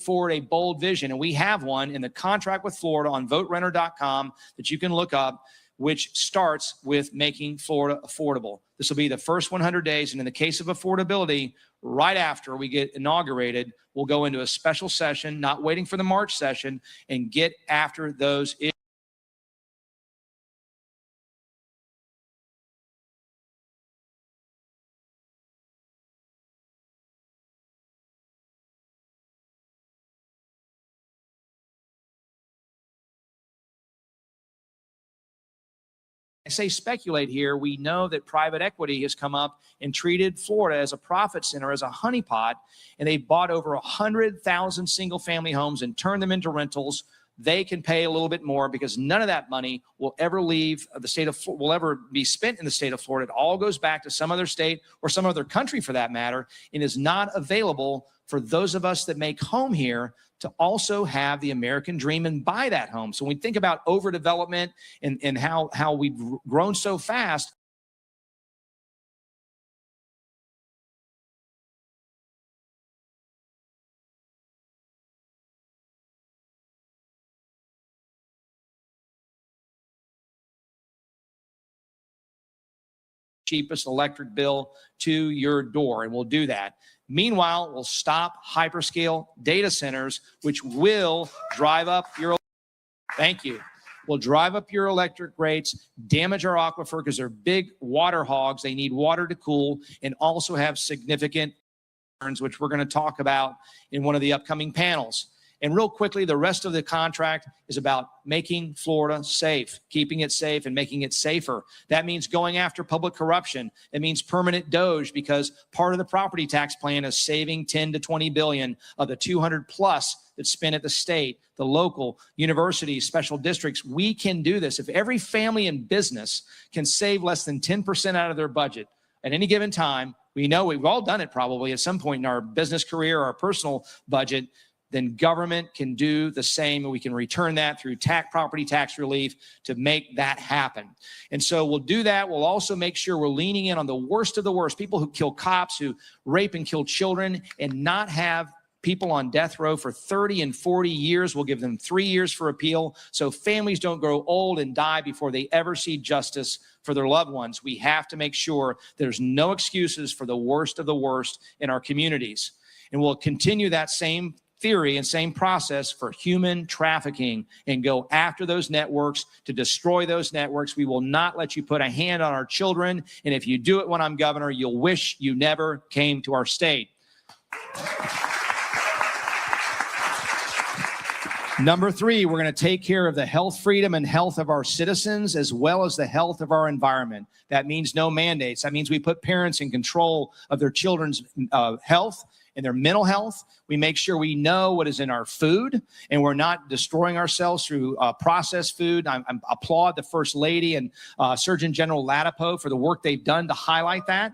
forward a bold vision, and we have one in the contract with Florida on voterenter.com that you can look up, which starts with making Florida affordable. This will be the first 100 days, and in the case of affordability, right after we get inaugurated, we'll go into a special session, not waiting for the March session, and get after those issues. I say speculate here. We know that private equity has come up and treated Florida as a profit center, as a honeypot, and they've bought over 100,000 single-family homes and turned them into rentals. They can pay a little bit more because none of that money will ever leave the state of Florida, will ever be spent in the state of Florida. It all goes back to some other state or some other country for that matter, and is not available for those of us that make home here to also have the American dream and buy that home. So when we think about overdevelopment and how we've grown so fast, cheapest electric bill to your door, and we'll do that. Meanwhile, we'll stop hyperscale data centers, which will drive up your, thank you, will drive up your electric rates, damage our aquifer because they're big water hogs. They need water to cool, and also have significant concerns, which we're going to talk about in one of the upcoming panels. And real quickly, the rest of the contract is about making Florida safe, keeping it safe and making it safer. That means going after public corruption. It means permanent DOGE, because part of the property tax plan is saving 10 to 20 billion of the 200 plus that's spent at the state, the local, universities, special districts. We can do this. If every family and business can save less than 10% out of their budget at any given time, we know we've all done it probably at some point in our business career or our personal budget, then government can do the same, and we can return that through property tax relief to make that happen. And so we'll do that. We'll also make sure we're leaning in on the worst of the worst, people who kill cops, who rape and kill children, and not have people on death row for 30 and 40 years. We'll give them 3 years for appeal, so families don't grow old and die before they ever see justice for their loved ones. We have to make sure there's no excuses for the worst of the worst in our communities. And we'll continue that same theory and same process for human trafficking and go after those networks to destroy those networks. We will not let you put a hand on our children. And if you do it when I'm governor, you'll wish you never came to our state. Number 3, we're going to take care of the health, freedom, and health of our citizens, as well as the health of our environment. That means no mandates. That means we put parents in control of their children's health and their mental health. We make sure we know what is in our food, and we're not destroying ourselves through processed food. I applaud the First Lady and Surgeon General Latipo for the work they've done to highlight that.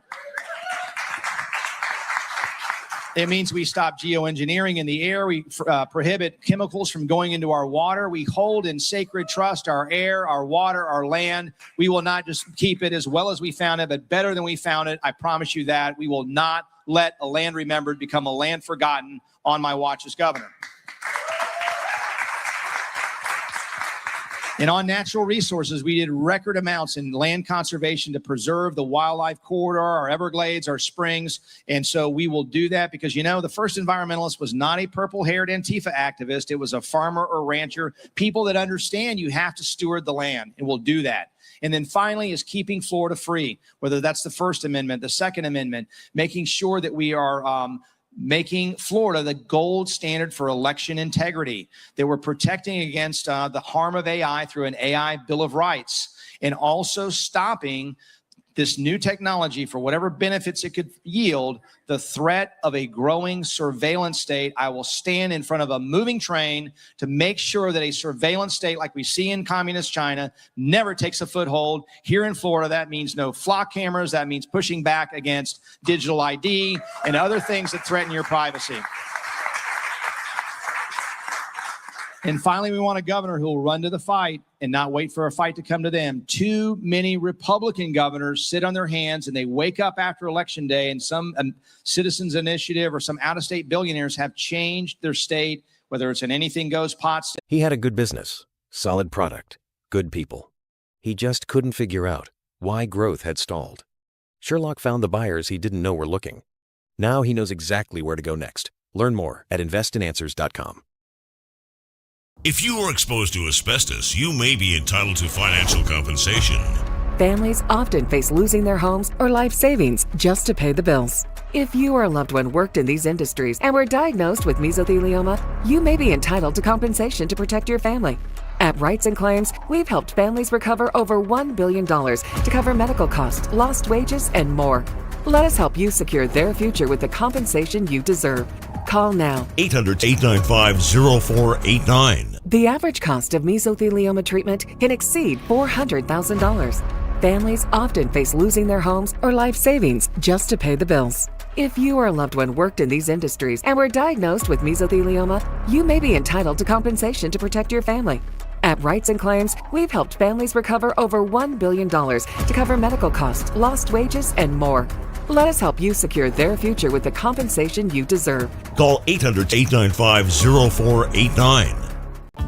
It means we stop geoengineering in the air. We prohibit chemicals from going into our water. We hold in sacred trust our air, our water, our land. We will not just keep it as well as we found it, but better than we found it. I promise you that. We will not let a land remembered become a land forgotten on my watch as governor. And on natural resources, we did record amounts in land conservation to preserve the wildlife corridor, our Everglades, our springs. And so we will do that because, you know, the first environmentalist was not a purple-haired Antifa activist. It was a farmer or rancher, people that understand you have to steward the land, and we'll do that. And then finally is keeping Florida free, whether that's the First Amendment, the Second Amendment, making sure that we are making Florida the gold standard for election integrity, that we're protecting against the harm of AI through an AI Bill of Rights, and also stopping this new technology for whatever benefits it could yield, the threat of a growing surveillance state. I will stand in front of a moving train to make sure that a surveillance state like we see in communist China never takes a foothold. Here in Florida, that means no flock cameras. That means pushing back against digital ID and other things that threaten your privacy. And finally, we want a governor who will run to the fight and not wait for a fight to come to them. Too many Republican governors sit on their hands and they wake up after Election Day, and some citizens initiative or some out-of-state billionaires have changed their state, whether it's an anything goes pot state. He had a good business, solid product, good people. He just couldn't figure out why growth had stalled. Sherloc found the buyers he didn't know were looking. Now he knows exactly where to go next. Learn more at investinanswers.com. If you were exposed to asbestos, you may be entitled to financial compensation. Families often face losing their homes or life savings just to pay the bills. If you or a loved one worked in these industries and were diagnosed with mesothelioma, you may be entitled to compensation to protect your family. At Rights and Claims, we've helped families recover over $1 billion to cover medical costs, lost wages, and more. Let us help you secure their future with the compensation you deserve. Call now. 800-895-0489. The average cost of mesothelioma treatment can exceed $400,000. Families often face losing their homes or life savings just to pay the bills. If you or a loved one worked in these industries and were diagnosed with mesothelioma, you may be entitled to compensation to protect your family. At Rights and Claims, we've helped families recover over $1 billion to cover medical costs, lost wages, and more. Let us help you secure their future with the compensation you deserve. Call 800-895-0489.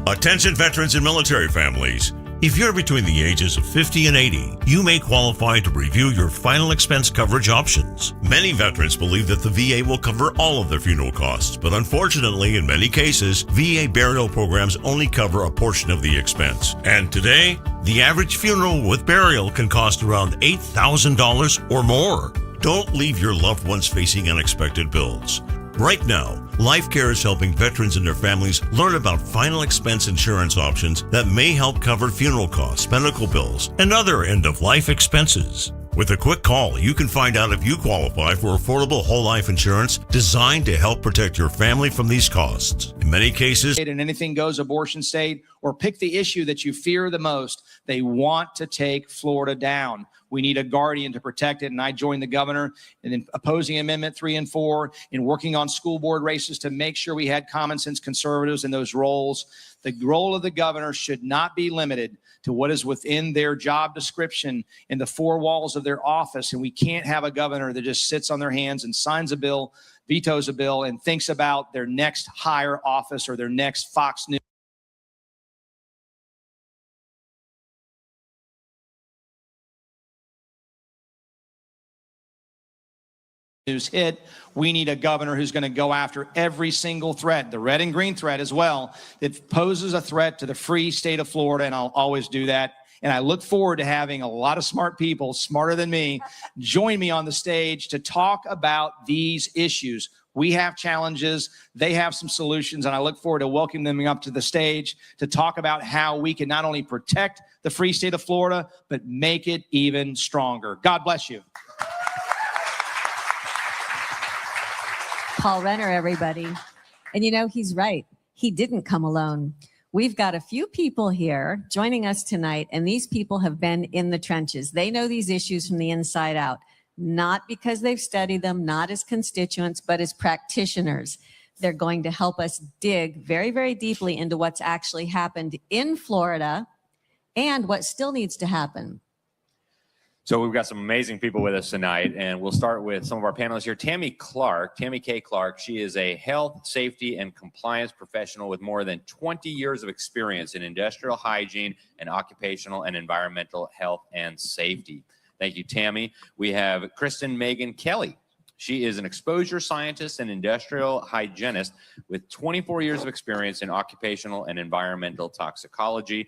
Attention veterans and military families. If you're between the ages of 50 and 80, you may qualify to review your final expense coverage options. Many veterans believe that the VA will cover all of their funeral costs, but unfortunately, in many cases, VA burial programs only cover a portion of the expense. And today, the average funeral with burial can cost around $8,000 or more. Don't leave your loved ones facing unexpected bills. Right now, LifeCare is helping veterans and their families learn about final expense insurance options that may help cover funeral costs, medical bills, and other end-of-life expenses. With a quick call, you can find out if you qualify for affordable whole life insurance designed to help protect your family from these costs. In many cases, an anything goes abortion state, or pick the issue that you fear the most, they want to take Florida down. We need a guardian to protect it, and I joined the governor in opposing Amendment 3 and 4, in working on school board races to make sure we had common sense conservatives in those roles. The role of the governor should not be limited to what is within their job description in the four walls of their office, and we can't have a governor that just sits on their hands and signs a bill, vetoes a bill, and thinks about their next higher office or their next Fox News hit. We need a governor who's going to go after every single threat, the red and green threat as well, that poses a threat to the free state of Florida, and I'll always do that. And I look forward to having a lot of smart people, smarter than me, join me on the stage to talk about these issues. We have challenges. They have some solutions, and I look forward to welcoming them up to the stage to talk about how we can not only protect the free state of Florida, but make it even stronger. God bless you. Paul Renner, everybody. And you know, he's right. He didn't come alone. We've got a few people here joining us tonight, and these people have been in the trenches. They know these issues from the inside out, not because they've studied them, not as constituents, but as practitioners. They're going to help us dig very, very deeply into what's actually happened in Florida and what still needs to happen. So we've got some amazing people with us tonight, and we'll start with some of our panelists here. Tammy K. Clark, she is a health, safety, and compliance professional with more than 20 years of experience in industrial hygiene and occupational and environmental health and safety. Thank you, Tammy. We have Kristen Megan Kelly. She is an exposure scientist and industrial hygienist with 24 years of experience in occupational and environmental toxicology.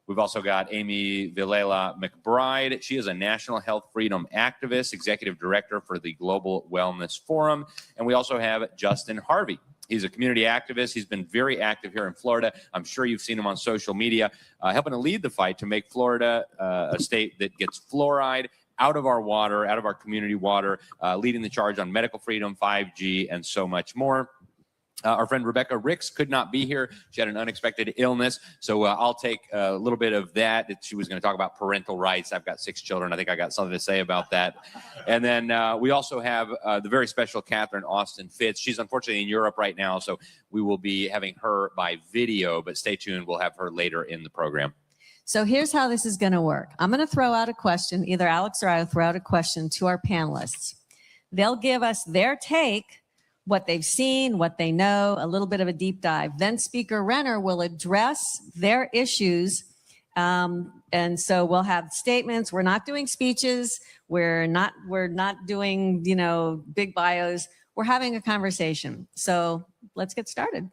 We've also got Amy Vilela McBride. She is a national health freedom activist, executive director for the Global Wellness Forum. And we also have Justin Harvey. He's a community activist. He's been very active here in Florida. I'm sure you've seen him on social media, helping to lead the fight to make Florida a state that gets fluoride out of our water, out of our community water, leading the charge on medical freedom, 5G, and so much more. Our friend Rebecca Ricks could not be here. She had an unexpected illness. So I'll take a little bit of that. She was going to talk about parental rights. I've got 6 children. I think I got something to say about that. And then we also have the very special Catherine Austin Fitz. She's unfortunately in Europe right now, so we will be having her by video, but stay tuned. We'll have her later in the program. So here's how this is going to work. I'm going to throw out a question. Either Alex or I will throw out a question to our panelists. They'll give us their take, what they've seen, what they know, a little bit of a deep dive. Then Speaker Renner will address their issues. And so we'll have statements. We're not doing speeches. We're not doing, big bios. We're having a conversation. So let's get started.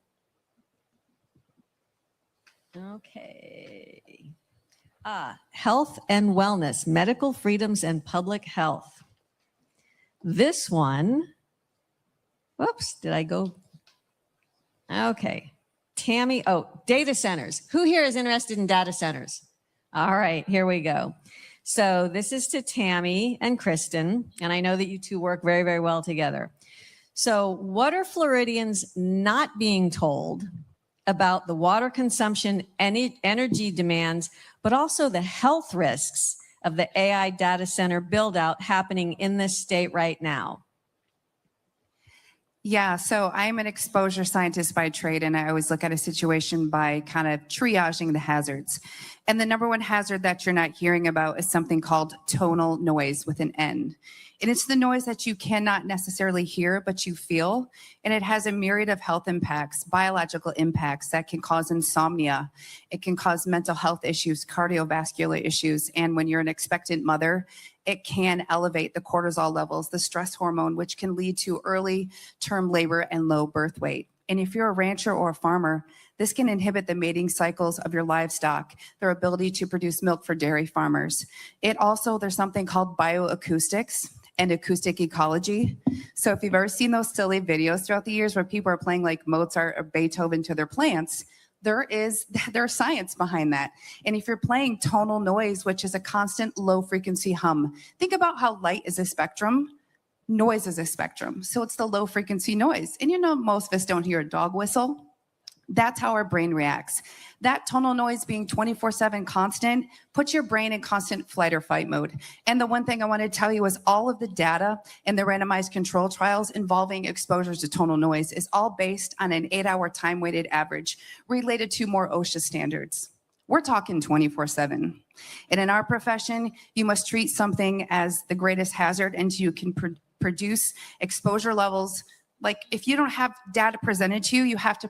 Okay. Health and wellness, medical freedoms and public health. This one, whoops, did I go? Okay. Tammy, data centers. Who here is interested in data centers? All right, here we go. So this is to Tammy and Kristen, and I know that you two work very, very well together. So what are Floridians not being told about the water consumption, energy demands, but also the health risks of the AI data center build out happening in this state right now? Yeah, so I'm an exposure scientist by trade, and I always look at a situation by kind of triaging the hazards. And the number one hazard that you're not hearing about is something called tonal noise with an N. And it's the noise that you cannot necessarily hear, but you feel. And it has a myriad of health impacts, biological impacts that can cause insomnia. It can cause mental health issues, cardiovascular issues. And when you're an expectant mother, it can elevate the cortisol levels, the stress hormone, which can lead to early term labor and low birth weight. And if you're a rancher or a farmer, this can inhibit the mating cycles of your livestock, their ability to produce milk for dairy farmers. There's something called bioacoustics and acoustic ecology. So if you've ever seen those silly videos throughout the years where people are playing like Mozart or Beethoven to their plants, there's science behind that. And if you're playing tonal noise, which is a constant low frequency hum, think about how light is a spectrum, noise is a spectrum. So it's the low frequency noise. And most of us don't hear a dog whistle. That's how our brain reacts. That tonal noise being 24/7 constant puts your brain in constant flight or fight mode. And the one thing I want to tell you is all of the data in the randomized control trials involving exposures to tonal noise is all based on an 8-hour time-weighted average related to more OSHA standards. We're talking 24/7. And in our profession, you must treat something as the greatest hazard and you can produce exposure levels. Like if you don't have data presented to you, you have to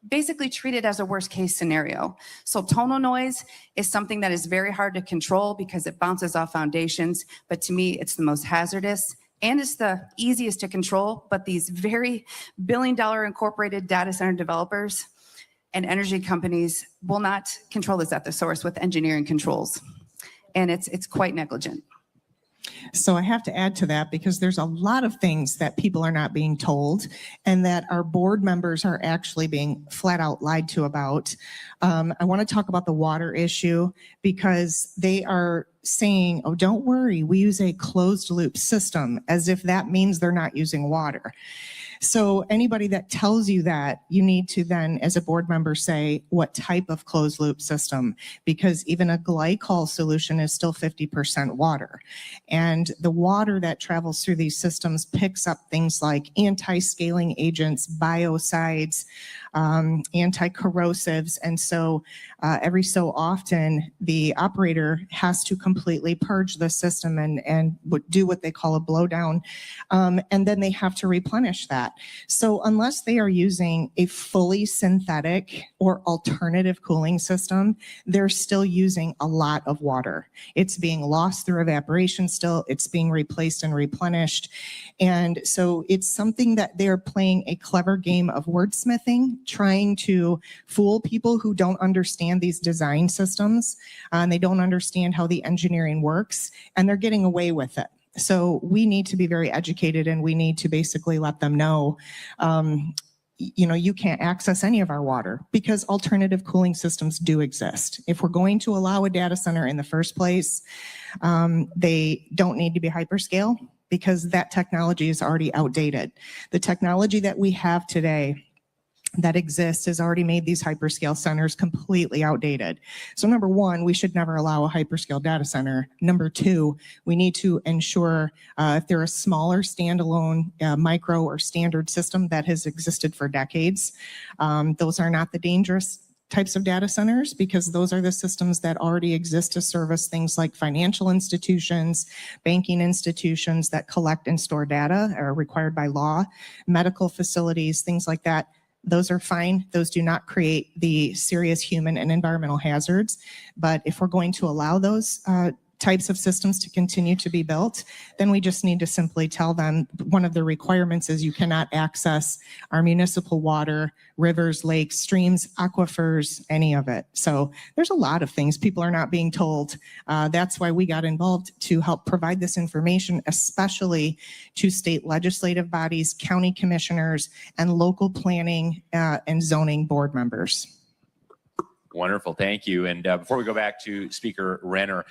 basically treat it as a worst case scenario. So tonal noise is something that is very hard to control because it bounces off foundations. But to me, it's the most hazardous and it's the easiest to control. But these very billion-dollar incorporated data center developers and energy companies will not control this at the source with engineering controls. And it's quite negligent. So I have to add to that because there's a lot of things that people are not being told and that our board members are actually being flat out lied to about. I want to talk about the water issue because they are saying, oh, don't worry, we use a closed loop system, as if that means they're not using water. So anybody that tells you that, you need to then, as a board member, say what type of closed loop system, because even a glycol solution is still 50% water. And the water that travels through these systems picks up things like anti-scaling agents, biocides, anti-corrosives. And so every so often, the operator has to completely purge the system and do what they call a blowdown. And then they have to replenish that. So unless they are using a fully synthetic or alternative cooling system, they're still using a lot of water. It's being lost through evaporation still. It's being replaced and replenished. And so it's something that they're playing a clever game of wordsmithing, trying to fool people who don't understand these design systems, and they don't understand how the engineering works, and they're getting away with it. So we need to be very educated, and we need to basically let them know, you can't access any of our water because alternative cooling systems do exist. If we're going to allow a data center in the first place, they don't need to be hyperscale because that technology is already outdated. The technology that we have today that exists has already made these hyperscale centers completely outdated. So number one, we should never allow a hyperscale data center. Number two, we need to ensure if they're a smaller standalone micro or standard system that has existed for decades, those are not the dangerous types of data centers, because those are the systems that already exist to service things like financial institutions, banking institutions that collect and store data are required by law, medical facilities, things like that. Those are fine. Those do not create the serious human and environmental hazards. But if we're going to allow those types of systems to continue to be built, then we just need to simply tell them one of the requirements is you cannot access our municipal water, rivers, lakes, streams, aquifers, any of it. So there's a lot of things people are not being told. That's why we got involved to help provide this information, especially to state legislative bodies, county commissioners, and local planning and zoning board members. Wonderful, thank you. And before we go back to Speaker Renner,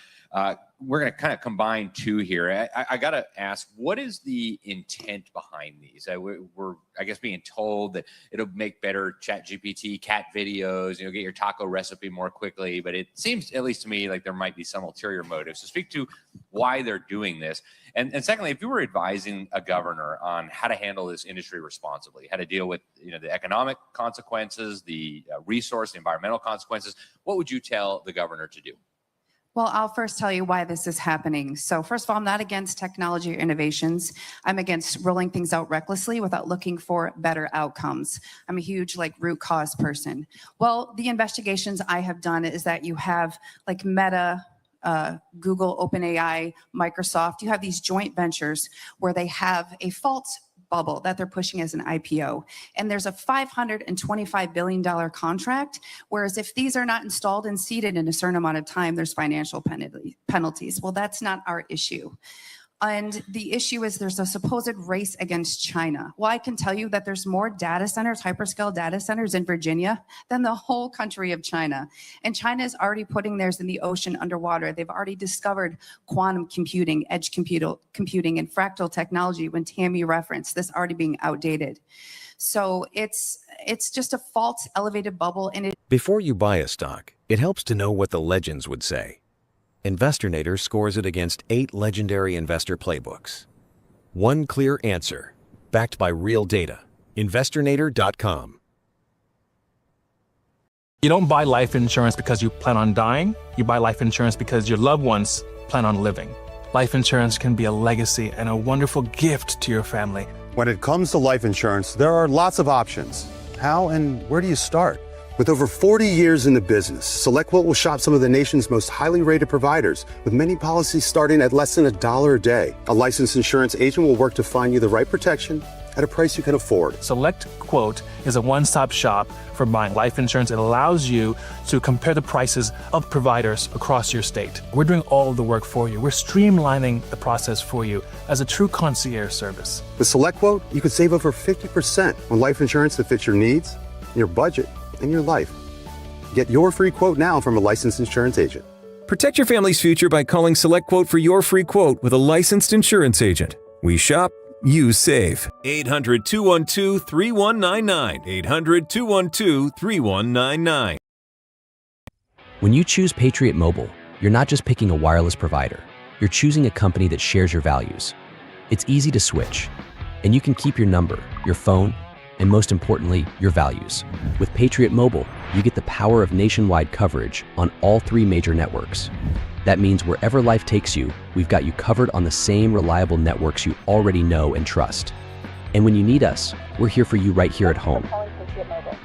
we're going to kind of combine two here. I got to ask, what is the intent behind these? We're, I guess, being told that it'll make better ChatGPT cat videos, get your taco recipe more quickly, but it seems, at least to me, like there might be some ulterior motive. So speak to why they're doing this. And secondly, if you were advising a governor on how to handle this industry responsibly, how to deal with the economic consequences, the resource, the environmental consequences, what would you tell the governor to do? Well, I'll first tell you why this is happening. So first of all, I'm not against technology or innovations. I'm against rolling things out recklessly without looking for better outcomes. I'm a huge root cause person. Well, the investigations I have done is that you have Meta, Google, OpenAI, Microsoft, you have these joint ventures where they have a false bubble that they're pushing as an IPO. And there's a $525 billion contract, whereas if these are not installed and seeded in a certain amount of time, there's financial penalties. Well, that's not our issue. And the issue is there's a supposed race against China. Well, I can tell you that there's more data centers, hyperscale data centers in Virginia than the whole country of China. And China is already putting theirs in the ocean underwater. They've already discovered quantum computing, edge computing, and fractal technology when Tammy referenced this already being outdated. So it's just a false elevated bubble. And Before you buy a stock, it helps to know what the legends would say. Investornator scores it against 8 legendary investor playbooks. One clear answer, backed by real data. Investornator.com. You don't buy life insurance because you plan on dying. You buy life insurance because your loved ones plan on living. Life insurance can be a legacy and a wonderful gift to your family. When it comes to life insurance, there are lots of options. How and where do you start? With over 40 years in the business, SelectQuote will shop some of the nation's most highly rated providers, with many policies starting at less than $1 a day. A licensed insurance agent will work to find you the right protection at a price you can afford. SelectQuote is a one-stop shop for buying life insurance. It allows you to compare the prices of providers across your state. We're doing all of the work for you. We're streamlining the process for you as a true concierge service. With SelectQuote, you could save over 50% on life insurance that fits your needs, your budget, and your life. Get your free quote now from a licensed insurance agent. Protect your family's future by calling SelectQuote for your free quote with a licensed insurance agent. We shop, you save. 800-212-3199. 800-212-3199. When you choose Patriot Mobile, you're not just picking a wireless provider. You're choosing a company that shares your values. It's easy to switch, and you can keep your number, your phone, and most importantly, your values. With Patriot Mobile, you get the power of nationwide coverage on all 3 major networks. That means wherever life takes you, we've got you covered on the same reliable networks you already know and trust. And when you need us, we're here for you right here at home.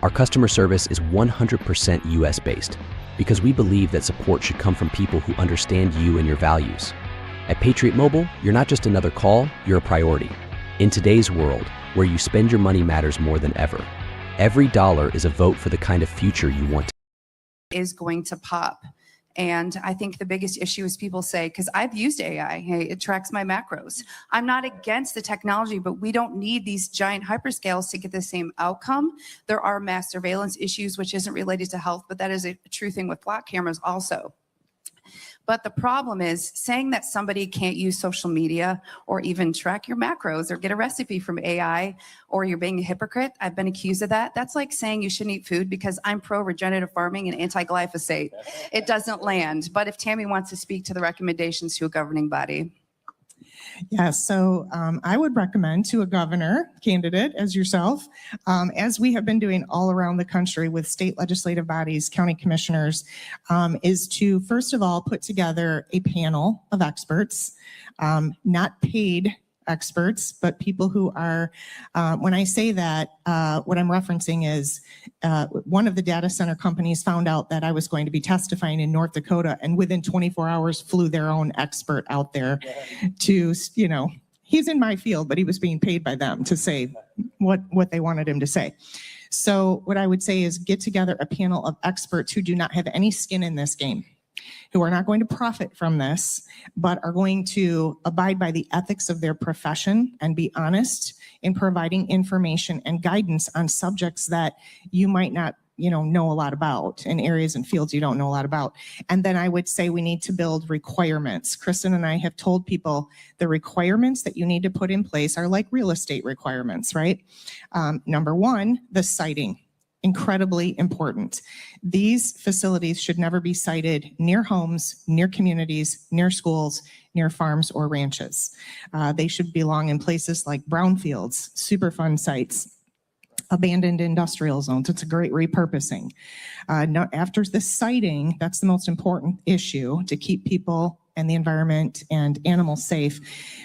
Our customer service is 100% US-based because we believe that support should come from people who understand you and your values. At Patriot Mobile, you're not just another call, you're a priority. In today's world, where you spend your money matters more than ever. Every dollar is a vote for the kind of future you want. Is going to pop. And I think the biggest issue is people say, because I've used AI, hey, it tracks my macros. I'm not against the technology, but we don't need these giant hyperscales to get the same outcome. There are mass surveillance issues, which isn't related to health, but that is a true thing with block cameras also. But the problem is saying that somebody can't use social media or even track your macros or get a recipe from AI, or you're being a hypocrite. I've been accused of that. That's like saying you shouldn't eat food because I'm pro-regenerative farming and anti-glyphosate. It doesn't land. But if Tammy wants to speak to the recommendations to a governing body. Yes, so I would recommend to a governor candidate as yourself, as we have been doing all around the country with state legislative bodies, county commissioners, is to first of all put together a panel of experts, not paid experts, but people who are, when I say that, what I'm referencing is one of the data center companies found out that I was going to be testifying in North Dakota, and within 24 hours flew their own expert out there to, he's in my field, but he was being paid by them to say what they wanted him to say. So what I would say is get together a panel of experts who do not have any skin in this game, who are not going to profit from this, but are going to abide by the ethics of their profession and be honest in providing information and guidance on subjects that you might not, know a lot about, in areas and fields you don't know a lot about. And then I would say we need to build requirements. Kristen and I have told people the requirements that you need to put in place are like real estate requirements, right? Number one, the siting. Incredibly important. These facilities should never be sited near homes, near communities, near schools, near farms or ranches. They should belong in places like brownfields, Superfund sites, abandoned industrial zones. It's a great repurposing. After the siting, that's the most important issue to keep people and the environment and animals safe.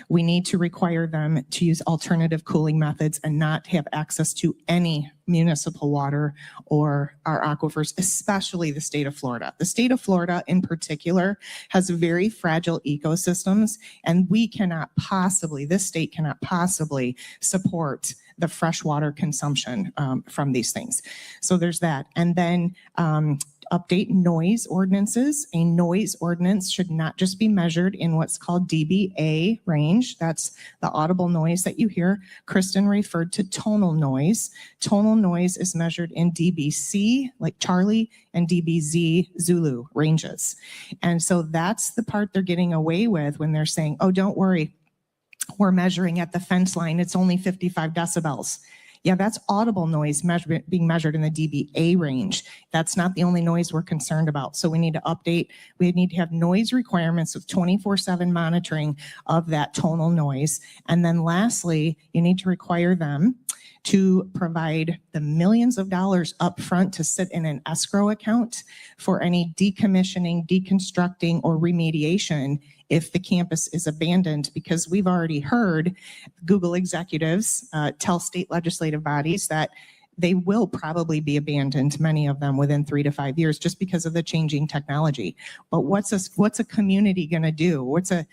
We need to require them to use alternative cooling methods and not have access to any municipal water or our aquifers, especially the state of Florida. The state of Florida in particular has very fragile ecosystems, and this state cannot possibly support the freshwater consumption from these things. So there's that. And then update noise ordinances. A noise ordinance should not just be measured in what's called dBA range. That's the audible noise that you hear. Kristen referred to tonal noise. Tonal noise is measured in dBC, like Charlie, and dBZ, Zulu ranges. And so that's the part they're getting away with when they're saying, oh, don't worry, we're measuring at the fence line, it's only 55 decibels. Yeah, that's audible noise being measured in the dBA range. That's not the only noise we're concerned about. So we need to update, we need to have noise requirements with 24/7 monitoring of that tonal noise. And then lastly, you need to require them to provide the millions of dollars up front to sit in an escrow account for any decommissioning, deconstructing, or remediation if the campus is abandoned, because we've already heard Google executives tell state legislative bodies that they will probably be abandoned, many of them within 3 to 5 years, just because of the changing technology. But what's a community going to do? What's a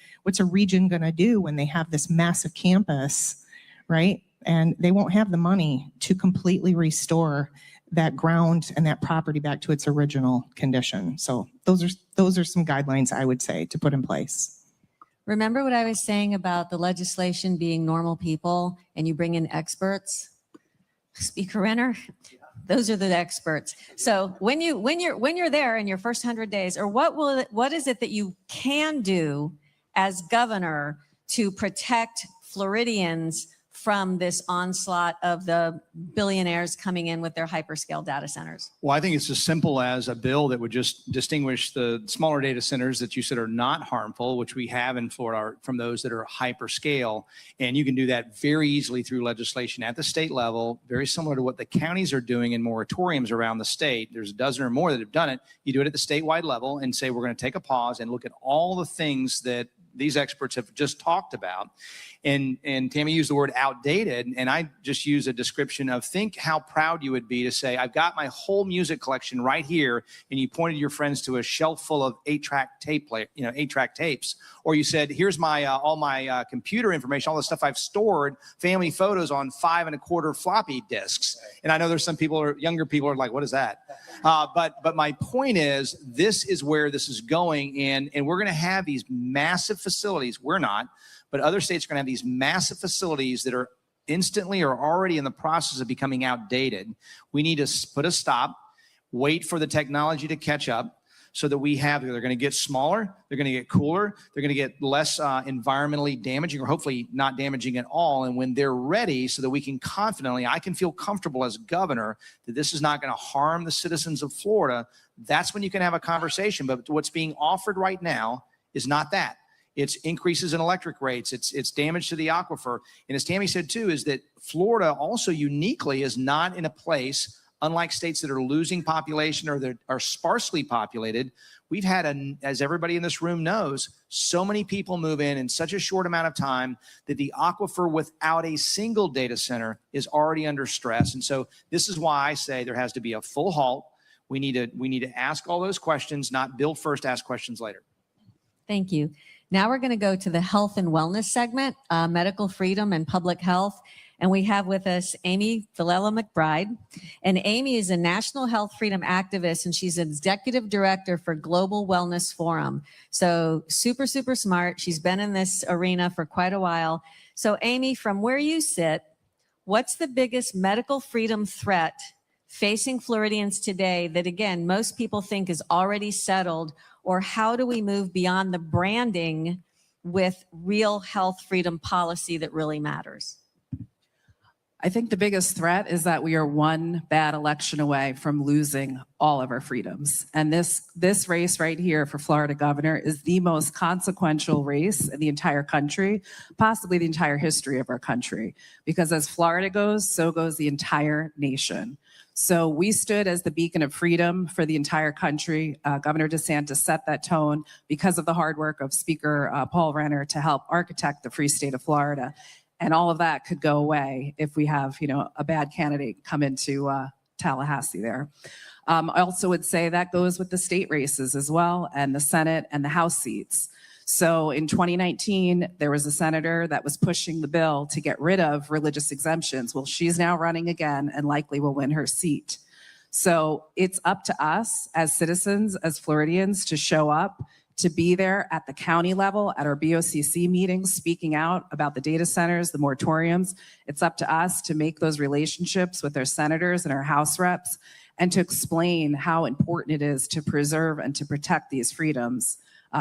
region going to do when they have this massive campus, right? And they won't have the money to completely restore that ground and that property back to its original condition. So those are some guidelines I would say to put in place. Remember what I was saying about the legislation being normal people and you bring in experts? Speaker Renner, those are the experts. So when you're there in your first 100 days, or what is it that you can do as governor to protect Floridians from this onslaught of the billionaires coming in with their hyperscale data centers? Well, I think it's as simple as a bill that would just distinguish the smaller data centers that you said are not harmful, which we have in Florida, from those that are hyperscale. And you can do that very easily through legislation at the state level, very similar to what the counties are doing in moratoriums around the state. There's a dozen or more that have done it. You do it at the statewide level and say, we're going to take a pause and look at all the things that these experts have just talked about. And Tammy used the word outdated, and I just use a description of, think how proud you would be to say, I've got my whole music collection right here, and you pointed your friends to a shelf full of 8-track tapes, or you said, here's my all my computer information, all the stuff I've stored, family photos on 5 1/4 floppy disks. And I know there's some people, or younger people, are like, what is that? But my point is, this is where this is going, and we're going to have these massive facilities. We're not. But other states are going to have these massive facilities that are instantly or already in the process of becoming outdated. We need to put a stop, wait for the technology to catch up, so that they're going to get smaller, they're going to get cooler, they're going to get less environmentally damaging, or hopefully not damaging at all. And when they're ready, so that we can I can feel comfortable as governor that this is not going to harm the citizens of Florida, that's when you can have a conversation. But what's being offered right now is not that. It's increases in electric rates. It's damage to the aquifer. And as Tammy said too, is that Florida also uniquely is not in a place, unlike states that are losing population or that are sparsely populated. We've had, as everybody in this room knows, so many people move in such a short amount of time that the aquifer without a single data center is already under stress. And so this is why I say there has to be a full halt. We need to ask all those questions, not build first, ask questions later. Thank you. Now we're going to go to the health and wellness segment, medical freedom and public health. And we have with us Amy Villela-McBride. And Amy is a national health freedom activist, and she's executive director for Global Wellness Forum. So super, super smart. She's been in this arena for quite a while. So Amy, from where you sit, what's the biggest medical freedom threat facing Floridians today that, again, most people think is already settled? Or how do we move beyond the branding with real health freedom policy that really matters? I think the biggest threat is that we are one bad election away from losing all of our freedoms. And this race right here for Florida governor is the most consequential race in the entire country, possibly the entire history of our country. Because as Florida goes, so goes the entire nation. So we stood as the beacon of freedom for the entire country. Governor DeSantis set that tone because of the hard work of Speaker Paul Renner to help architect the free state of Florida. And all of that could go away if we have, a bad candidate come into Tallahassee there. I also would say that goes with the state races as well, and the Senate and the House seats. So in 2019, there was a senator that was pushing the bill to get rid of religious exemptions. Well, she's now running again and likely will win her seat. So it's up to us as citizens, as Floridians, to show up, to be there at the county level, at our BOCC meetings, speaking out about the data centers, the moratoriums. It's up to us to make those relationships with our senators and our House reps and to explain how important it is to preserve and to protect these freedoms.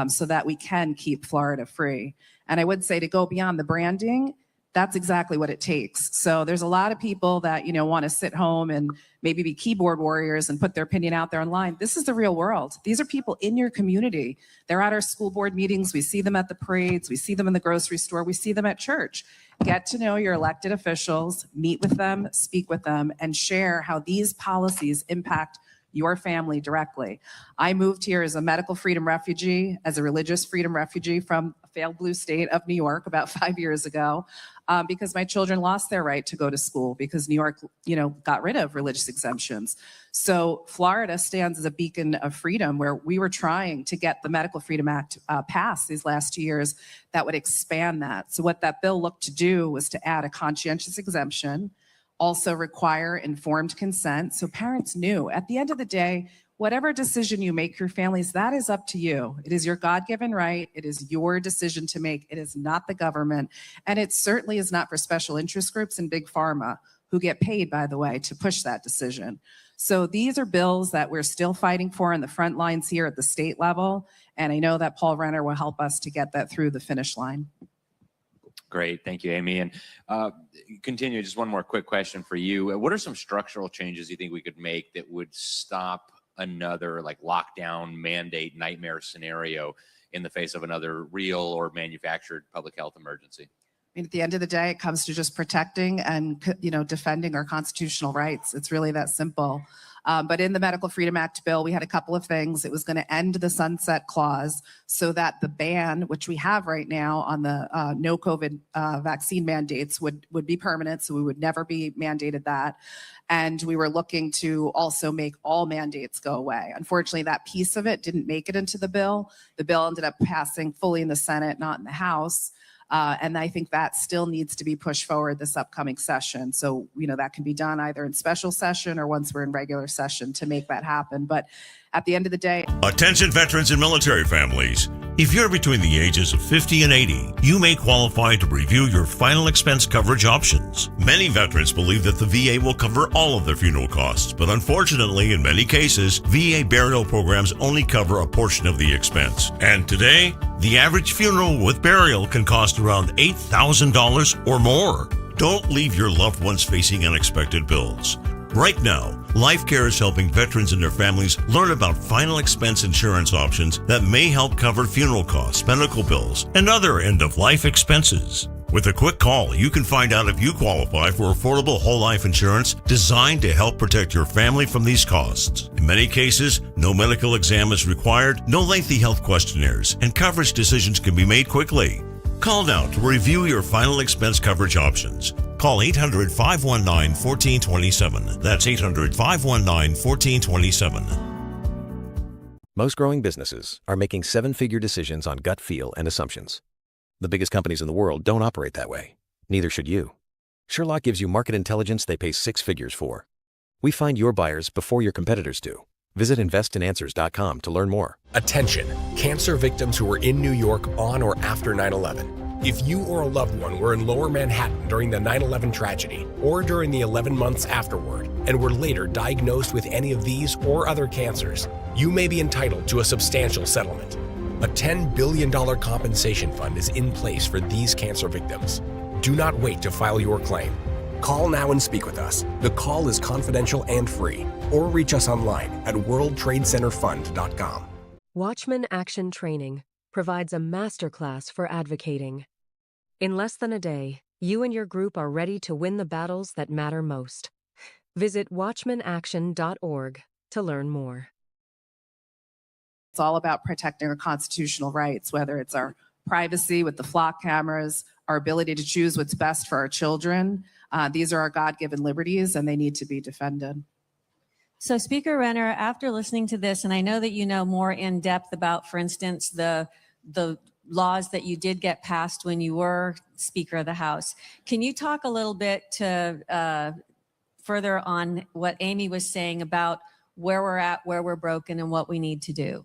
So that we can keep Florida free. And I would say, to go beyond the branding, that's exactly what it takes. So there's a lot of people that, want to sit home and maybe be keyboard warriors and put their opinion out there online. This is the real world. These are people in your community. They're at our school board meetings. We see them at the parades. We see them in the grocery store. We see them at church. Get to know your elected officials, meet with them, speak with them, and share how these policies impact your family directly. I moved here as a medical freedom refugee, as a religious freedom refugee from a failed blue state of New York about 5 years ago, because my children lost their right to go to school because New York, got rid of religious exemptions. So Florida stands as a beacon of freedom, where we were trying to get the Medical Freedom Act passed these last 2 years that would expand that. So what that bill looked to do was to add a conscientious exemption, also require informed consent. So parents knew at the end of the day, whatever decision you make for your families, that is up to you. It is your God-given right. It is your decision to make. It is not the government. And it certainly is not for special interest groups and big pharma, who get paid, by the way, to push that decision. So these are bills that we're still fighting for on the front lines here at the state level. And I know that Paul Renner will help us to get that through the finish line. Great. Thank you, Amy. And continue, just one more quick question for you. What are some structural changes you think we could make that would stop another lockdown mandate nightmare scenario in the face of another real or manufactured public health emergency? At the end of the day, it comes to just protecting and, defending our constitutional rights. It's really that simple. But in the Medical Freedom Act bill, we had a couple of things. It was going to end the sunset clause so that the ban, which we have right now on the no COVID vaccine mandates, would be permanent. So we would never be mandated that. And we were looking to also make all mandates go away. Unfortunately, that piece of it didn't make it into the bill. The bill ended up passing fully in the Senate, not in the House. And I think that still needs to be pushed forward this upcoming session. So, that can be done either in special session or once we're in regular session to make that happen. But at the end of the day... Attention veterans and military families. If you're between the ages of 50 and 80, you may qualify to review your final expense coverage options. Many veterans believe that the VA will cover all of their funeral costs, but unfortunately, in many cases, VA burial programs only cover a portion of the expense. And today, the average funeral with burial can cost around $8,000 or more. Don't leave your loved ones facing unexpected bills. Right now, LifeCare is helping veterans and their families learn about final expense insurance options that may help cover funeral costs, medical bills, and other end-of-life expenses. With a quick call, you can find out if you qualify for affordable whole life insurance designed to help protect your family from these costs. In many cases, no medical exam is required, no lengthy health questionnaires, and coverage decisions can be made quickly. Call now to review your final expense coverage options. Call 800-519-1427. That's 800-519-1427. Most growing businesses are making seven-figure decisions on gut feel and assumptions. The biggest companies in the world don't operate that way. Neither should you. Sherlock gives you market intelligence they pay six figures for. We find your buyers before your competitors do. Visit investinanswers.com to learn more. Attention, cancer victims who were in New York on or after 9/11. If you or a loved one were in Lower Manhattan during the 9/11 tragedy or during the 11 months afterward and were later diagnosed with any of these or other cancers, you may be entitled to a substantial settlement. A $10 billion compensation fund is in place for these cancer victims. Do not wait to file your claim. Call now and speak with us. The call is confidential and free, or reach us online at worldtradecenterfund.com. Watchmen Action Training provides a masterclass for advocating. In less than a day, you and your group are ready to win the battles that matter most. Visit watchmenaction.org to learn more. It's all about protecting our constitutional rights, whether it's our privacy with the flock cameras, our ability to choose what's best for our children. These are our God-given liberties, and they need to be defended. So Speaker Renner, after listening to this, and I know that you know more in depth about, for instance, the laws that you did get passed when you were Speaker of the House, can you talk a little bit to further on what Amy was saying about where we're at, where we're broken, and what we need to do?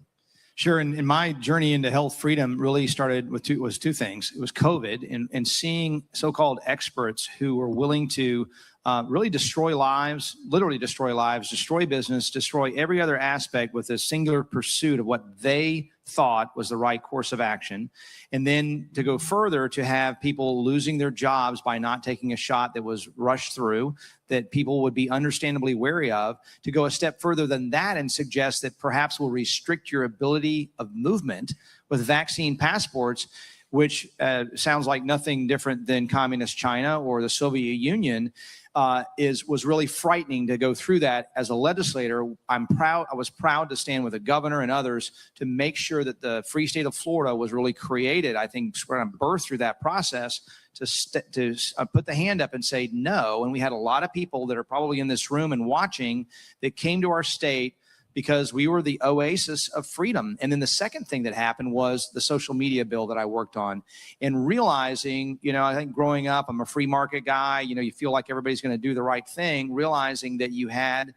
Sure. And my journey into health freedom really started with two things. It was COVID and seeing so-called experts who were willing to really destroy lives, literally destroy lives, destroy business, destroy every other aspect with a singular pursuit of what they thought was the right course of action. And then to go further, to have people losing their jobs by not taking a shot that was rushed through, that people would be understandably wary of, to go a step further than that and suggest that perhaps we'll restrict your ability of movement with vaccine passports, which sounds like nothing different than communist China or the Soviet Union. Was really frightening to go through that. As a legislator, I was proud to stand with the governor and others to make sure that the free state of Florida was really created. I think we're going to birth through that process to put the hand up and say no. And we had a lot of people that are probably in this room and watching that came to our state because we were the oasis of freedom. And then the second thing that happened was the social media bill that I worked on, and realizing, I think growing up, I'm a free market guy, you feel like everybody's going to do the right thing, realizing that you had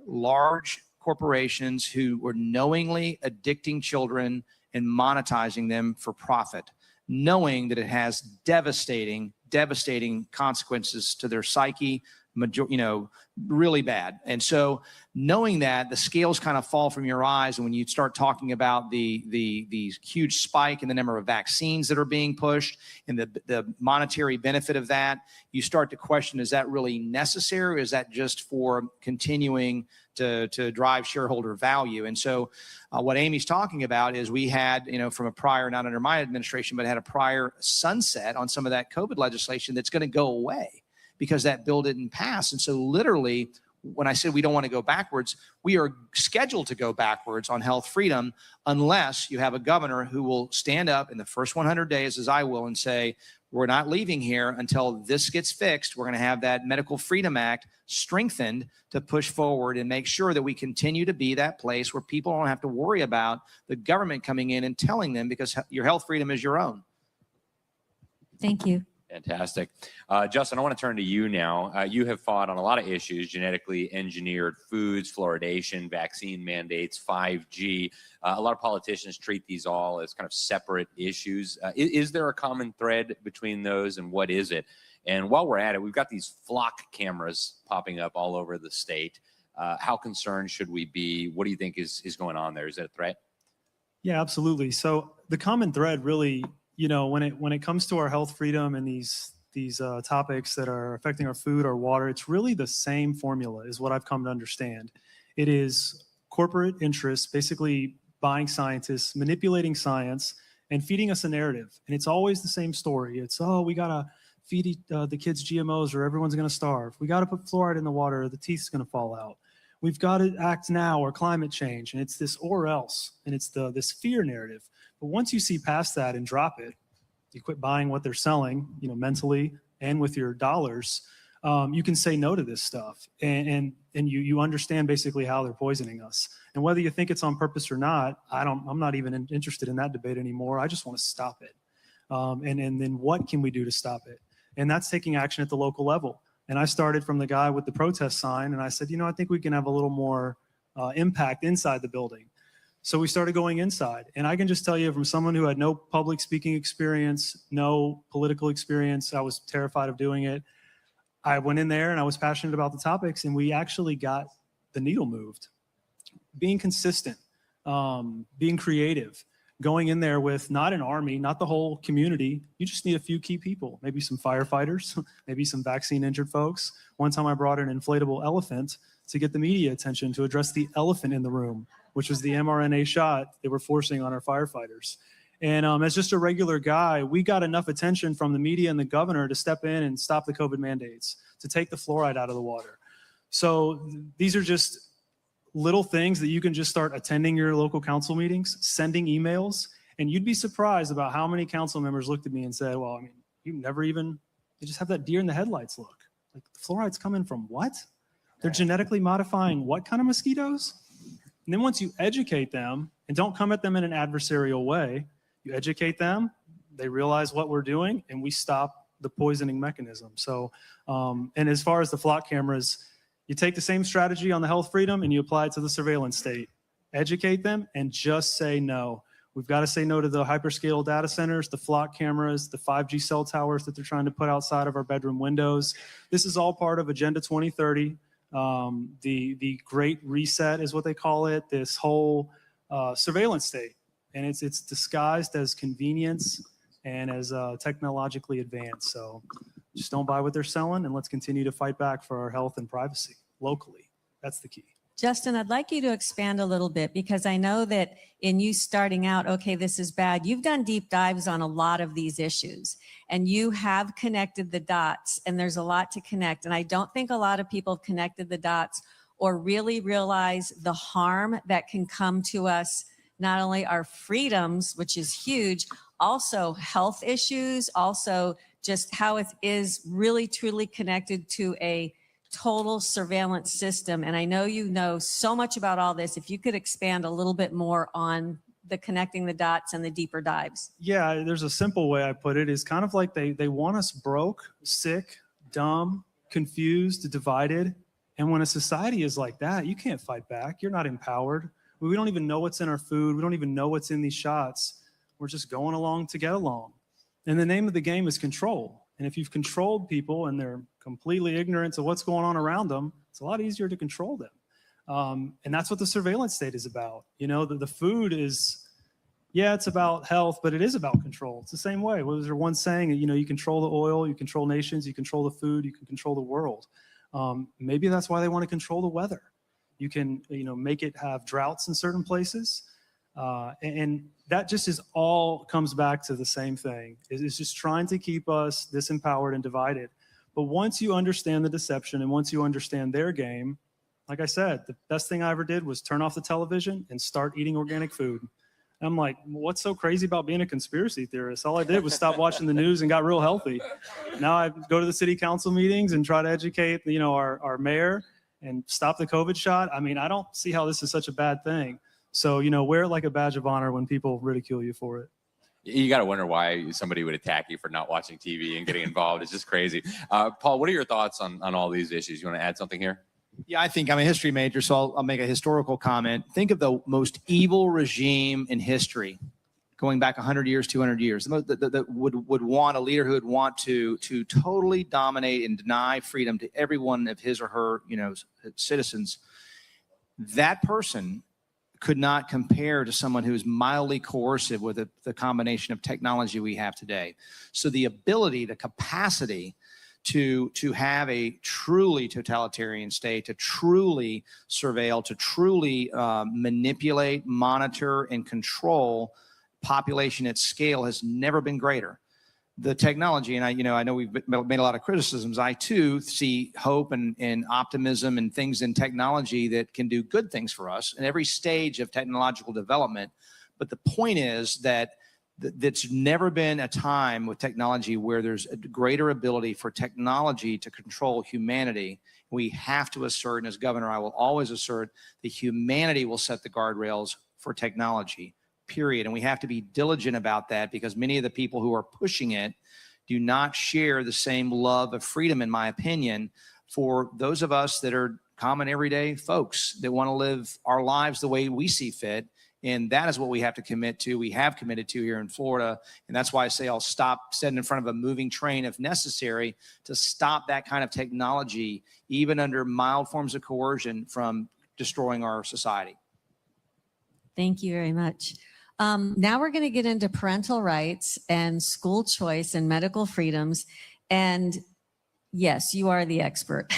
large corporations who were knowingly addicting children and monetizing them for profit, knowing that it has devastating consequences to their psyche, really bad. And so knowing that, the scales kind of fall from your eyes. And when you start talking about the huge spike in the number of vaccines that are being pushed and the monetary benefit of that, you start to question, is that really necessary? Or is that just for continuing to drive shareholder value? And so what Amy's talking about is we had, from a prior, not under my administration, but had a prior sunset on some of that COVID legislation that's going to go away because that bill didn't pass. And so literally, when I said we don't want to go backwards, we are scheduled to go backwards on health freedom unless you have a governor who will stand up in the first 100 days, as I will, and say, we're not leaving here until this gets fixed. We're going to have that Medical Freedom Act strengthened to push forward and make sure that we continue to be that place where people don't have to worry about the government coming in and telling them, because your health freedom is your own. Thank you. Fantastic. Justin, I want to turn to you now. You have fought on a lot of issues: genetically engineered foods, fluoridation, vaccine mandates, 5G. A lot of politicians treat these all as kind of separate issues. Is there a common thread between those, and what is it? And while we're at it, we've got these flock cameras popping up all over the state. How concerned should we be? What do you think is going on there? Is that a threat? Yeah, absolutely. So the common thread really, when it comes to our health freedom and these topics that are affecting our food, our water, it's really the same formula is what I've come to understand. It is corporate interests basically buying scientists, manipulating science, and feeding us a narrative. And it's always the same story. It's, we got to feed the kids GMOs or everyone's going to starve. We got to put fluoride in the water or the teeth's going to fall out. We've got to act now or climate change. And it's this or else. And it's this fear narrative. But once you see past that and drop it, you quit buying what they're selling, mentally and with your dollars, you can say no to this stuff. And you understand basically how they're poisoning us. And whether you think it's on purpose or not, I'm not even interested in that debate anymore. I just want to stop it. And then what can we do to stop it? And that's taking action at the local level. And I started from the guy with the protest sign, and I said, I think we can have a little more impact inside the building. So we started going inside. And I can just tell you, from someone who had no public speaking experience, no political experience, I was terrified of doing it. I went in there and I was passionate about the topics, and we actually got the needle moved. Being consistent, being creative, going in there with not an army, not the whole community. You just need a few key people, maybe some firefighters, maybe some vaccine injured folks. One time I brought an inflatable elephant to get the media attention to address the elephant in the room, which was the mRNA shot they were forcing on our firefighters. And as just a regular guy, we got enough attention from the media and the governor to step in and stop the COVID mandates, to take the fluoride out of the water. So these are just little things that you can just start attending your local council meetings, sending emails, and you'd be surprised about how many council members looked at me and said, well, you just have that deer in the headlights look. Like, the fluoride's coming from what? They're genetically modifying what kind of mosquitoes? And then once you educate them, and don't come at them in an adversarial way, you educate them, they realize what we're doing, and we stop the poisoning mechanism. So, and as far as the flock cameras, you take the same strategy on the health freedom and you apply it to the surveillance state. Educate them and just say no. We've got to say no to the hyperscale data centers, the flock cameras, the 5G cell towers that they're trying to put outside of our bedroom windows. This is all part of Agenda 2030. The Great Reset is what they call it, this whole surveillance state. And it's disguised as convenience and as technologically advanced. So just don't buy what they're selling, and let's continue to fight back for our health and privacy locally. That's the key. Justin, I'd like you to expand a little bit, because I know that in you starting out, okay, this is bad, you've done deep dives on a lot of these issues, and you have connected the dots, and there's a lot to connect. And I don't think a lot of people have connected the dots or really realize the harm that can come to us, not only our freedoms, which is huge, also health issues, also just how it is really truly connected to a total surveillance system. And I know you know so much about all this. If you could expand a little bit more on the connecting the dots and the deeper dives. Yeah, there's a simple way I put it, is kind of like they want us broke, sick, dumb, confused, divided. And when a society is like that, you can't fight back. You're not empowered. We don't even know what's in our food. We don't even know what's in these shots. We're just going along to get along. And the name of the game is control. And if you've controlled people and they're completely ignorant of what's going on around them, it's a lot easier to control them. And that's what the surveillance state is about. The food is, it's about health, but it is about control. It's the same way. Well, there's one saying, you control the oil, you control nations, you control the food, you can control the world. Maybe that's why they want to control the weather. You can, make it have droughts in certain places. And that just all comes back to the same thing. It's just trying to keep us disempowered and divided. But once you understand the deception and once you understand their game, like I said, the best thing I ever did was turn off the television and start eating organic food. And I'm like, what's so crazy about being a conspiracy theorist? All I did was stop watching the news and got real healthy. Now I go to the city council meetings and try to educate, our mayor and stop the COVID shot. I don't see how this is such a bad thing. So, wear it like a badge of honor when people ridicule you for it. You got to wonder why somebody would attack you for not watching TV and getting involved. It's just crazy. Paul, what are your thoughts on all these issues? You want to add something here? Yeah, I think I'm a history major, so I'll make a historical comment. Think of the most evil regime in history, going back 100 years, 200 years, that would want a leader who would want to totally dominate and deny freedom to every one of his or her, citizens. That person could not compare to someone who is mildly coercive with the combination of technology we have today. So the ability, the capacity to have a truly totalitarian state, to truly surveil, to truly manipulate, monitor, and control population at scale has never been greater. The technology, and I know we've made a lot of criticisms. I too see hope and optimism and things in technology that can do good things for us in every stage of technological development. But the point is that that's never been a time with technology where there's a greater ability for technology to control humanity. We have to assert, and as governor, I will always assert that humanity will set the guardrails for technology. Period. And we have to be diligent about that because many of the people who are pushing it do not share the same love of freedom, in my opinion, for those of us that are common everyday folks that want to live our lives the way we see fit. And that is what we have to commit to. We have committed to here in Florida. And that's why I say I'll stop sitting in front of a moving train if necessary to stop that kind of technology, even under mild forms of coercion, from destroying our society. Thank you very much. Now we're going to get into parental rights and school choice and medical freedoms. And yes, you are the expert.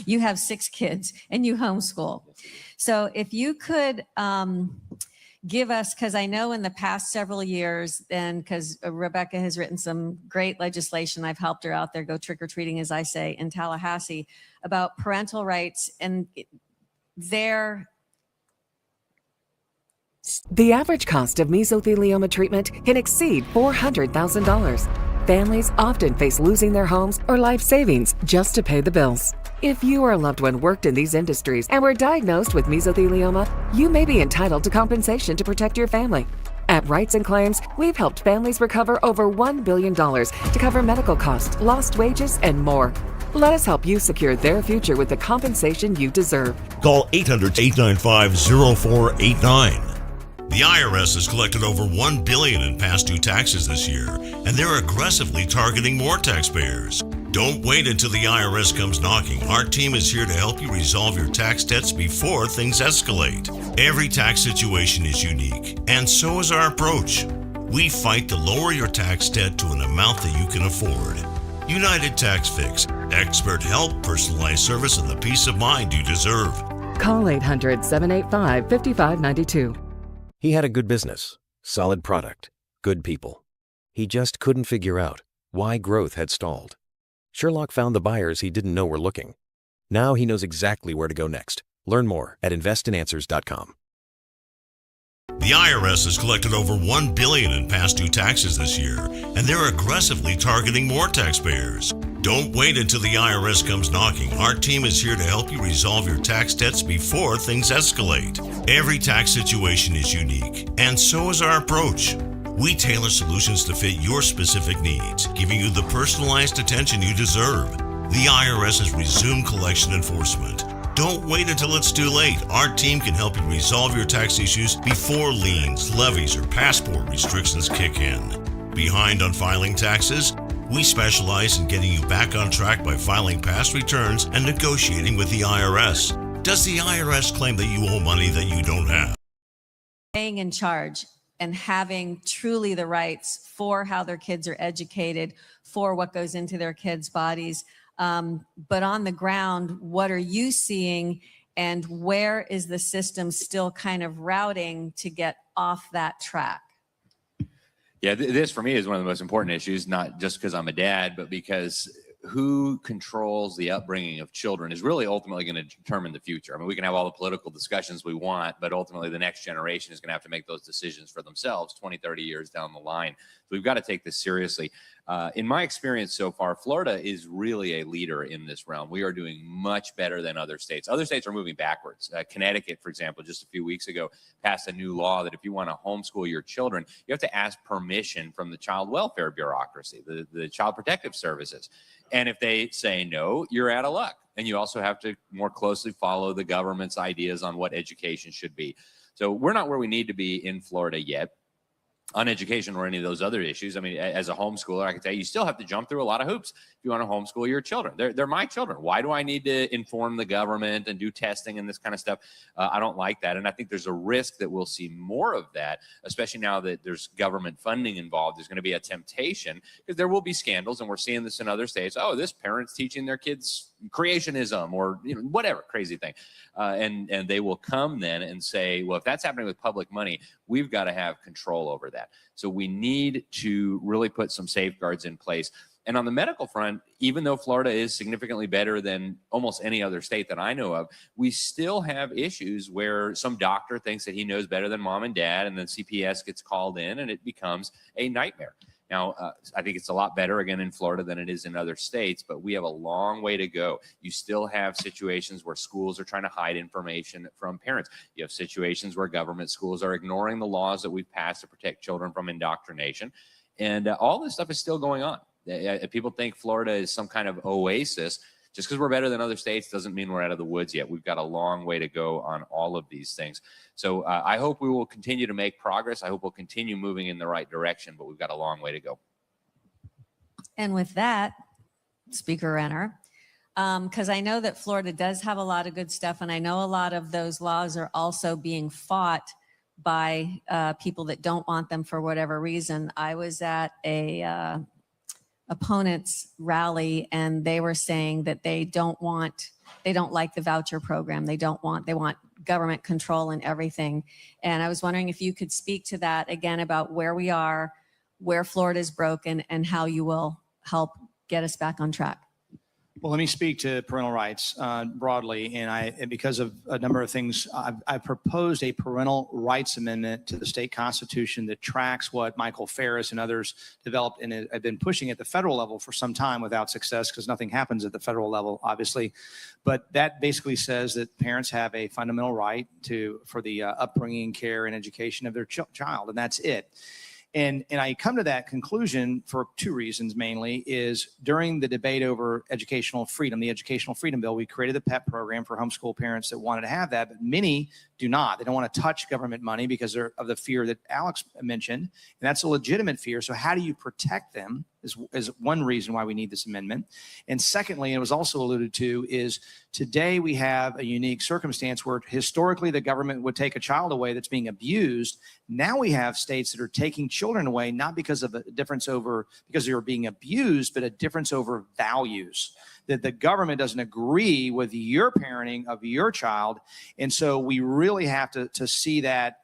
You have 6 kids and you homeschool. So if you could give us, because I know in the past several years, and because Rebecca has written some great legislation, I've helped her out there, go trick-or-treating, as I say, in Tallahassee, about parental rights and their... The average cost of mesothelioma treatment can exceed $400,000. Families often face losing their homes or life savings just to pay the bills. If you or a loved one worked in these industries and were diagnosed with mesothelioma, you may be entitled to compensation to protect your family. At Rights and Claims, we've helped families recover over $1 billion to cover medical costs, lost wages, and more. Let us help you secure their future with the compensation you deserve. Call 800-895-0489. The IRS has collected over $1 billion in past due taxes this year, and they're aggressively targeting more taxpayers. Don't wait until the IRS comes knocking. Our team is here to help you resolve your tax debts before things escalate. Every tax situation is unique, and so is our approach. We fight to lower your tax debt to an amount that you can afford. United Tax Fix. Expert help, personalized service, and the peace of mind you deserve. Call 800-785-5592. He had a good business, solid product, good people. He just couldn't figure out why growth had stalled. Sherlock found the buyers he didn't know were looking. Now he knows exactly where to go next. Learn more at investinanswers.com. The IRS has collected over $1 billion in past due taxes this year, and they're aggressively targeting more taxpayers. Don't wait until the IRS comes knocking. Our team is here to help you resolve your tax debts before things escalate. Every tax situation is unique, and so is our approach. We tailor solutions to fit your specific needs, giving you the personalized attention you deserve. The IRS has resumed collection enforcement. Don't wait until it's too late. Our team can help you resolve your tax issues before liens, levies, or passport restrictions kick in. Behind on filing taxes? We specialize in getting you back on track by filing past returns and negotiating with the IRS. Does the IRS claim that you owe money that you don't have? Staying in charge and having truly the rights for how their kids are educated, for what goes into their kids' bodies. But on the ground, what are you seeing, and where is the system still kind of routing to get off that track? Yeah, this for me is one of the most important issues, not just because I'm a dad, but because who controls the upbringing of children is really ultimately going to determine the future. I mean, we can have all the political discussions we want, but ultimately the next generation is going to have to make those decisions for themselves 20, 30 years down the line. So we've got to take this seriously. In my experience so far, Florida is really a leader in this realm. We are doing much better than other states. Other states are moving backwards. Connecticut, for example, just a few weeks ago, passed a new law that if you want to homeschool your children, you have to ask permission from the child welfare bureaucracy, the child protective services. And if they say no, you're out of luck. And you also have to more closely follow the government's ideas on what education should be. So we're not where we need to be in Florida yet on education or any of those other issues. I mean, as a homeschooler, I can tell you, you still have to jump through a lot of hoops if you want to homeschool your children. They're my children. Why do I need to inform the government and do testing and this kind of stuff? I don't like that. And I think there's a risk that we'll see more of that, especially now that there's government funding involved. There's going to be a temptation because there will be scandals, and we're seeing this in other states. Oh, this parent's teaching their kids creationism or whatever crazy thing. And they will come then and say, well, if that's happening with public money, we've got to have control over that. So we need to really put some safeguards in place. And on the medical front, even though Florida is significantly better than almost any other state that I know of, we still have issues where some doctor thinks that he knows better than mom and dad, and then CPS gets called in and it becomes a nightmare. Now, I think it's a lot better, again, in Florida than it is in other states, but we have a long way to go. You still have situations where schools are trying to hide information from parents. You have situations where government schools are ignoring the laws that we've passed to protect children from indoctrination. And all this stuff is still going on. People think Florida is some kind of oasis. Just because we're better than other states doesn't mean we're out of the woods yet. We've got a long way to go on all of these things. So I hope we will continue to make progress. I hope we'll continue moving in the right direction, but we've got a long way to go. And with that, Speaker Renner, because I know that Florida does have a lot of good stuff, and I know a lot of those laws are also being fought by people that don't want them for whatever reason. I was at a opponents rally, and they were saying that they don't like the voucher program. They want government control and everything. And I was wondering if you could speak to that again about where we are, where Florida is broken, and how you will help get us back on track. Well, let me speak to parental rights broadly, and because of a number of things, I've proposed a parental rights amendment to the state constitution that tracks what Michael Ferris and others developed, and have been pushing at the federal level for some time without success because nothing happens at the federal level, obviously. But that basically says that parents have a fundamental right for the upbringing, care, and education of their child, and that's it. And I come to that conclusion for two reasons mainly. Is during the debate over educational freedom, the educational freedom bill, we created the PEP program for homeschool parents that wanted to have that, but many do not. They don't want to touch government money because of the fear that Alex mentioned, and that's a legitimate fear. So how do you protect them is one reason why we need this amendment. And secondly, and it was also alluded to, is today we have a unique circumstance where historically the government would take a child away that's being abused. Now we have states that are taking children away, not because of a difference because they were being abused, but a difference over values, that the government doesn't agree with your parenting of your child. And so we really have to see that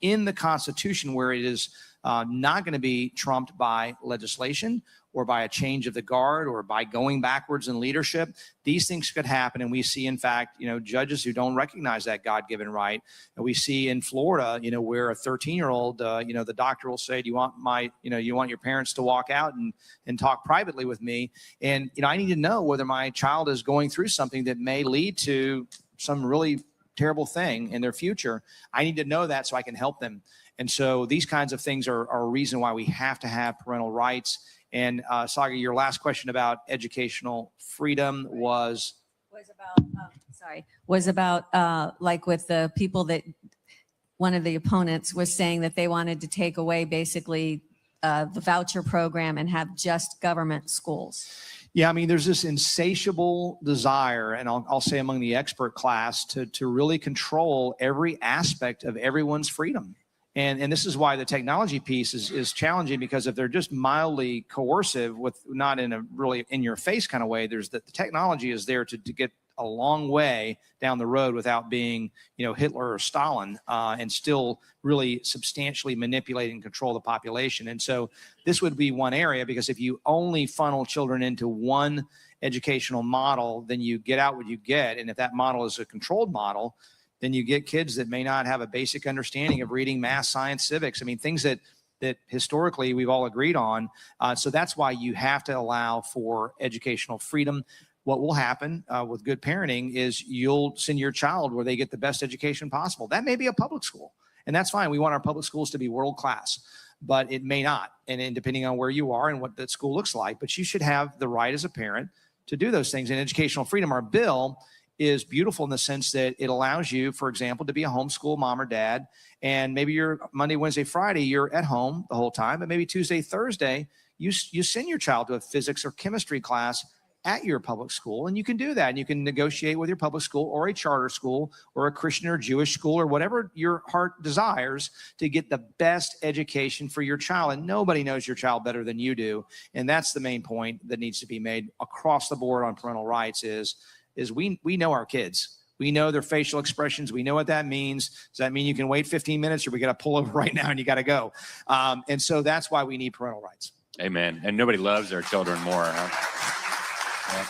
in the Constitution, where it is not going to be trumped by legislation or by a change of the guard or by going backwards in leadership. These things could happen. And we see, in fact, judges who don't recognize that God-given right. And we see in Florida, where a 13-year-old, the doctor will say, do you want you want your parents to walk out and talk privately with me? And, I need to know whether my child is going through something that may lead to some really terrible thing in their future. I need to know that so I can help them. And so these kinds of things are a reason why we have to have parental rights. And Saga, your last question about educational freedom was about like with the people that one of the opponents was saying that they wanted to take away basically the voucher program and have just government schools. Yeah, I mean, there's this insatiable desire, and I'll say among the expert class, to really control every aspect of everyone's freedom. And this is why the technology piece is challenging, because if they're just mildly coercive, with not in a really in your face kind of way, there's the technology is there to get a long way down the road without being, Hitler or Stalin, and still really substantially manipulate and control the population. And so this would be one area, because if you only funnel children into one educational model, then you get out what you get. And if that model is a controlled model, then you get kids that may not have a basic understanding of reading, math, science, civics. I mean, things that historically we've all agreed on. So that's why you have to allow for educational freedom. What will happen with good parenting is you'll send your child where they get the best education possible. That may be a public school, and that's fine. We want our public schools to be world class, but it may not. And depending on where you are and what that school looks like, but you should have the right as a parent to do those things. And educational freedom, our bill is beautiful in the sense that it allows you, for example, to be a homeschool mom or dad, and maybe you're Monday, Wednesday, Friday, you're at home the whole time, but maybe Tuesday, Thursday, you send your child to a physics or chemistry class at your public school, and you can do that. And you can negotiate with your public school or a charter school or a Christian or Jewish school or whatever your heart desires to get the best education for your child. And nobody knows your child better than you do. And that's the main point that needs to be made across the board on parental rights is we know our kids. We know their facial expressions. We know what that means. Does that mean you can wait 15 minutes, or we got to pull over right now and you got to go? And so that's why we need parental rights. Amen. And nobody loves their children more, huh? Yeah.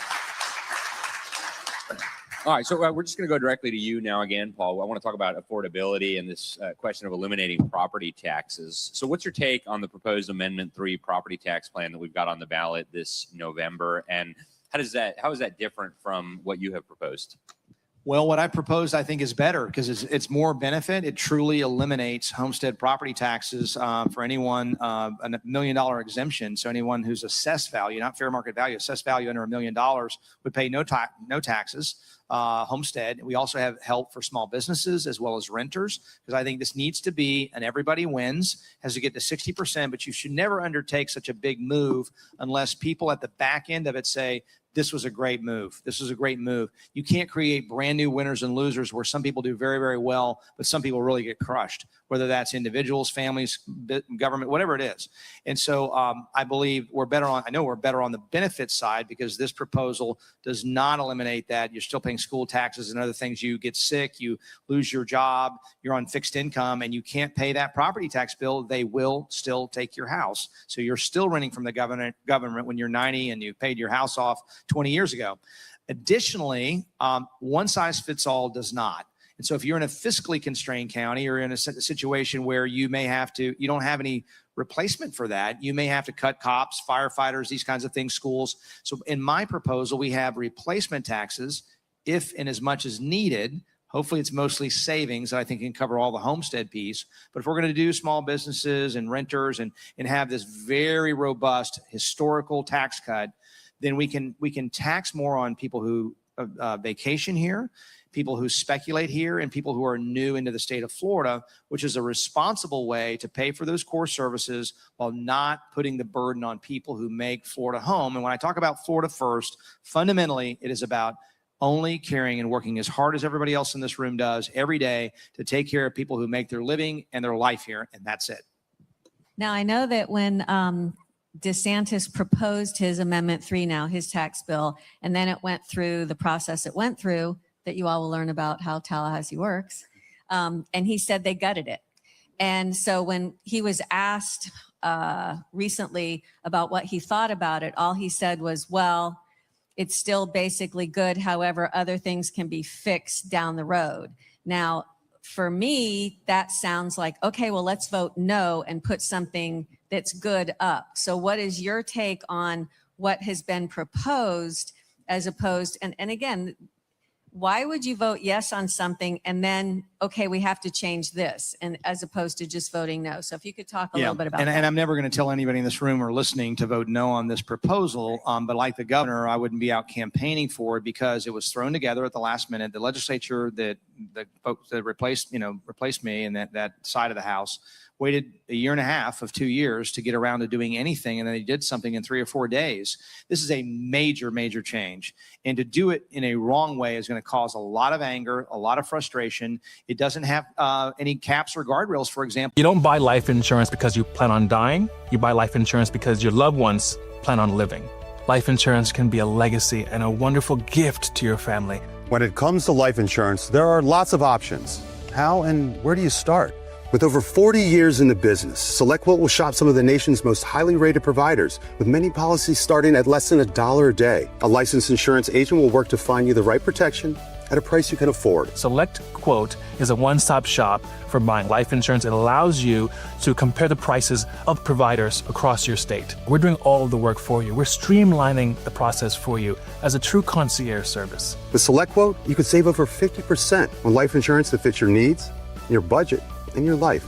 All right, so we're just going to go directly to you now again, Paul. I want to talk about affordability and this question of eliminating property taxes. So what's your take on the proposed Amendment 3 property tax plan that we've got on the ballot this November? And how is that different from what you have proposed? Well, what I proposed, I think, is better because it's more benefit. It truly eliminates homestead property taxes for anyone, a $1 million exemption. So anyone who's assessed value, not fair market value, assessed value under $1 million would pay no taxes. Homestead. We also have help for small businesses as well as renters, because I think this needs to be an everybody wins, has to get to 60%, but you should never undertake such a big move unless people at the back end of it say, this was a great move. This was a great move. You can't create brand new winners and losers where some people do very, very well, but some people really get crushed, whether that's individuals, families, government, whatever it is. And so I believe I know we're better on the benefit side, because this proposal does not eliminate that. You're still paying school taxes and other things. You get sick, you lose your job, you're on fixed income, and you can't pay that property tax bill. They will still take your house. So you're still renting from the government when you're 90 and you paid your house off 20 years ago. Additionally, one size fits all does not. And so if you're in a fiscally constrained county or in a situation where you don't have any replacement for that, you may have to cut cops, firefighters, these kinds of things, schools. So in my proposal, we have replacement taxes if and as much as needed. Hopefully it's mostly savings that I think can cover all the homestead piece. But if we're going to do small businesses and renters and have this very robust historical tax cut, then we can tax more on people who vacation here, people who speculate here, and people who are new into the state of Florida, which is a responsible way to pay for those core services while not putting the burden on people who make Florida home. And when I talk about Florida first, fundamentally, it is about only caring and working as hard as everybody else in this room does every day to take care of people who make their living and their life here, and that's it. Now, I know that when DeSantis proposed his Amendment 3 now, his tax bill, and then it went through the process it went through, that you all will learn about how Tallahassee works. And he said they gutted it. And so when he was asked recently about what he thought about it, all he said was, well, it's still basically good. However, other things can be fixed down the road. Now, for me, that sounds like, okay, well, let's vote no and put something that's good up. So what is your take on what has been proposed as opposed, and again, why would you vote yes on something and then, okay, we have to change this, and as opposed to just voting no? So if you could talk a little bit about that. And I'm never going to tell anybody in this room or listening to vote no on this proposal. But like the governor, I wouldn't be out campaigning for it because it was thrown together at the last minute. The legislature that folks that replaced me in that side of the House waited a year and a half of 2 years to get around to doing anything, and then they did something in 3 or 4 days. This is a major, major change. And to do it in a wrong way is going to cause a lot of anger, a lot of frustration. It doesn't have any caps or guardrails, for example. You don't buy life insurance because you plan on dying. You buy life insurance because your loved ones plan on living. Life insurance can be a legacy and a wonderful gift to your family. When it comes to life insurance, there are lots of options. How and where do you start? With over 40 years in the business, SelectQuote will shop some of the nation's most highly rated providers, with many policies starting at less than $1 a day. A licensed insurance agent will work to find you the right protection at a price you can afford. SelectQuote is a one-stop shop for buying life insurance. It allows you to compare the prices of providers across your state. We're doing all of the work for you. We're streamlining the process for you as a true concierge service. With SelectQuote, you could save over 50% on life insurance that fits your needs, your budget, and your life.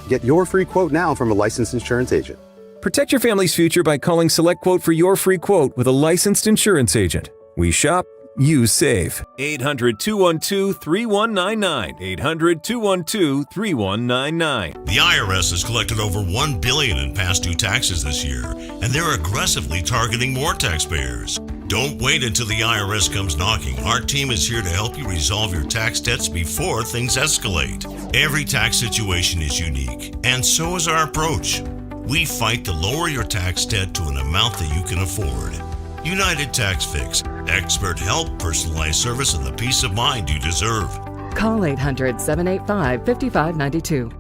Get your free quote now from a licensed insurance agent. Protect your family's future by calling SelectQuote for your free quote with a licensed insurance agent. We shop, you save. 800-212-3199. 800-212-3199. The IRS has collected over $1 billion in past due taxes this year, and they're aggressively targeting more taxpayers. Don't wait until the IRS comes knocking. Our team is here to help you resolve your tax debts before things escalate. Every tax situation is unique, and so is our approach. We fight to lower your tax debt to an amount that you can afford. United Tax Fix. Expert help, personalized service, and the peace of mind you deserve. Call 800-785-5592.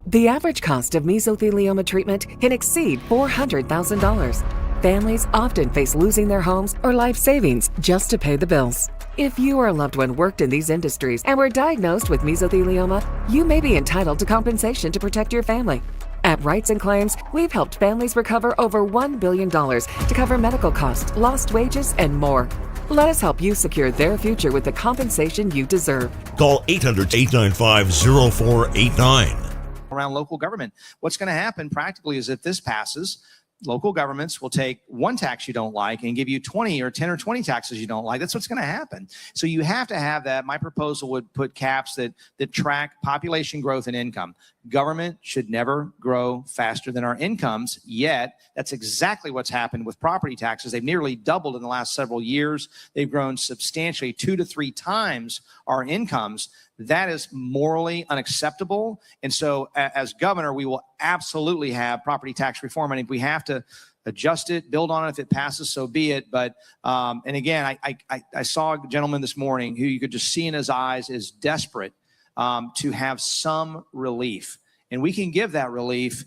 The average cost of mesothelioma treatment can exceed $400,000. Families often face losing their homes or life savings just to pay the bills. If you or a loved one worked in these industries and were diagnosed with mesothelioma, you may be entitled to compensation to protect your family. At Rights and Claims, we've helped families recover over $1 billion to cover medical costs, lost wages, and more. Let us help you secure their future with the compensation you deserve. Call 800-895-0489. Around local government. What's going to happen practically is if this passes, local governments will take one tax you don't like and give you 20 or 10 or 20 taxes you don't like. That's what's going to happen. So you have to have that. My proposal would put caps that track population growth and income. Government should never grow faster than our incomes, yet that's exactly what's happened with property taxes. They've nearly doubled in the last several years. They've grown substantially 2 to 3 times our incomes. That is morally unacceptable. And so as governor, we will absolutely have property tax reform. And if we have to adjust it, build on it, if it passes, so be it. But, and again, I saw a gentleman this morning who you could just see in his eyes is desperate to have some relief. And we can give that relief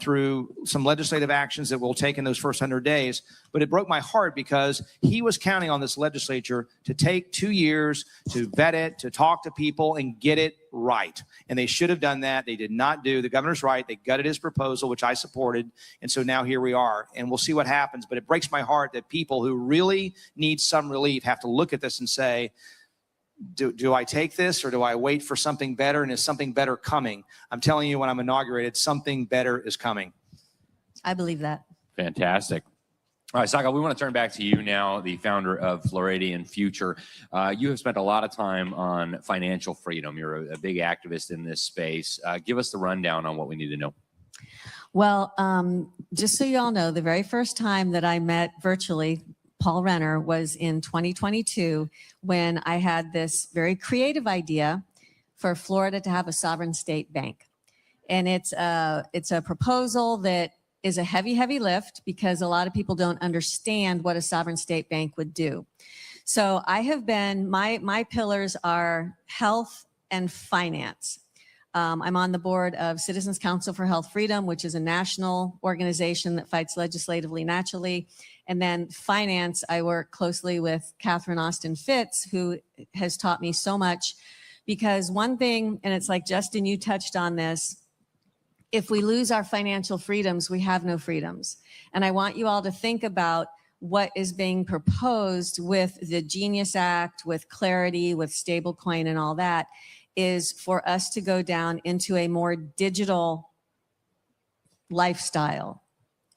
through some legislative actions that we'll take in those first 100 days. But it broke my heart because he was counting on this legislature to take 2 years to vet it, to talk to people and get it right. And they should have done that. They did not do. The governor's right. They gutted his proposal, which I supported. And so now here we are. And we'll see what happens. But it breaks my heart that people who really need some relief have to look at this and say, do I take this or do I wait for something better? And is something better coming? I'm telling you, when I'm inaugurated, something better is coming. I believe that. Fantastic. All right, Saga, we want to turn back to you now, the founder of Floridian Future. You have spent a lot of time on financial freedom. You're a big activist in this space. Give us the rundown on what we need to know. Well, just so you all know, the very first time that I met virtually Paul Renner was in 2022 when I had this very creative idea for Florida to have a sovereign state bank. And it's a proposal that is a heavy, heavy lift because a lot of people don't understand what a sovereign state bank would do. So I have been, my pillars are health and finance. I'm on the board of Citizens Council for Health Freedom, which is a national organization that fights legislatively naturally. And then finance, I work closely with Catherine Austin Fitz, who has taught me so much. Because one thing, and it's like, Justin, you touched on this, if we lose our financial freedoms, we have no freedoms. And I want you all to think about what is being proposed with the Genius Act, with Clarity, with stablecoin and all that, is for us to go down into a more digital lifestyle.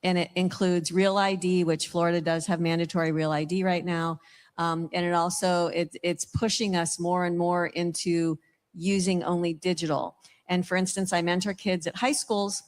And it includes Real ID, which Florida does have mandatory Real ID right now. And it also, it's pushing us more and more into using only digital. And for instance, I mentor kids at high schools,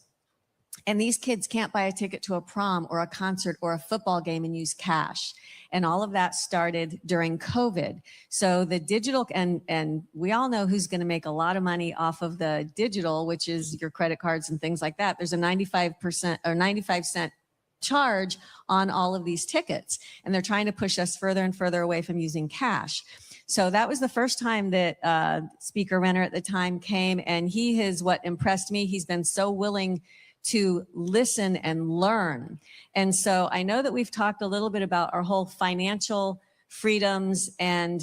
and these kids can't buy a ticket to a prom or a concert or a football game and use cash. And all of that started during COVID. So the digital, and we all know who's going to make a lot of money off of the digital, which is your credit cards and things like that. There's a 95% or 95 cent charge on all of these tickets. And they're trying to push us further and further away from using cash. So that was the first time that Speaker Renner at the time came, and he has what impressed me. He's been so willing to listen and learn. And so I know that we've talked a little bit about our whole financial freedoms and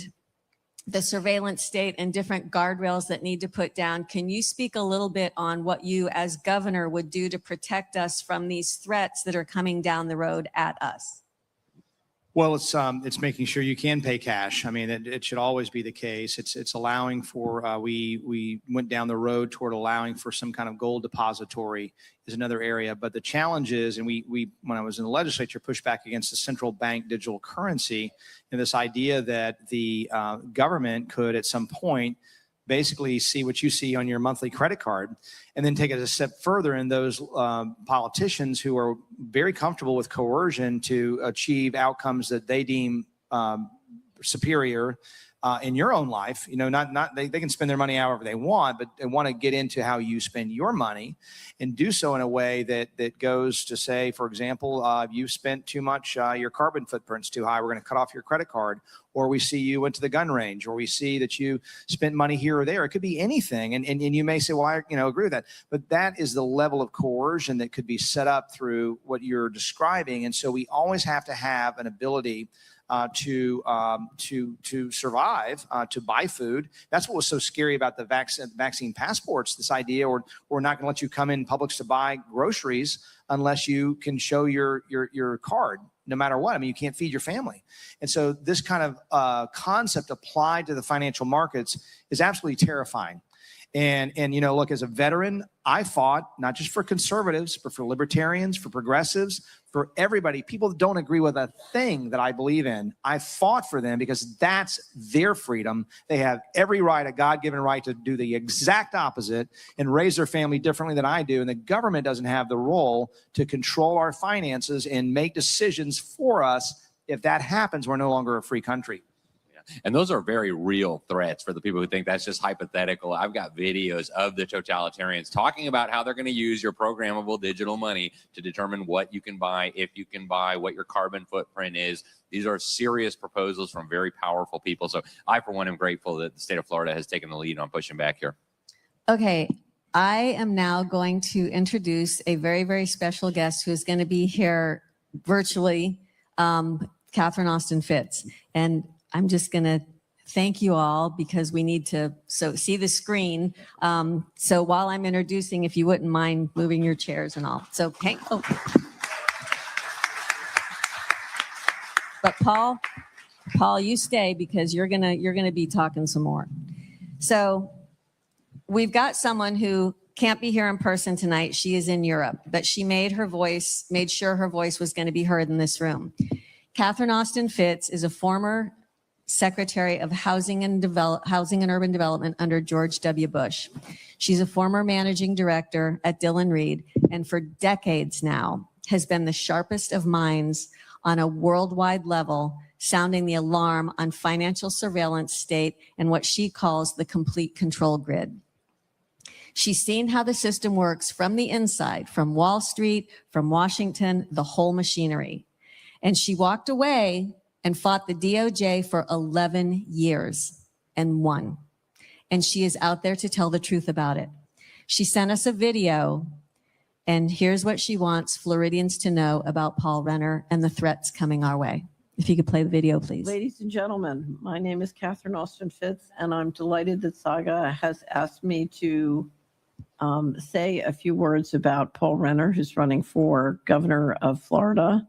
the surveillance state and different guardrails that need to put down. Can you speak a little bit on what you as governor would do to protect us from these threats that are coming down the road at us? Well, it's making sure you can pay cash. I mean, it should always be the case. It's allowing for, we went down the road toward allowing for some kind of gold depository is another area. But the challenge is, and we when I was in the legislature, pushed back against the central bank digital currency and this idea that the government could at some point basically see what you see on your monthly credit card and then take it a step further. And those politicians who are very comfortable with coercion to achieve outcomes that they deem superior in your own life, you know, they can spend their money however they want, but they want to get into how you spend your money and do so in a way that goes to say, for example, you've spent too much, your carbon footprint's too high, we're going to cut off your credit card. Or we see you went to the gun range, or we see that you spent money here or there. It could be anything. And you may say, well, I agree with that. But that is the level of coercion that could be set up through what you're describing. And so we always have to have an ability to survive, to buy food. That's what was so scary about the vaccine passports, this idea, or we're not going to let you come in Publix to buy groceries unless you can show your card, no matter what. I mean, you can't feed your family. And so this kind of concept applied to the financial markets is absolutely terrifying. And look, as a veteran, I fought not just for conservatives, but for libertarians, for progressives, for everybody, people that don't agree with a thing that I believe in. I fought for them because that's their freedom. They have every right, a God-given right, to do the exact opposite and raise their family differently than I do. And the government doesn't have the role to control our finances and make decisions for us. If that happens, we're no longer a free country. And those are very real threats for the people who think that's just hypothetical. I've got videos of the totalitarians talking about how they're going to use your programmable digital money to determine what you can buy, if you can buy, what your carbon footprint is. These are serious proposals from very powerful people. So I, for one, am grateful that the state of Florida has taken the lead on pushing back here. Okay. I am now going to introduce a very, very special guest who is going to be here virtually, Catherine Austin Fitts. And I'm just going to thank you all because we need to see the screen. So while I'm introducing, if you wouldn't mind moving your chairs and all. So hang. Oh. But Paul, you stay because you're gonna be talking some more. So we've got someone who can't be here in person tonight. She is in Europe, but she made sure her voice was going to be heard in this room. Catherine Austin Fitts is a former Secretary of Housing and Urban Development under George W. Bush. She's a former managing director at Dillon Read, and for decades now has been the sharpest of minds on a worldwide level, sounding the alarm on financial surveillance state and what she calls the complete control grid. She's seen how the system works from the inside, from Wall Street, from Washington, the whole machinery. And she walked away and fought the DOJ for 11 years and won. And she is out there to tell the truth about it. She sent us a video, and here's what she wants Floridians to know about Paul Renner and the threats coming our way. If you could play the video, please. Ladies and gentlemen, my name is Catherine Austin Fitts, and I'm delighted that Saga has asked me to say a few words about Paul Renner, who's running for governor of Florida.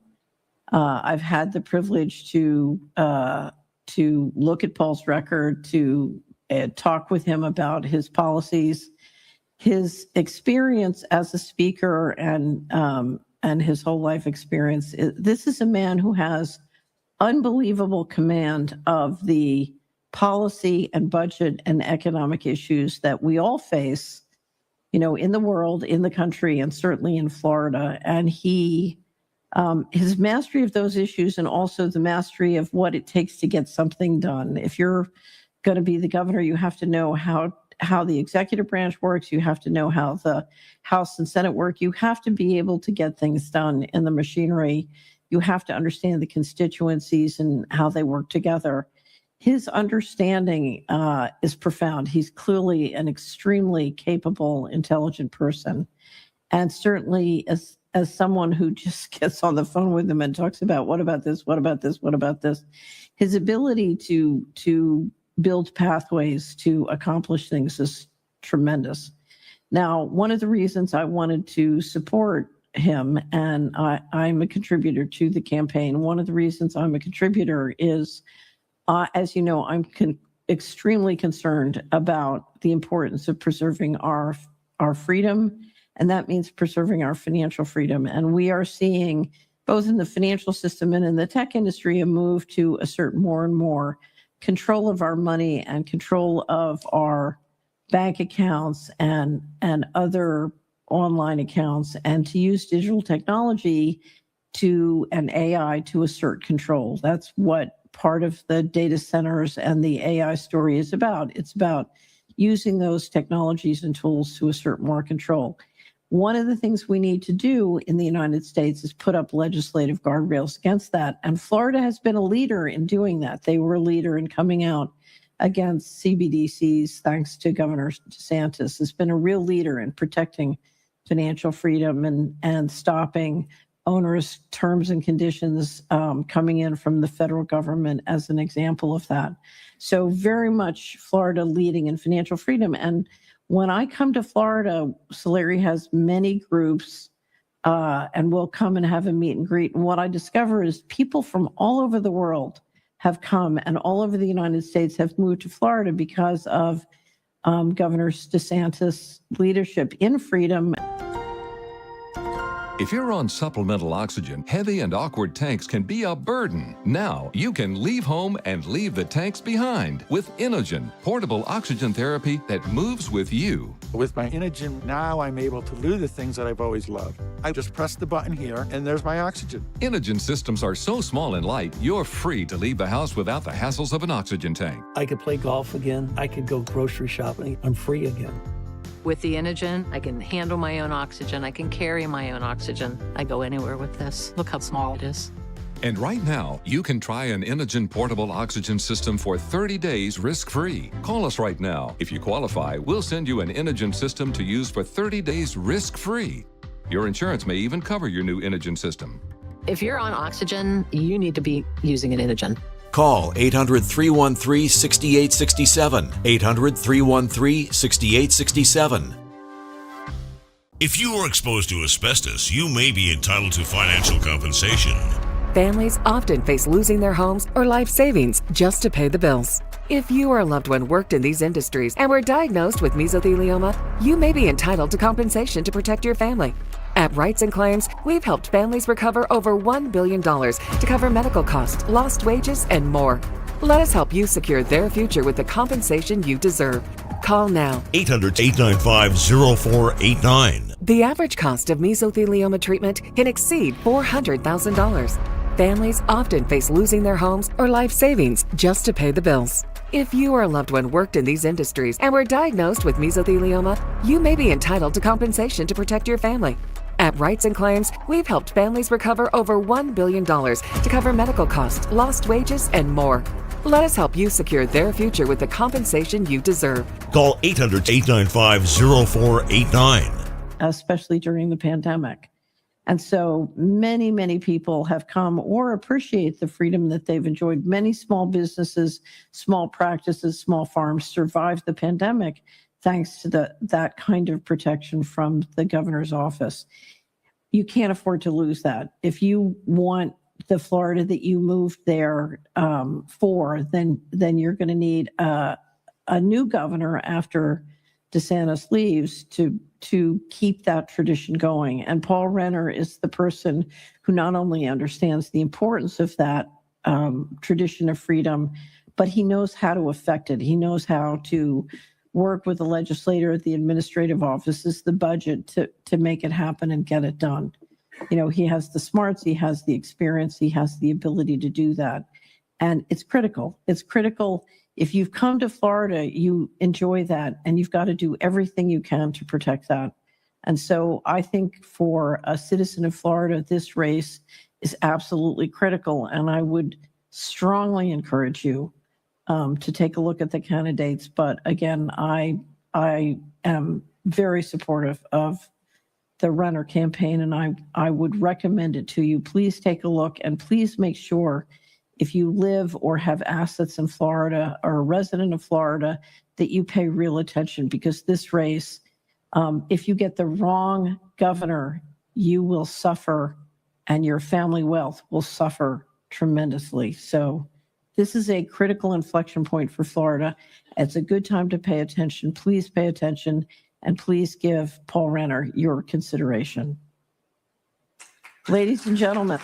I've had the privilege to look at Paul's record, to talk with him about his policies, his experience as a speaker, and his whole life experience. This is a man who has unbelievable command of the policy and budget and economic issues that we all face, in the world, in the country, and certainly in Florida. And his mastery of those issues, and also the mastery of what it takes to get something done. If you're going to be the governor, you have to know how how the executive branch works. You have to know how the House and Senate work. You have to be able to get things done in the machinery. You have to understand the constituencies and how they work together. His understanding is profound. He's clearly an extremely capable, intelligent person. And certainly as someone who just gets on the phone with him and talks about what about this, what about this, what about this, his ability to build pathways to accomplish things is tremendous. Now, one of the reasons I wanted to support him, and I'm a contributor to the campaign, one of the reasons I'm a contributor is, as you know, I'm extremely concerned about the importance of preserving our freedom, and that means preserving our financial freedom. And we are seeing, both in the financial system and in the tech industry, a move to assert more and more control of our money and control of our bank accounts and other online accounts, and to use digital technology and AI to assert control. That's what part of the data centers and the AI story is about. It's about using those technologies and tools to assert more control. One of the things we need to do in the United States is put up legislative guardrails against that. And Florida has been a leader in doing that. They were a leader in coming out against CBDCs, thanks to Governor DeSantis. Has been a real leader in protecting financial freedom and stopping onerous terms and conditions coming in from the federal government as an example of that. So very much Florida leading in financial freedom. And when I come to Florida, Solari has many groups and we'll come and have a meet and greet. And what I discover is people from all over the world have come, and all over the United States have moved to Florida because of Governor DeSantis' leadership in freedom. If you're on supplemental oxygen, heavy and awkward tanks can be a burden. Now you can leave home and leave the tanks behind with Inogen, portable oxygen therapy that moves with you. With my Inogen, now I'm able to do the things that I've always loved. I just press the button here and there's my oxygen. Inogen systems are so small and light, you're free to leave the house without the hassles of an oxygen tank. I could play golf again. I could go grocery shopping. I'm free again. With the Inogen, I can handle my own oxygen. I can carry my own oxygen. I go anywhere with this. Look how small it is. And right now, you can try an Inogen portable oxygen system for 30 days risk-free. Call us right now. If you qualify, we'll send you an Inogen system to use for 30 days risk-free. Your insurance may even cover your new Inogen system. If you're on oxygen, you need to be using an Inogen. Call 800-313-6867. 800-313-6867. If you are exposed to asbestos, you may be entitled to financial compensation. Families often face losing their homes or life savings just to pay the bills. If you or a loved one worked in these industries and were diagnosed with mesothelioma, you may be entitled to compensation to protect your family. At Rights and Claims, we've helped families recover over $1 billion to cover medical costs, lost wages, and more. Let us help you secure their future with the compensation you deserve. Call now. 800-895-0489. The average cost of mesothelioma treatment can exceed $400,000. Families often face losing their homes or life savings just to pay the bills. If you or a loved one worked in these industries and were diagnosed with mesothelioma, you may be entitled to compensation to protect your family. At Rights and Claims, we've helped families recover over $1 billion to cover medical costs, lost wages, and more. Let us help you secure their future with the compensation you deserve. Call 800-895-0489. Especially during the pandemic. And so many, many people have come or appreciate the freedom that they've enjoyed. Many small businesses, small practices, small farms survived the pandemic thanks to that kind of protection from the governor's office. You can't afford to lose that. If you want the Florida that you moved there for, then you're going to need a new governor after DeSantis leaves to keep that tradition going. And Paul Renner is the person who not only understands the importance of that tradition of freedom, but he knows how to affect it. He knows how to work with the legislator, the administrative offices, the budget to make it happen and get it done. You know, he has the smarts, he has the experience, he has the ability to do that. And it's critical. It's critical If you've come to Florida, you enjoy that, and you've got to do everything you can to protect that. And so I think for a citizen of Florida, this race is absolutely critical. And I would strongly encourage you to take a look at the candidates. But again, I am very supportive of the Renner campaign, and I would recommend it to you. Please take a look, and please make sure if you live or have assets in Florida or a resident of Florida that you pay real attention, because this race, if you get the wrong governor, you will suffer and your family wealth will suffer tremendously. So this is a critical inflection point for Florida. It's a good time to pay attention. Please pay attention, and please give Paul Renner your consideration. Ladies and gentlemen.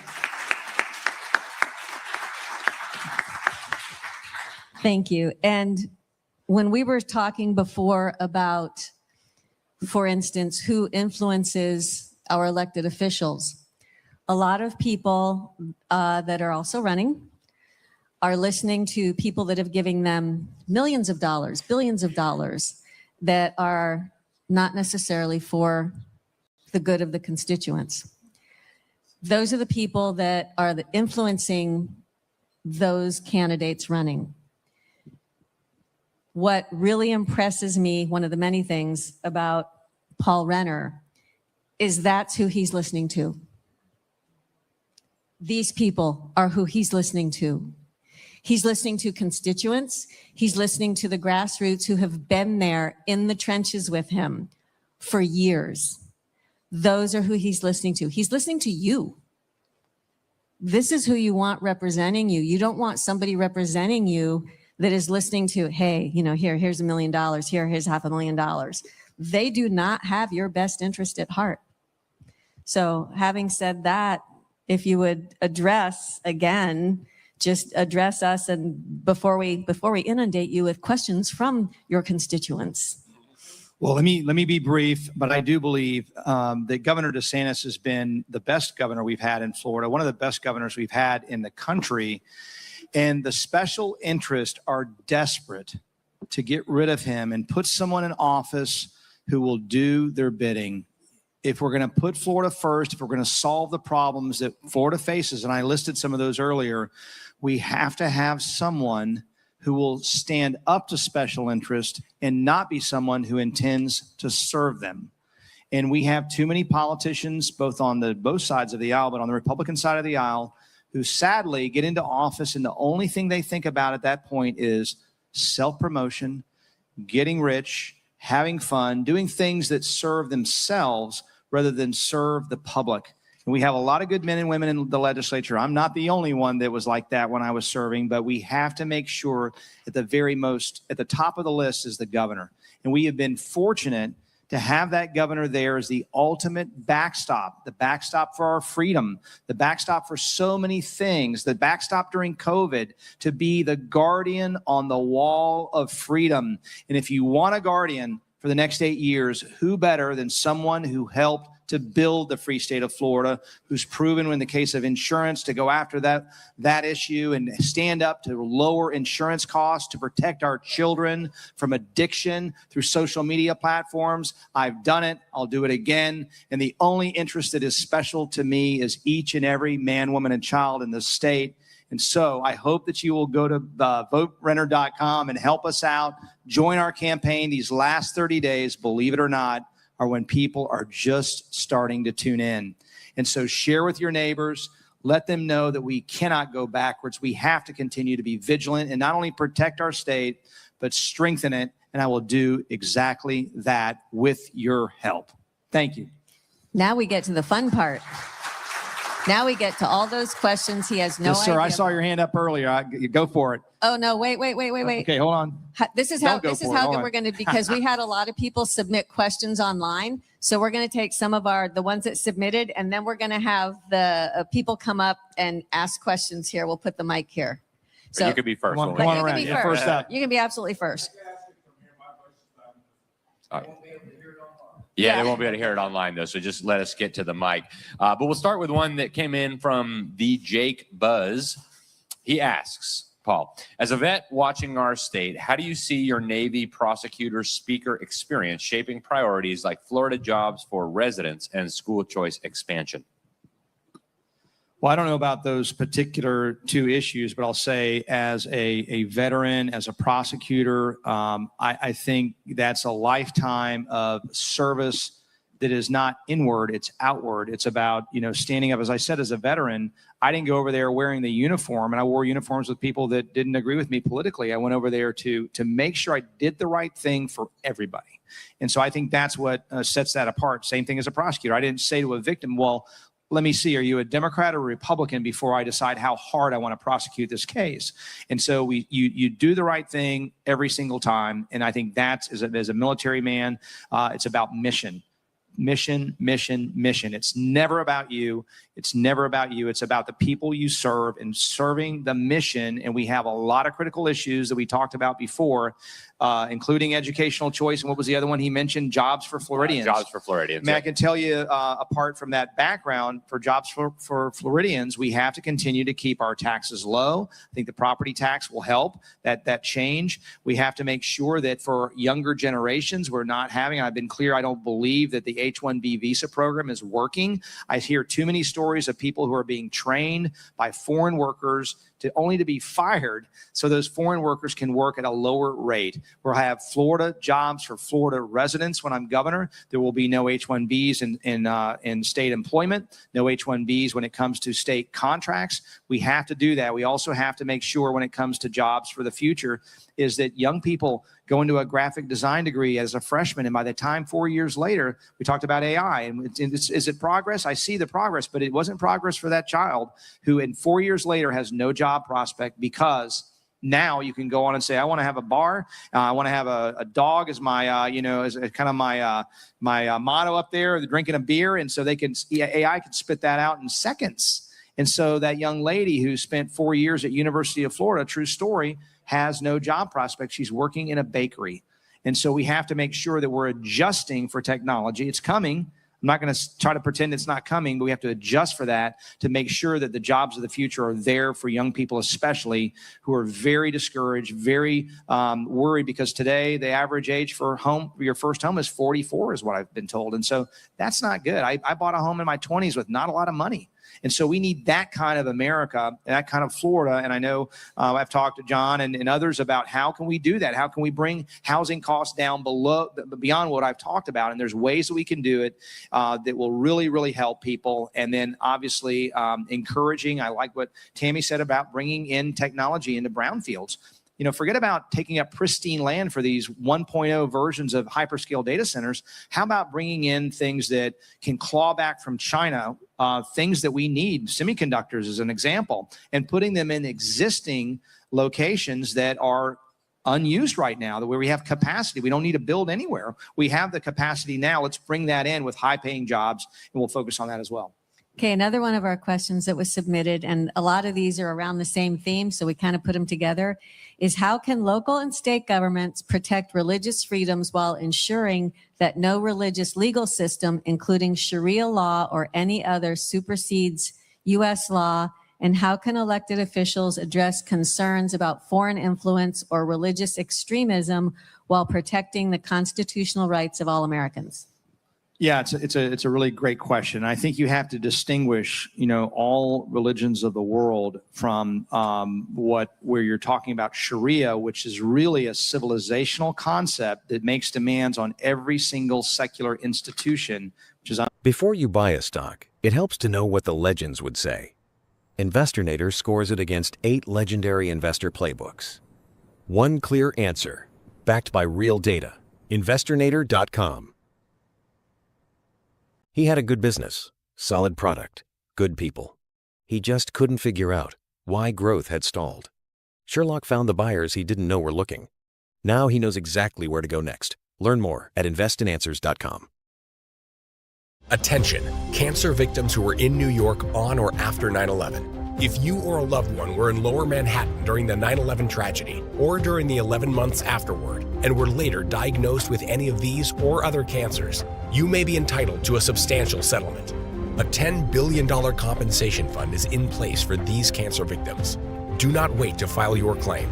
Thank you. And when we were talking before about, for instance, who influences our elected officials, a lot of people that are also running are listening to people that have given them millions of dollars, billions of dollars that are not necessarily for the good of the constituents. Those are the people that are influencing those candidates running. What really impresses me, one of the many things about Paul Renner, is that's who he's listening to. These people are who he's listening to. He's listening to constituents. He's listening to the grassroots who have been there in the trenches with him for years. Those are who he's listening to. He's listening to you. This is who you want representing you. You don't want somebody representing you that is listening to, hey, you know, here's $1 million, here's $500,000. They do not have your best interest at heart. So having said that, if you would address, again, just address us, and before we inundate you with questions from your constituents. Well, let me be brief, but I do believe that Governor DeSantis has been the best governor we've had in Florida, one of the best governors we've had in the country. And the special interests are desperate to get rid of him and put someone in office who will do their bidding. If we're going to put Florida first, if we're going to solve the problems that Florida faces, and I listed some of those earlier, we have to have someone who will stand up to special interest and not be someone who intends to serve them. And we have too many politicians, both on both sides of the aisle, but on the Republican side of the aisle, who sadly get into office and the only thing they think about at that point is self-promotion, getting rich, having fun, doing things that serve themselves rather than serve the public. And we have a lot of good men and women in the legislature. I'm not the only one that was like that when I was serving, but we have to make sure at the top of the list is the governor. And we have been fortunate to have that governor there as the ultimate backstop, the backstop for our freedom, the backstop for so many things, the backstop during COVID, to be the guardian on the wall of freedom. And if you want a guardian for the next 8 years, who better than someone who helped to build the free state of Florida, who's proven in the case of insurance to go after that issue and stand up to lower insurance costs to protect our children from addiction through social media platforms. I've done it. I'll do it again. And the only interest that is special to me is each and every man, woman, and child in the state. And so I hope that you will go to voterenner.com and help us out. Join our campaign. These last 30 days, believe it or not, are when people are just starting to tune in. And so share with your neighbors. Let them know that we cannot go backwards. We have to continue to be vigilant and not only protect our state, but strengthen it. And I will do exactly that with your help. Thank you. Now we get to the fun part. Now we get to all those questions he has no idea. Yes, sir. I saw your hand up earlier. Go for it. Oh, no, wait. Okay, hold on. This is how good we're going to, because we had a lot of people submit questions online. So we're going to take some of the ones that submitted, and then we're going to have the people come up and ask questions here. We'll put the mic here. So you could be first. Come on around. Yeah, first up. You can be absolutely first. Yeah, they won't be able to hear it online, though, so just let us get to the mic. But we'll start with one that came in from the Jake Buzz. He asks, Paul, as a vet watching our state, how do you see your Navy prosecutor speaker experience shaping priorities like Florida jobs for residents and school choice expansion? Well, I don't know about those particular two issues, but I'll say as a veteran, as a prosecutor, I think that's a lifetime of service that is not inward, it's outward. It's about, standing up. As I said, as a veteran, I didn't go over there wearing the uniform, and I wore uniforms with people that didn't agree with me politically. I went over there to make sure I did the right thing for everybody. And so I think that's what sets that apart. Same thing as a prosecutor. I didn't say to a victim, well, let me see, are you a Democrat or a Republican before I decide how hard I want to prosecute this case? And so you do the right thing every single time. And I think that's, as a military man, it's about mission. Mission. It's never about you. It's never about you. It's about the people you serve and serving the mission. And we have a lot of critical issues that we talked about before, including educational choice. And what was the other one he mentioned? Jobs for Floridians. Jobs for Floridians. I can tell you, apart from that background, for jobs for Floridians, we have to continue to keep our taxes low. I think the property tax will help that change. We have to make sure that for younger generations, we're not having, I've been clear, I don't believe that the H-1B visa program is working. I hear too many stories of people who are being trained by foreign workers only to be fired so those foreign workers can work at a lower rate. We'll have Florida jobs for Florida residents when I'm governor. There will be no H-1Bs in state employment, no H-1Bs when it comes to state contracts. We have to do that. We also have to make sure when it comes to jobs for the future is that young people go into a graphic design degree as a freshman, and by the time 4 years later, we talked about AI. And is it progress? I see the progress, but it wasn't progress for that child who in 4 years later has no job prospect, because now you can go on and say, I want to have a bar. I want to have a dog as my, as kind of my motto up there, drinking a beer. And so AI can spit that out in seconds. And so that young lady who spent 4 years at University of Florida, true story, has no job prospect. She's working in a bakery. And so we have to make sure that we're adjusting for technology. It's coming. I'm not going to try to pretend it's not coming, but we have to adjust for that to make sure that the jobs of the future are there for young people, especially who are very discouraged, very worried, because today the average age for your first home is 44 is what I've been told. And so that's not good. I bought a home in my 20s with not a lot of money. And so we need that kind of America, that kind of Florida. And I know I've talked to John and others about how can we do that? How can we bring housing costs down beyond what I've talked about? And there's ways that we can do it that will really, really help people. And then obviously encouraging, I like what Tammy said about bringing in technology into brownfields. Forget about taking up pristine land for these 1.0 versions of hyperscale data centers. How about bringing in things that can claw back from China, things that we need, semiconductors as an example, and putting them in existing locations that are unused right now, where we have capacity. We don't need to build anywhere. We have the capacity now. Let's bring that in with high-paying jobs, and we'll focus on that as well. Okay, another one of our questions that was submitted, and a lot of these are around the same theme, so we kind of put them together, is how can local and state governments protect religious freedoms while ensuring that no religious legal system, including Sharia law or any other, supersedes U.S. law? And how can elected officials address concerns about foreign influence or religious extremism while protecting the constitutional rights of all Americans? Yeah, it's a really great question. I think you have to distinguish, all religions of the world from where you're talking about Sharia, which is really a civilizational concept that makes demands on every single secular institution, which is. Before you buy a stock, it helps to know what the legends would say. Investornator scores it against 8 legendary investor playbooks. One clear answer, backed by real data. Investornator.com. He had a good business, solid product, good people. He just couldn't figure out why growth had stalled. Sherlock found the buyers he didn't know were looking. Now he knows exactly where to go next. Learn more at investinanswers.com. Attention, cancer victims who were in New York on or after 9/11. If you or a loved one were in Lower Manhattan during the 9/11 tragedy or during the 11 months afterward and were later diagnosed with any of these or other cancers, you may be entitled to a substantial settlement. A $10 billion compensation fund is in place for these cancer victims. Do not wait to file your claim.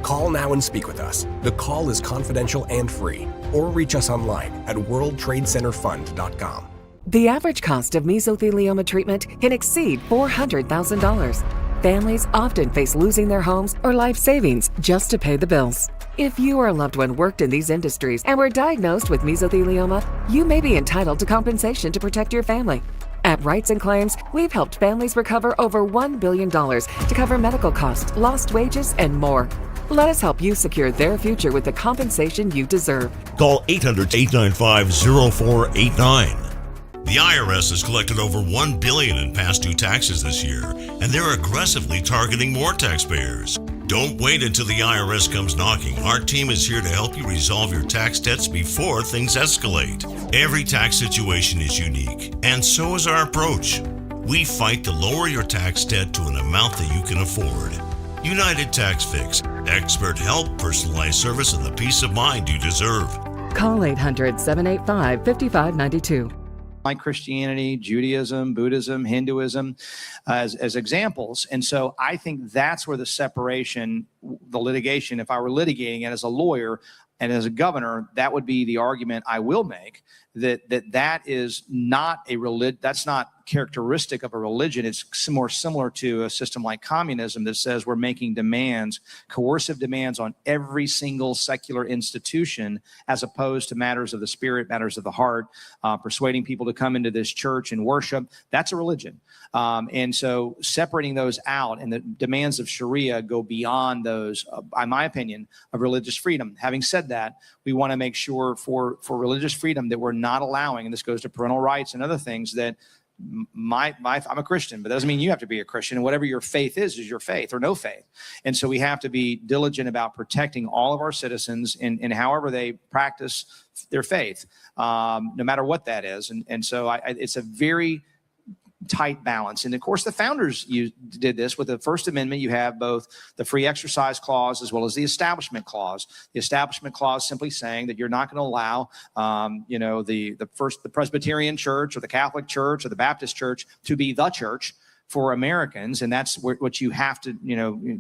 Call now and speak with us. The call is confidential and free. Or reach us online at worldtradecenterfund.com. The average cost of mesothelioma treatment can exceed $400,000. Families often face losing their homes or life savings just to pay the bills. If you or a loved one worked in these industries and were diagnosed with mesothelioma, you may be entitled to compensation to protect your family. At Rights and Claims, we've helped families recover over $1 billion to cover medical costs, lost wages, and more. Let us help you secure their future with the compensation you deserve. Call 800-895-0489. The IRS has collected over $1 billion in past due taxes this year, and they're aggressively targeting more taxpayers. Don't wait until the IRS comes knocking. Our team is here to help you resolve your tax debts before things escalate. Every tax situation is unique, and so is our approach. We fight to lower your tax debt to an amount that you can afford. United Tax Fix. Expert help, personalized service, and the peace of mind you deserve. Call 800-785-5592. Like Christianity, Judaism, Buddhism, Hinduism as examples. And so I think that's where the separation, the litigation, if I were litigating it as a lawyer and as a governor, that would be the argument I will make, that is not a that's not characteristic of a religion. It's more similar to a system like communism that says we're making demands, coercive demands on every single secular institution, as opposed to matters of the spirit, matters of the heart, persuading people to come into this church and worship. That's a religion. And so separating those out, and the demands of Sharia go beyond those, in my opinion, of religious freedom. Having said that, we want to make sure for religious freedom that we're not allowing, and this goes to parental rights and other things, that I'm a Christian, but that doesn't mean you have to be a Christian. And whatever your faith is your faith or no faith. And so we have to be diligent about protecting all of our citizens in however they practice their faith, no matter what that is. And so it's a very tight balance. And of course, the founders did this with the First Amendment. You have both the free exercise clause as well as the establishment clause. The establishment clause simply saying that you're not going to allow, the Presbyterian Church or the Catholic Church or the Baptist Church to be the church for Americans. And that's what you have to,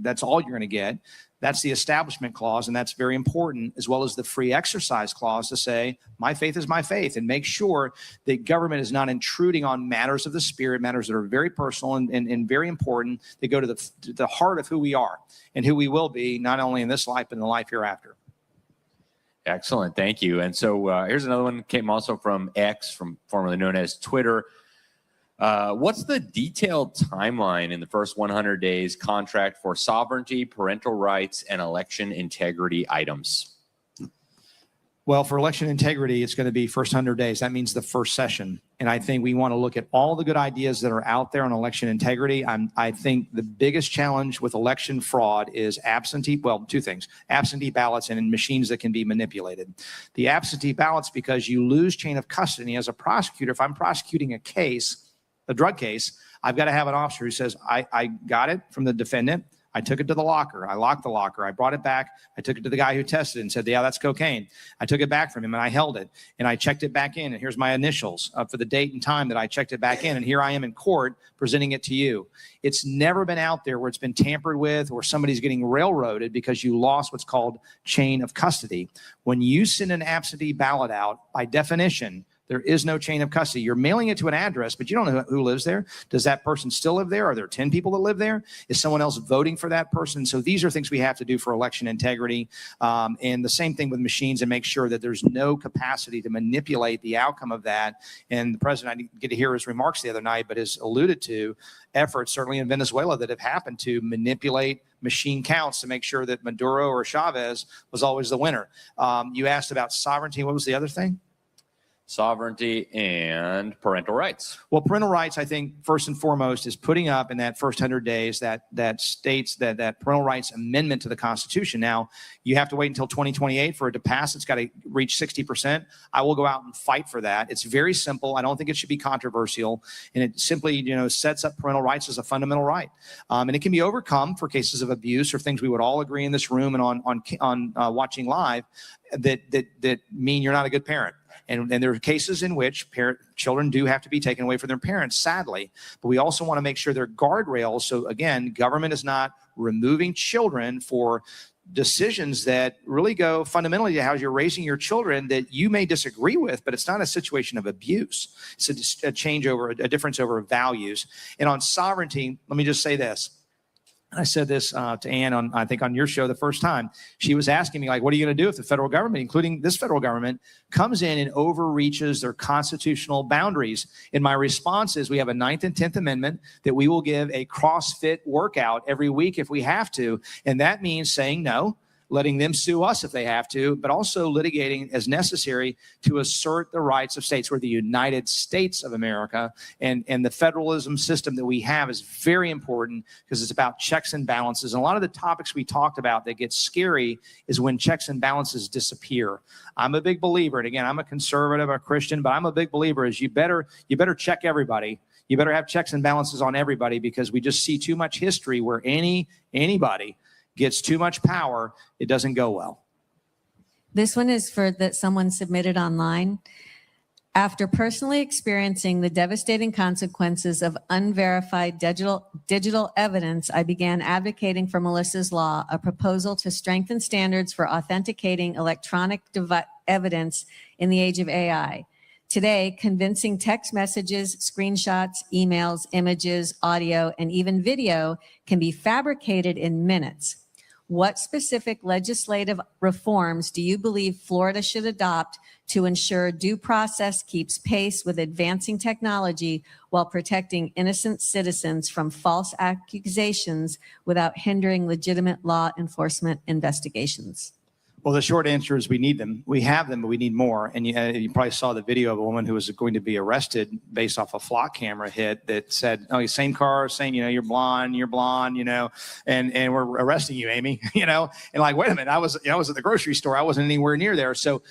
that's all you're going to get. That's the establishment clause, and that's very important, as well as the free exercise clause to say, my faith is my faith, and make sure that government is not intruding on matters of the spirit, matters that are very personal and very important, that go to the heart of who we are and who we will be, not only in this life, but in the life hereafter. Excellent. Thank you. And so here's another one, came also from X, formerly known as Twitter. What's the detailed timeline in the first 100 days contract for sovereignty, parental rights, and election integrity items? Well, for election integrity, it's going to be first 100 days. That means the first session. And I think we want to look at all the good ideas that are out there on election integrity. I think the biggest challenge with election fraud is two things, absentee ballots and machines that can be manipulated. The absentee ballots, because you lose chain of custody as a prosecutor. If I'm prosecuting a drug case, I've got to have an officer who says, I got it from the defendant. I took it to the locker. I locked the locker. I brought it back. I took it to the guy who tested it and said, yeah, that's cocaine. I took it back from him and I held it and I checked it back in. And here's my initials for the date and time that I checked it back in. And here I am in court presenting it to you. It's never been out there where it's been tampered with or somebody's getting railroaded because you lost what's called chain of custody. When you send an absentee ballot out, by definition, there is no chain of custody. You're mailing it to an address, but you don't know who lives there. Does that person still live there? Are there 10 people that live there? Is someone else voting for that person? So these are things we have to do for election integrity. And the same thing with machines, and make sure that there's no capacity to manipulate the outcome of that. And the president, I didn't get to hear his remarks the other night, but has alluded to efforts, certainly in Venezuela, that have happened to manipulate machine counts to make sure that Maduro or Chavez was always the winner. You asked about sovereignty. What was the other thing? Sovereignty and parental rights. Well, parental rights, I think, first and foremost, is putting up in that first 100 days that states that parental rights amendment to the Constitution. Now, you have to wait until 2028 for it to pass. It's got to reach 60%. I will go out and fight for that. It's very simple. I don't think it should be controversial. And it simply, sets up parental rights as a fundamental right. And it can be overcome for cases of abuse or things we would all agree in this room and on watching live that mean you're not a good parent. And there are cases in which children do have to be taken away from their parents, sadly. But we also want to make sure there are guardrails. So again, government is not removing children for decisions that really go fundamentally to how you're raising your children that you may disagree with, but it's not a situation of abuse. It's a difference over values. And on sovereignty, let me just say this. I said this to Ann on your show the first time. She was asking me, like, what are you going to do if the federal government, including this federal government, comes in and overreaches their constitutional boundaries? And my response is we have a 9th and 10th Amendment that we will give a CrossFit workout every week if we have to. And that means saying no, letting them sue us if they have to, but also litigating as necessary to assert the rights of states. We're the United States of America, and the federalism system that we have is very important because it's about checks and balances. And a lot of the topics we talked about that get scary is when checks and balances disappear. I'm a big believer, and again, I'm a conservative, a Christian, but I'm a big believer is you better check everybody. You better have checks and balances on everybody, because we just see too much history where anybody gets too much power, it doesn't go well. This one is that someone submitted online. After personally experiencing the devastating consequences of unverified digital evidence, I began advocating for Melissa's Law, a proposal to strengthen standards for authenticating electronic evidence in the age of AI. Today, convincing text messages, screenshots, emails, images, audio, and even video can be fabricated in minutes. What specific legislative reforms do you believe Florida should adopt to ensure due process keeps pace with advancing technology while protecting innocent citizens from false accusations without hindering legitimate law enforcement investigations? Well, the short answer is we need them. We have them, but we need more. And you probably saw the video of a woman who was going to be arrested based off a flock camera hit that said, oh, same car, same, you're blonde, and we're arresting you, Amy, and like, wait a minute, I was at the grocery store. I wasn't anywhere near there. So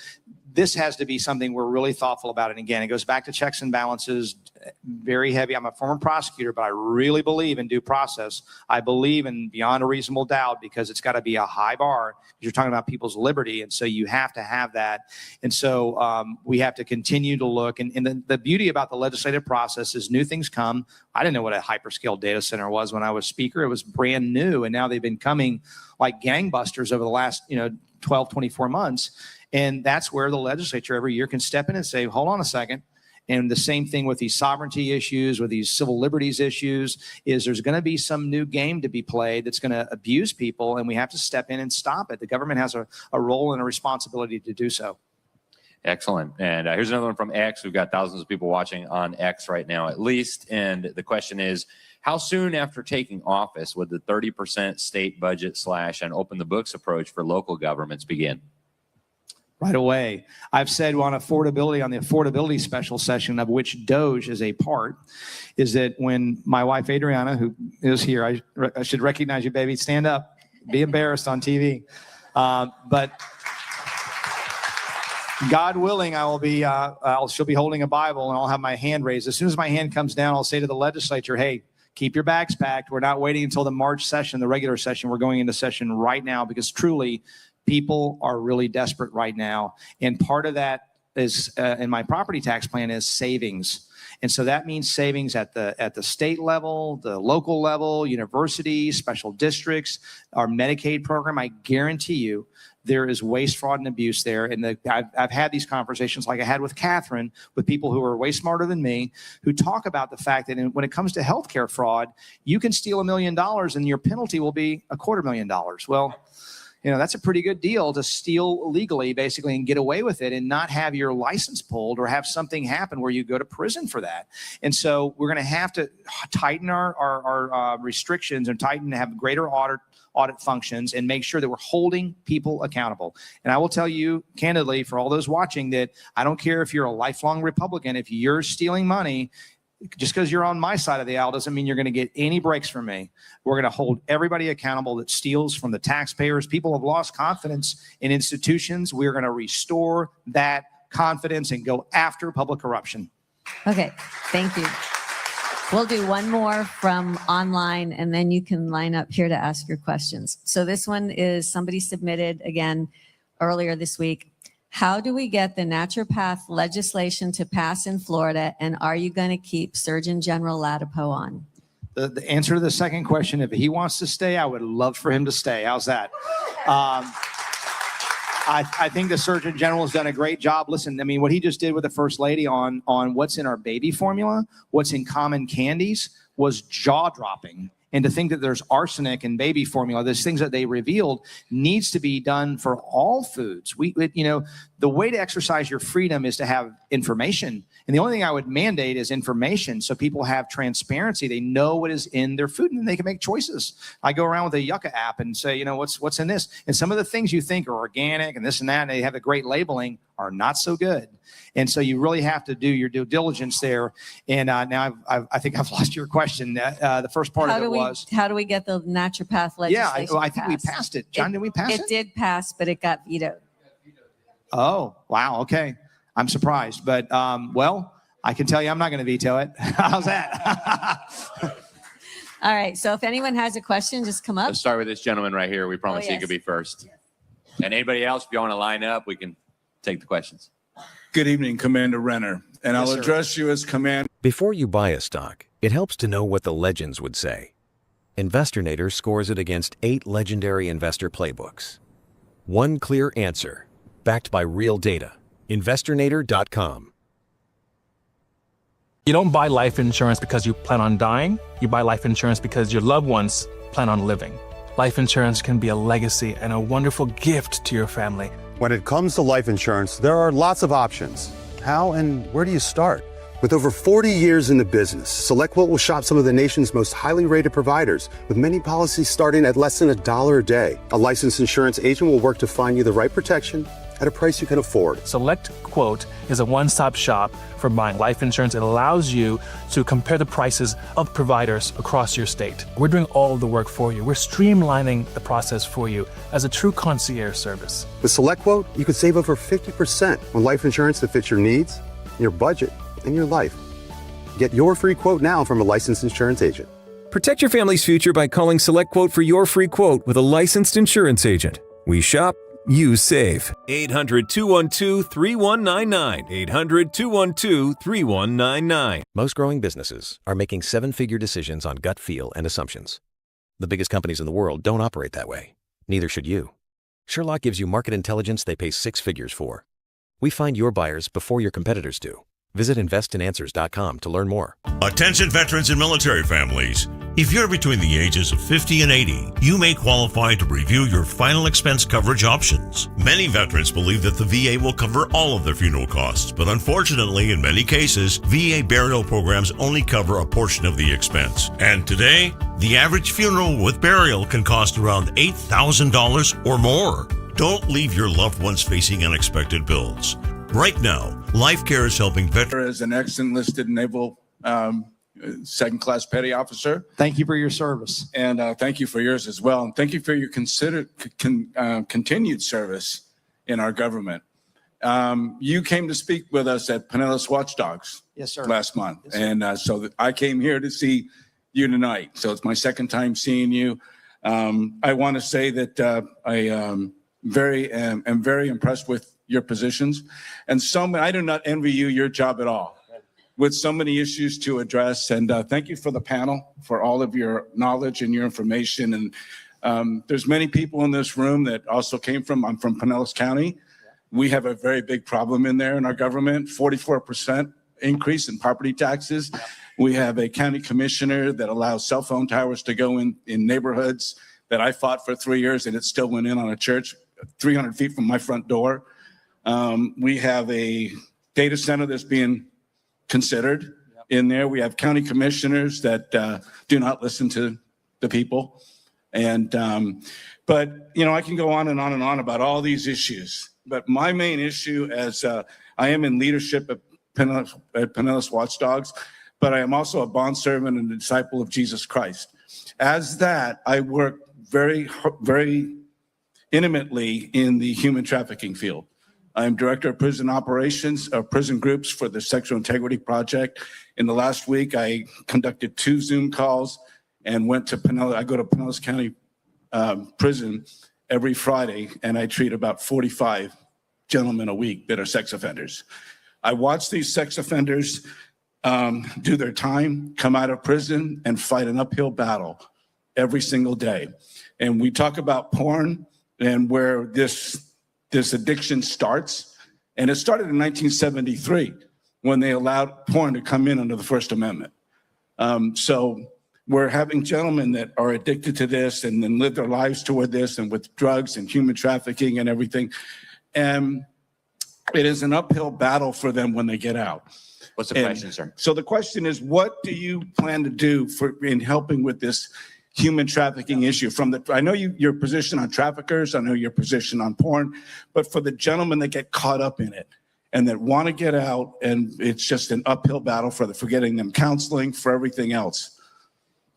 this has to be something we're really thoughtful about. And again, it goes back to checks and balances, very heavy. I'm a former prosecutor, but I really believe in due process. I believe in beyond a reasonable doubt, because it's got to be a high bar. You're talking about people's liberty, and so you have to have that. And so we have to continue to look. And the beauty about the legislative process is new things come. I didn't know what a hyperscale data center was when I was speaker. It was brand new, and now they've been coming like gangbusters over the last 12, 24 months. And that's where the legislature every year can step in and say, hold on a second. And the same thing with these sovereignty issues, with these civil liberties issues, is there's going to be some new game to be played that's going to abuse people, and we have to step in and stop it. The government has a role and a responsibility to do so. Excellent. And here's another one from X. We've got thousands of people watching on X right now, at least. And the question is, how soon after taking office would the 30% state budget / and open the books approach for local governments begin? Right away. I've said on the affordability special session, of which Doge is a part, is that when my wife Adriana, who is here, I should recognize you, baby. Stand up. Be embarrassed on TV. But God willing, I will be. She'll be holding a Bible, and I'll have my hand raised. As soon as my hand comes down, I'll say to the legislature, "Hey, keep your bags packed. We're not waiting until the March session, the regular session. We're going into session right now, because truly, people are really desperate right now." And part of that is in my property tax plan is savings. And so that means savings at the state level, the local level, universities, special districts, our Medicaid program. I guarantee you there is waste, fraud, and abuse there. And I've had these conversations like I had with Catherine, with people who are way smarter than me, who talk about the fact that when it comes to healthcare fraud, you can steal $1 million and your penalty will be $250,000. Well, that's a pretty good deal to steal illegally, basically, and get away with it and not have your license pulled or have something happen where you go to prison for that. And so we're going to have to tighten our restrictions and have greater audit functions and make sure that we're holding people accountable. And I will tell you candidly, for all those watching, that I don't care if you're a lifelong Republican, if you're stealing money, just because you're on my side of the aisle doesn't mean you're going to get any breaks from me. We're going to hold everybody accountable that steals from the taxpayers. People have lost confidence in institutions. We're going to restore that confidence and go after public corruption. Okay, thank you. We'll do one more from online, and then you can line up here to ask your questions. So this one is somebody submitted again earlier this week. How do we get the naturopath legislation to pass in Florida? And are you going to keep Surgeon General Latipo on? The answer to the second question, if he wants to stay, I would love for him to stay. How's that? I think the Surgeon General has done a great job. Listen, I mean, what he just did with the First Lady on what's in our baby formula, what's in common candies, was jaw-dropping. And to think that there's arsenic in baby formula, those things that they revealed, needs to be done for all foods. The way to exercise your freedom is to have information. And the only thing I would mandate is information, so people have transparency. They know what is in their food, and they can make choices. I go around with a Yucca app and say, what's in this? And some of the things you think are organic and this and that, and they have a great labeling, are not so good. And so you really have to do your due diligence there. And now I think I've lost your question. The first part of it was, how do we get the naturopath legislation? Yeah, I think we passed it. John, did we pass it? It did pass, but it got vetoed. Oh, wow. Okay. I'm surprised. But, well, I can tell you I'm not going to veto it. How's that? All right. So if anyone has a question, just come up. Let's start with this gentleman right here. We promised he yes. could be first. And anybody else, if you want to line up, we can take the questions. Good evening, Commander Renner. And Yes, I'll sir. address you as Commander. Before you buy a stock, it helps to know what the legends would say. Investornator scores it against 8 legendary investor playbooks. One clear answer, backed by real data. Investornator.com. You don't buy life insurance because you plan on dying. You buy life insurance because your loved ones plan on living. Life insurance can be a legacy and a wonderful gift to your family. When it comes to life insurance, there are lots of options. How and where do you start? With over 40 years in the business, SelectQuote will shop some of the nation's most highly rated providers, with many policies starting at less than $1 a day. A licensed insurance agent will work to find you the right protection at a price you can afford. SelectQuote is a one-stop shop for buying life insurance. It allows you to compare the prices of providers across your state. We're doing all of the work for you. We're streamlining the process for you as a true concierge service. With SelectQuote, you could save over 50% on life insurance that fits your needs, your budget, and your life. Get your free quote now from a licensed insurance agent. Protect your family's future by calling SelectQuote for your free quote with a licensed insurance agent. We shop, you save. 800-212-3199. 800-212-3199. Most growing businesses are making 7-figure decisions on gut feel and assumptions. The biggest companies in the world don't operate that way. Neither should you. Sherlock gives you market intelligence they pay 6 figures for. We find your buyers before your competitors do. Visit investinanswers.com to learn more. Attention veterans and military families. If you're between the ages of 50 and 80, you may qualify to review your final expense coverage options. Many veterans believe that the VA will cover all of their funeral costs, but unfortunately, in many cases, VA burial programs only cover a portion of the expense. And today, the average funeral with burial can cost around $8,000 or more. Don't leave your loved ones facing unexpected bills. Right now, Life Care is helping veterans. As an ex-enlisted naval second-class petty officer. Thank you for your service. And thank you for yours as well. And thank you for your continued service in our government. You came to speak with us at Pinellas Watchdogs Yes, sir. last month. Yes, sir. And so I came here to see you tonight. So it's my second time seeing you. I want to say that I am very impressed with your positions. And I do not envy your job at all, with so many issues to address. And thank you for the panel, for all of your knowledge and your information. And there's many people in this room that also I'm from Pinellas County. We have a very big problem in there in our government, 44% increase in property taxes. We have a county commissioner that allows cell phone towers to go in neighborhoods that I fought for 3 years, and it still went in on a church 300 feet from my front door. We have a data center that's being considered in there. We have county commissioners that do not listen to the people. And, but, I can go on and on and on about all these issues. But my main issue, as I am in leadership at Pinellas Watchdogs, but I am also a bondservant and a disciple of Jesus Christ. As that, I work very, very intimately in the human trafficking field. I'm director of prison operations, prison groups for the Sexual Integrity Project. In the last week, I conducted 2 Zoom calls and went to Pinellas. I go to Pinellas County Prison every Friday, and I treat about 45 gentlemen a week that are sex offenders. I watch these sex offenders do their time, come out of prison, and fight an uphill battle every single day. And we talk about porn and where this addiction starts. And it started in 1973 when they allowed porn to come in under the First Amendment. So we're having gentlemen that are addicted to this and then live their lives toward this and with drugs and human trafficking and everything. And it is an uphill battle for them when they get out. What's the question, sir? So the question is, what do you plan to do in helping with this human trafficking issue? I know your position on traffickers, I know your position on porn, but for the gentlemen that get caught up in it and that want to get out, and it's just an uphill battle for getting them counseling, for everything else.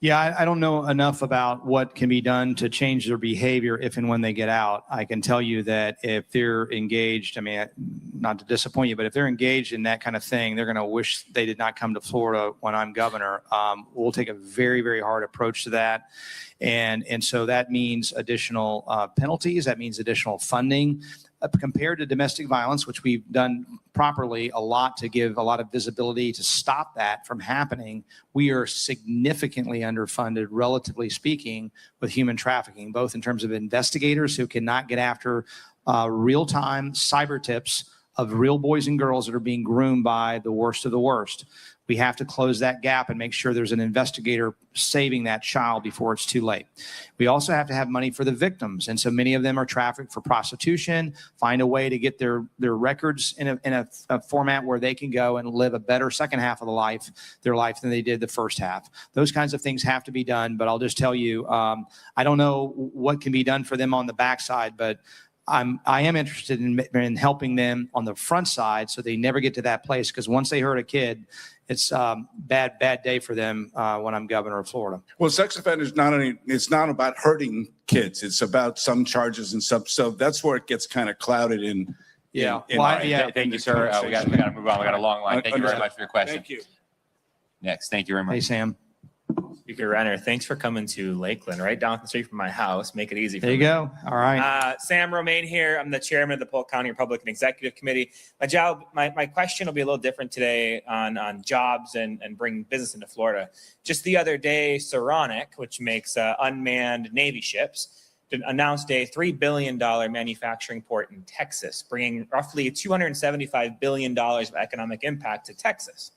Yeah, I don't know enough about what can be done to change their behavior if and when they get out. I can tell you that if they're engaged, I mean, not to disappoint you, but if they're engaged in that kind of thing, they're going to wish they did not come to Florida when I'm governor. We'll take a very, very hard approach to that. And so that means additional penalties. That means additional funding. Compared to domestic violence, which we've done properly a lot to give a lot of visibility to stop that from happening, we are significantly underfunded, relatively speaking, with human trafficking, both in terms of investigators who cannot get after real-time cyber tips of real boys and girls that are being groomed by the worst of the worst. We have to close that gap and make sure there's an investigator saving that child before it's too late. We also have to have money for the victims. And so many of them are trafficked for prostitution, find a way to get their records in a format where they can go and live a better second half of their life than they did the first half. Those kinds of things have to be done. But I'll just tell you, I don't know what can be done for them on the backside, but I am interested in helping them on the front side so they never get to that place, because once they hurt a kid, it's bad day for them when I'm governor of Florida. Well, sex offenders, it's not about hurting kids. It's about some charges and stuff. So that's where it gets kind of clouded in. Thank you, sir. We got to move on. We got a long line. Thank you very much for your question. Thank you. Next, thank you very much. Hey, Sam. Speaker Renner, thanks for coming to Lakeland, right down the street from my house. Make it easy for me. There you go. All right. Sam Romaine here. I'm the chairman of the Polk County Republican Executive Committee. My question will be a little different today on jobs and bringing business into Florida. Just the other day, Sherloc, which makes unmanned Navy ships, announced a $3 billion manufacturing port in Texas, bringing roughly $275 billion of economic impact to Texas.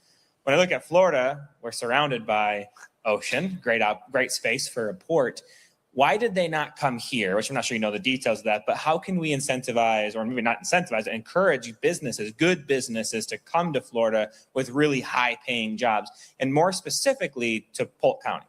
When I look at Florida, we're surrounded by ocean, great space for a port. Why did they not come here? Which I'm not sure you know the details of that, but how can we incentivize, or maybe not incentivize, encourage businesses, good businesses, to come to Florida with really high paying jobs, and more specifically to Polk County?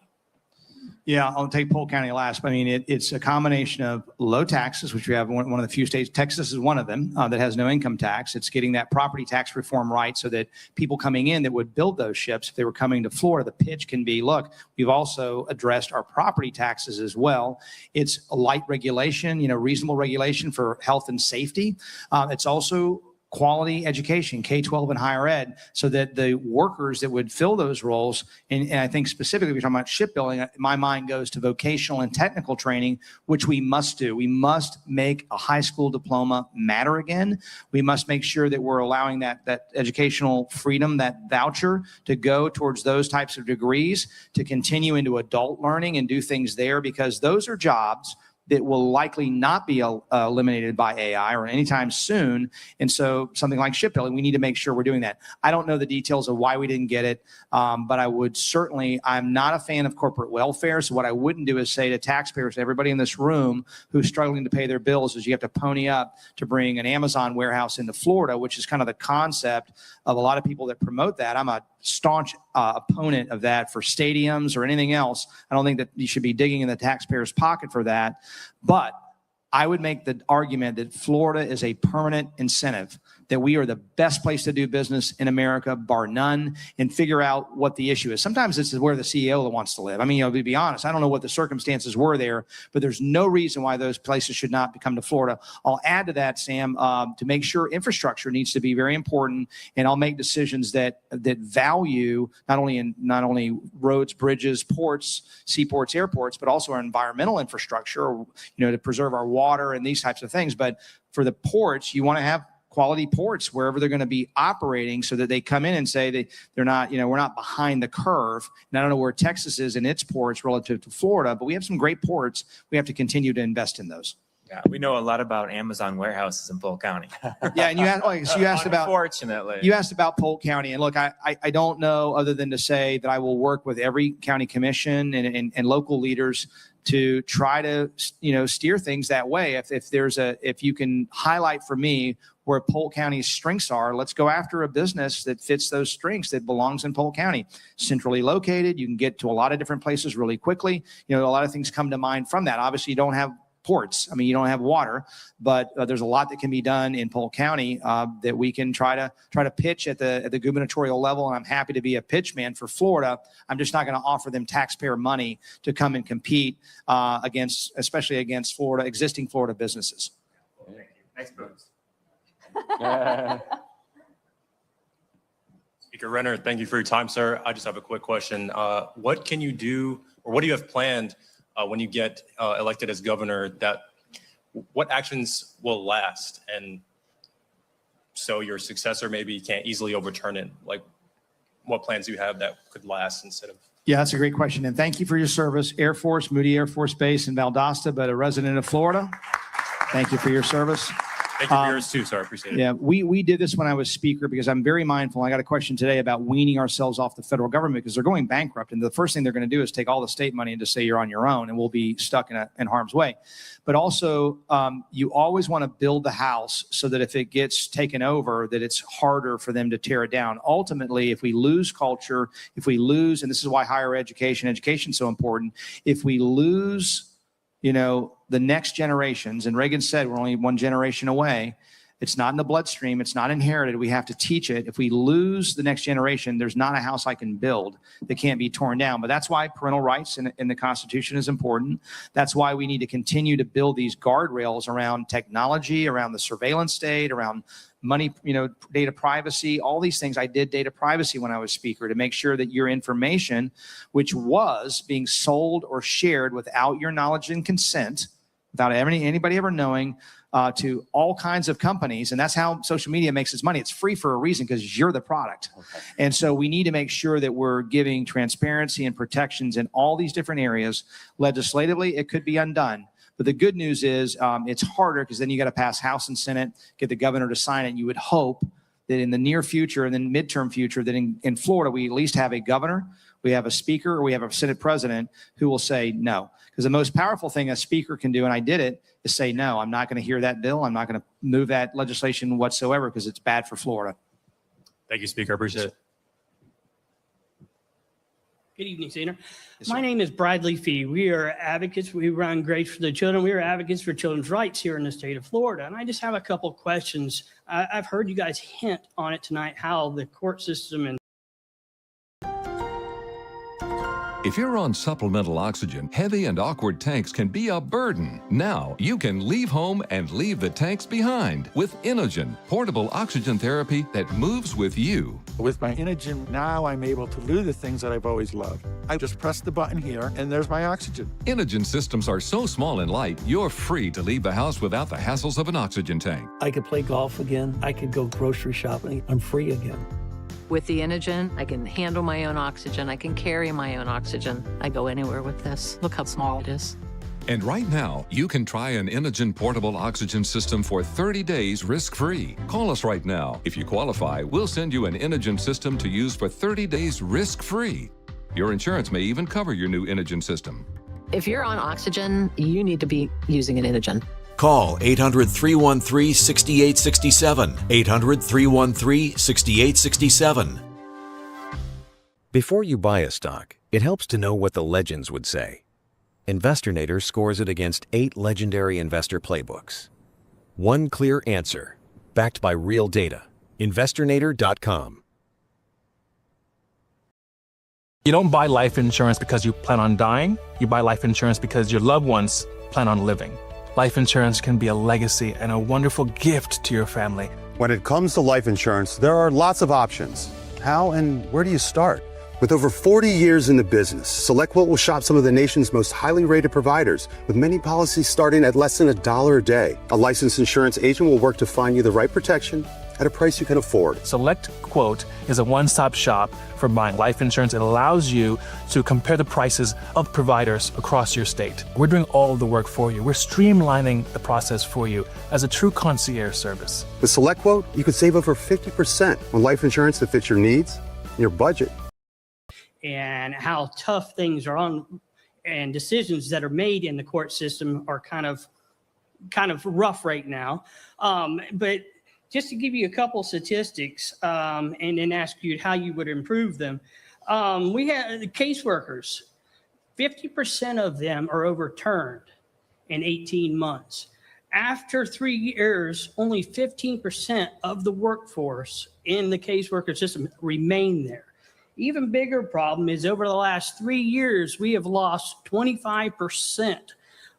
Yeah, I'll take Polk County last. I mean, it's a combination of low taxes, which we have one of the few states. Texas is one of them that has no income tax. It's getting that property tax reform right so that people coming in that would build those ships, if they were coming to Florida, the pitch can be, look, we've also addressed our property taxes as well. It's a light regulation, reasonable regulation for health and safety. It's also quality education, K-12 and higher ed, so that the workers that would fill those roles, and I think specifically we're talking about shipbuilding, my mind goes to vocational and technical training, which we must do. We must make a high school diploma matter again. We must make sure that we're allowing that educational freedom, that voucher, to go towards those types of degrees, to continue into adult learning and do things there, because those are jobs that will likely not be eliminated by AI or anytime soon. And so something like shipbuilding, we need to make sure we're doing that. I don't know the details of why we didn't get it, but I would certainly, I'm not a fan of corporate welfare. So what I wouldn't do is say to taxpayers, everybody in this room who's struggling to pay their bills, is you have to pony up to bring an Amazon warehouse into Florida, which is kind of the concept of a lot of people that promote that. I'm a staunch opponent of that for stadiums or anything else. I don't think that you should be digging in the taxpayer's pocket for that. But I would make the argument that Florida is a permanent incentive, that we are the best place to do business in America, bar none, and figure out what the issue is. Sometimes this is where the CEO wants to live. I mean, to be honest, I don't know what the circumstances were there, but there's no reason why those places should not come to Florida. I'll add to that, Sam, to make sure infrastructure needs to be very important, and I'll make decisions that value not only roads, bridges, ports, seaports, airports, but also our environmental infrastructure, to preserve our water and these types of things. But for the ports, you want to have quality ports wherever they're going to be operating, so that they come in and say they're not, we're not behind the curve. And I don't know where Texas is in its ports relative to Florida, but we have some great ports. We have to continue to invest in those. Yeah, we know a lot about Amazon warehouses in Polk County. Yeah, and you asked about, unfortunately, you asked about Polk County, and look, I don't know other than to say that I will work with every county commission and local leaders to try to steer things that way. If you can highlight for me where Polk County's strengths are, let's go after a business that fits those strengths, that belongs in Polk County. Centrally located, you can get to a lot of different places really quickly. A lot of things come to mind from that. Obviously, you don't have ports. I mean, you don't have water, but there's a lot that can be done in Polk County that we can try to pitch at the gubernatorial level. And I'm happy to be a pitch man for Florida. I'm just not going to offer them taxpayer money to come and compete especially against existing Florida businesses. Thank you. Nice boots. Speaker Renner, thank you for your time, sir. I just have a quick question. What can you do, or what do you have planned when you get elected as governor, what actions will last, and so your successor maybe can't easily overturn it? Like, what plans do you have that could last instead of? Yeah, that's a great question. And thank you for your service. Air Force, Moody Air Force Base in Valdosta, but a resident of Florida. Thank you for your service. Thank you for yours too, sir. I appreciate it. Yeah, we did this when I was speaker because I'm very mindful. I got a question today about weaning ourselves off the federal government because they're going bankrupt. And the first thing they're going to do is take all the state money and just say you're on your own, and we'll be stuck in harm's way. But also, you always want to build the house so that if it gets taken over, that it's harder for them to tear it down. Ultimately, if we lose culture, and this is why higher education is so important, if we lose the next generations, and Reagan said we're only one generation away. It's not in the bloodstream. It's not inherited. We have to teach it. If we lose the next generation, there's not a house I can build that can't be torn down. But that's why parental rights in the Constitution is important. That's why we need to continue to build these guardrails around technology, around the surveillance state, around money, data privacy, all these things. I did data privacy when I was speaker to make sure that your information, which was being sold or shared without your knowledge and consent, without anybody ever knowing, to all kinds of companies. And that's how social media makes its money. It's free for a reason, because you're the product. Okay. And so we need to make sure that we're giving transparency and protections in all these different areas. Legislatively, it could be undone. But the good news is it's harder, because then you got to pass House and Senate, get the governor to sign it. And you would hope that in the near future and then midterm future, that in Florida, we at least have a governor, we have a speaker, or we have a Senate president who will say no. Because the most powerful thing a speaker can do, and I did it, is say, no, I'm not going to hear that bill. I'm not going to move that legislation whatsoever because it's bad for Florida. Thank you, Speaker. I appreciate it. Good evening, Senator. My name is Bradley Fee. We are advocates. We run Grace for the Children. We are advocates for children's rights here in the state of Florida. And I just have a couple of questions. I've heard you guys hint on it tonight, how the court system and If you're on supplemental oxygen, heavy and awkward tanks can be a burden. Now you can leave home and leave the tanks behind with Inogen, portable oxygen therapy that moves with you. With my Inogen, now I'm able to do the things that I've always loved. I just press the button here, and there's my oxygen. Inogen systems are so small and light, you're free to leave the house without the hassles of an oxygen tank. I could play golf again. I could go grocery shopping. I'm free again. With the Inogen, I can handle my own oxygen. I can carry my own oxygen. I go anywhere with this. Look how small it is. And right now, you can try an Inogen portable oxygen system for 30 days risk-free. Call us right now. If you qualify, we'll send you an Inogen system to use for 30 days risk-free. Your insurance may even cover your new Inogen system. If you're on oxygen, you need to be using an Inogen. Call 800-313-6867. 800-313-6867. Before you buy a stock, it helps to know what the legends would say. Investornator scores it against 8 legendary investor playbooks. One clear answer, backed by real data. Investornator.com. You don't buy life insurance because you plan on dying. You buy life insurance because your loved ones plan on living. Life insurance can be a legacy and a wonderful gift to your family. When it comes to life insurance, there are lots of options. How and where do you start? With over 40 years in the business, SelectQuote will shop some of the nation's most highly rated providers, with many policies starting at less than $1 a day. A licensed insurance agent will work to find you the right protection at a price you can afford. SelectQuote is a one-stop shop for buying life insurance. It allows you to compare the prices of providers across your state. We're doing all of the work for you. We're streamlining the process for you as a true concierge service. With SelectQuote, you could save over 50% on life insurance that fits your needs and your budget. And how tough things are on, and decisions that are made in the court system are kind of rough right now. But just to give you a couple statistics and then ask you how you would improve them, we have the caseworkers. 50% of them are overturned in 18 months. After 3 years, only 15% of the workforce in the caseworker system remain there. Even bigger problem is over the last 3 years, we have lost 25%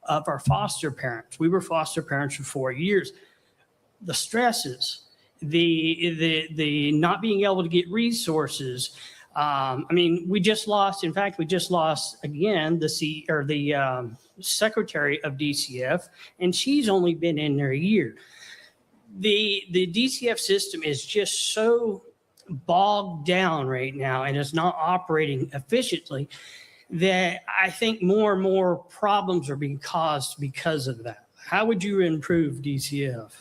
of our foster parents. We were foster parents for 4 years. The stresses, the not being able to get resources. We just lost again the secretary of DCF, and she's only been in there a year. The DCF system is just so bogged down right now and is not operating efficiently that I think more and more problems are being caused because of that. How would you improve DCF?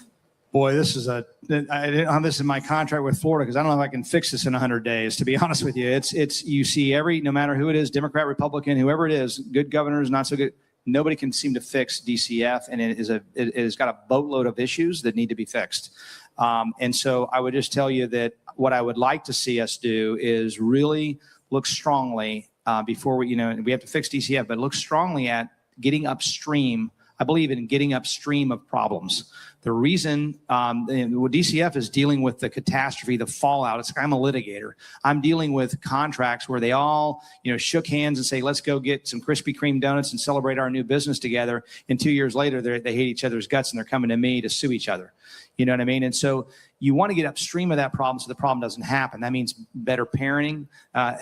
Boy, I didn't have this in my contract with Florida because I don't know if I can fix this in 100 days, to be honest with you. It's you see no matter who it is, Democrat, Republican, whoever it is, good governors, not so good, nobody can seem to fix DCF, and it has got a boatload of issues that need to be fixed. And so I would just tell you that what I would like to see us do is really look strongly before we have to fix DCF, but look strongly at getting upstream. I believe in getting upstream of problems. The reason DCF is dealing with the catastrophe, the fallout. I'm a litigator. I'm dealing with contracts where they all, shook hands and say, let's go get some Krispy Kreme donuts and celebrate our new business together. And 2 years later, they hate each other's guts and they're coming to me to sue each other. You know what I mean? And so you want to get upstream of that problem so the problem doesn't happen. That means better parenting,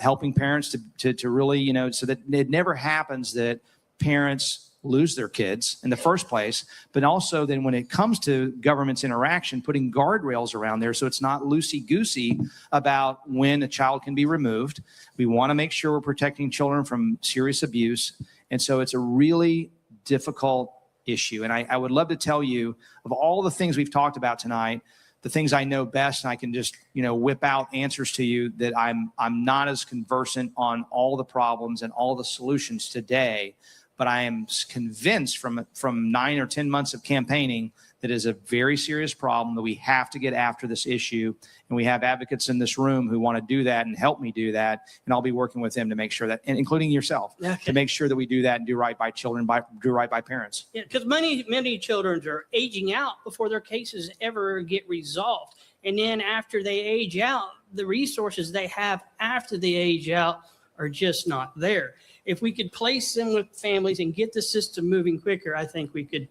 helping parents to really, so that it never happens that parents lose their kids in the first place, but also then when it comes to government's interaction, putting guardrails around there so it's not loosey-goosey about when a child can be removed. We want to make sure we're protecting children from serious abuse. And so it's a really difficult issue. And I would love to tell you, of all the things we've talked about tonight, the things I know best, and I can just, whip out answers to you, that I'm not as conversant on all the problems and all the solutions today. But I am convinced from 9 or 10 months of campaigning that is a very serious problem, that we have to get after this issue. And we have advocates in this room who want to do that and help me do that. And I'll be working with them to make sure that, and including yourself, to make sure that we do that and do right by children, do right by parents. Yeah, because many children are aging out before their cases ever get resolved. And then after they age out, the resources they have after they age out are just not there. If we could place them with families and get the system moving quicker, I think we could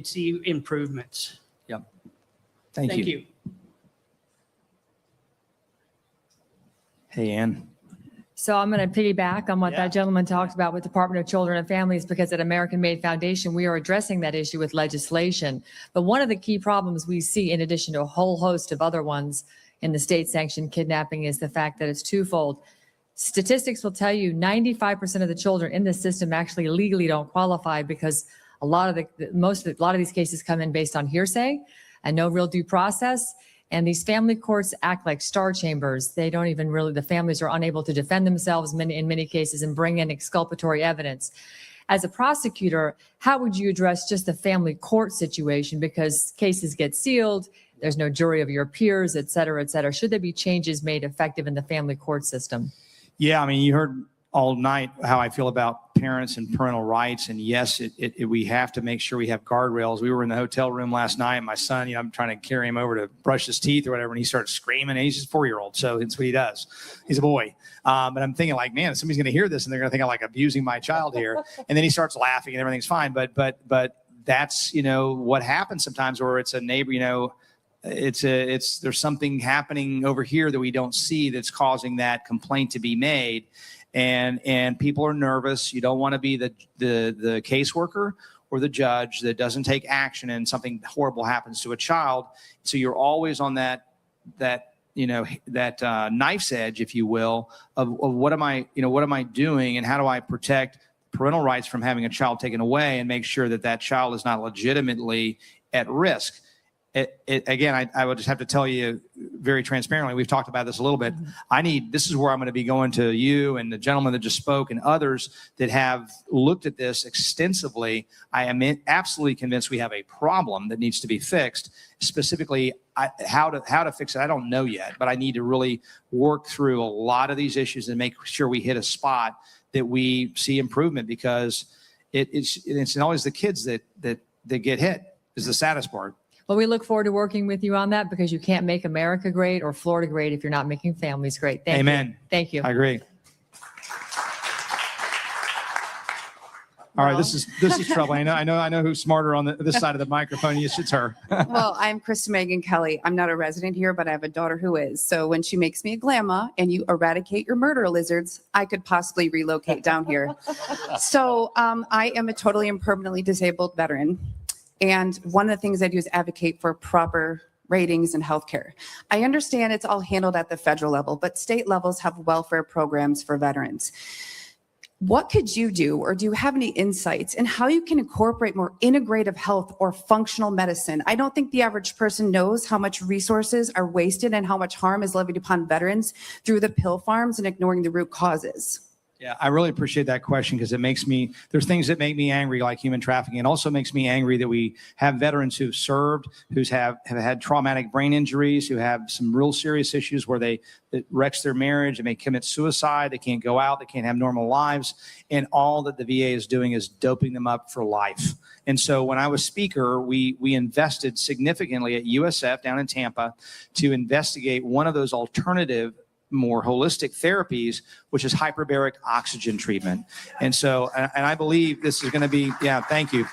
see improvements. Yep. Thank you. Hey, Ann. So I'm going to piggyback on what that gentleman talked about with Department of Children and Families, because at American Made Foundation, we are addressing that issue with legislation. But one of the key problems we see, in addition to a whole host of other ones in the state-sanctioned kidnapping, is the fact that it's twofold. Statistics will tell you 95% of the children in the system actually legally don't qualify, because a lot of these cases come in based on hearsay and no real due process. And these family courts act like star chambers. They don't even really, the families are unable to defend themselves in many cases and bring in exculpatory evidence. As a prosecutor, how would you address just the family court situation? Because cases get sealed, there's no jury of your peers, et cetera, et cetera. Should there be changes made effective in the family court system? Yeah, you heard all night how I feel about parents and parental rights. And yes, we have to make sure we have guardrails. We were in the hotel room last night, and my son, I'm trying to carry him over to brush his teeth or whatever, and he starts screaming. And he's just a 4-year-old, so that's what he does. He's a boy. But I'm thinking, like, man, somebody's going to hear this and they're going to think I'm like abusing my child here. And then he starts laughing and everything's fine. But that's, what happens sometimes, where it's a neighbor, there's something happening over here that we don't see that's causing that complaint to be made. And people are nervous. You don't want to be the caseworker or the judge that doesn't take action and something horrible happens to a child. So you're always on that knife's edge, if you will, of what am I doing and how do I protect parental rights from having a child taken away and make sure that child is not legitimately at risk. Again, I would just have to tell you very transparently, we've talked about this a little bit. This is where I'm going to be going to you and the gentleman that just spoke and others that have looked at this extensively. I am absolutely convinced we have a problem that needs to be fixed. Specifically, how to fix it, I don't know yet, but I need to really work through a lot of these issues and make sure we hit a spot that we see improvement, because it's always the kids that get hit is the saddest part. Well, we look forward to working with you on that, because you can't make America great or Florida great if you're not making families great. Thank Amen. you. Thank you. I agree. All right, this is trouble. I know who's smarter on this side of the microphone. It's her. Well, I'm Krista Megan Kelly. I'm not a resident here, but I have a daughter who is. So when she makes me a grandma and you eradicate your murder lizards, I could possibly relocate down here. So I am a totally and permanently disabled veteran. And one of the things I do is advocate for proper ratings in healthcare. I understand it's all handled at the federal level, but state levels have welfare programs for veterans. What could you do, or do you have any insights in how you can incorporate more integrative health or functional medicine? I don't think the average person knows how much resources are wasted and how much harm is levied upon veterans through the pill farms and ignoring the root causes. Yeah, I really appreciate that question, because there's things that make me angry, like human trafficking. It also makes me angry that we have veterans who've served, who have had traumatic brain injuries, who have some real serious issues where it wrecks their marriage, they may commit suicide, they can't go out, they can't have normal lives, and all that the VA is doing is doping them up for life. And so when I was speaker, we invested significantly at USF down in Tampa to investigate one of those alternative, more holistic therapies, which is hyperbaric oxygen treatment. And so, and I believe this is going to be, thank you.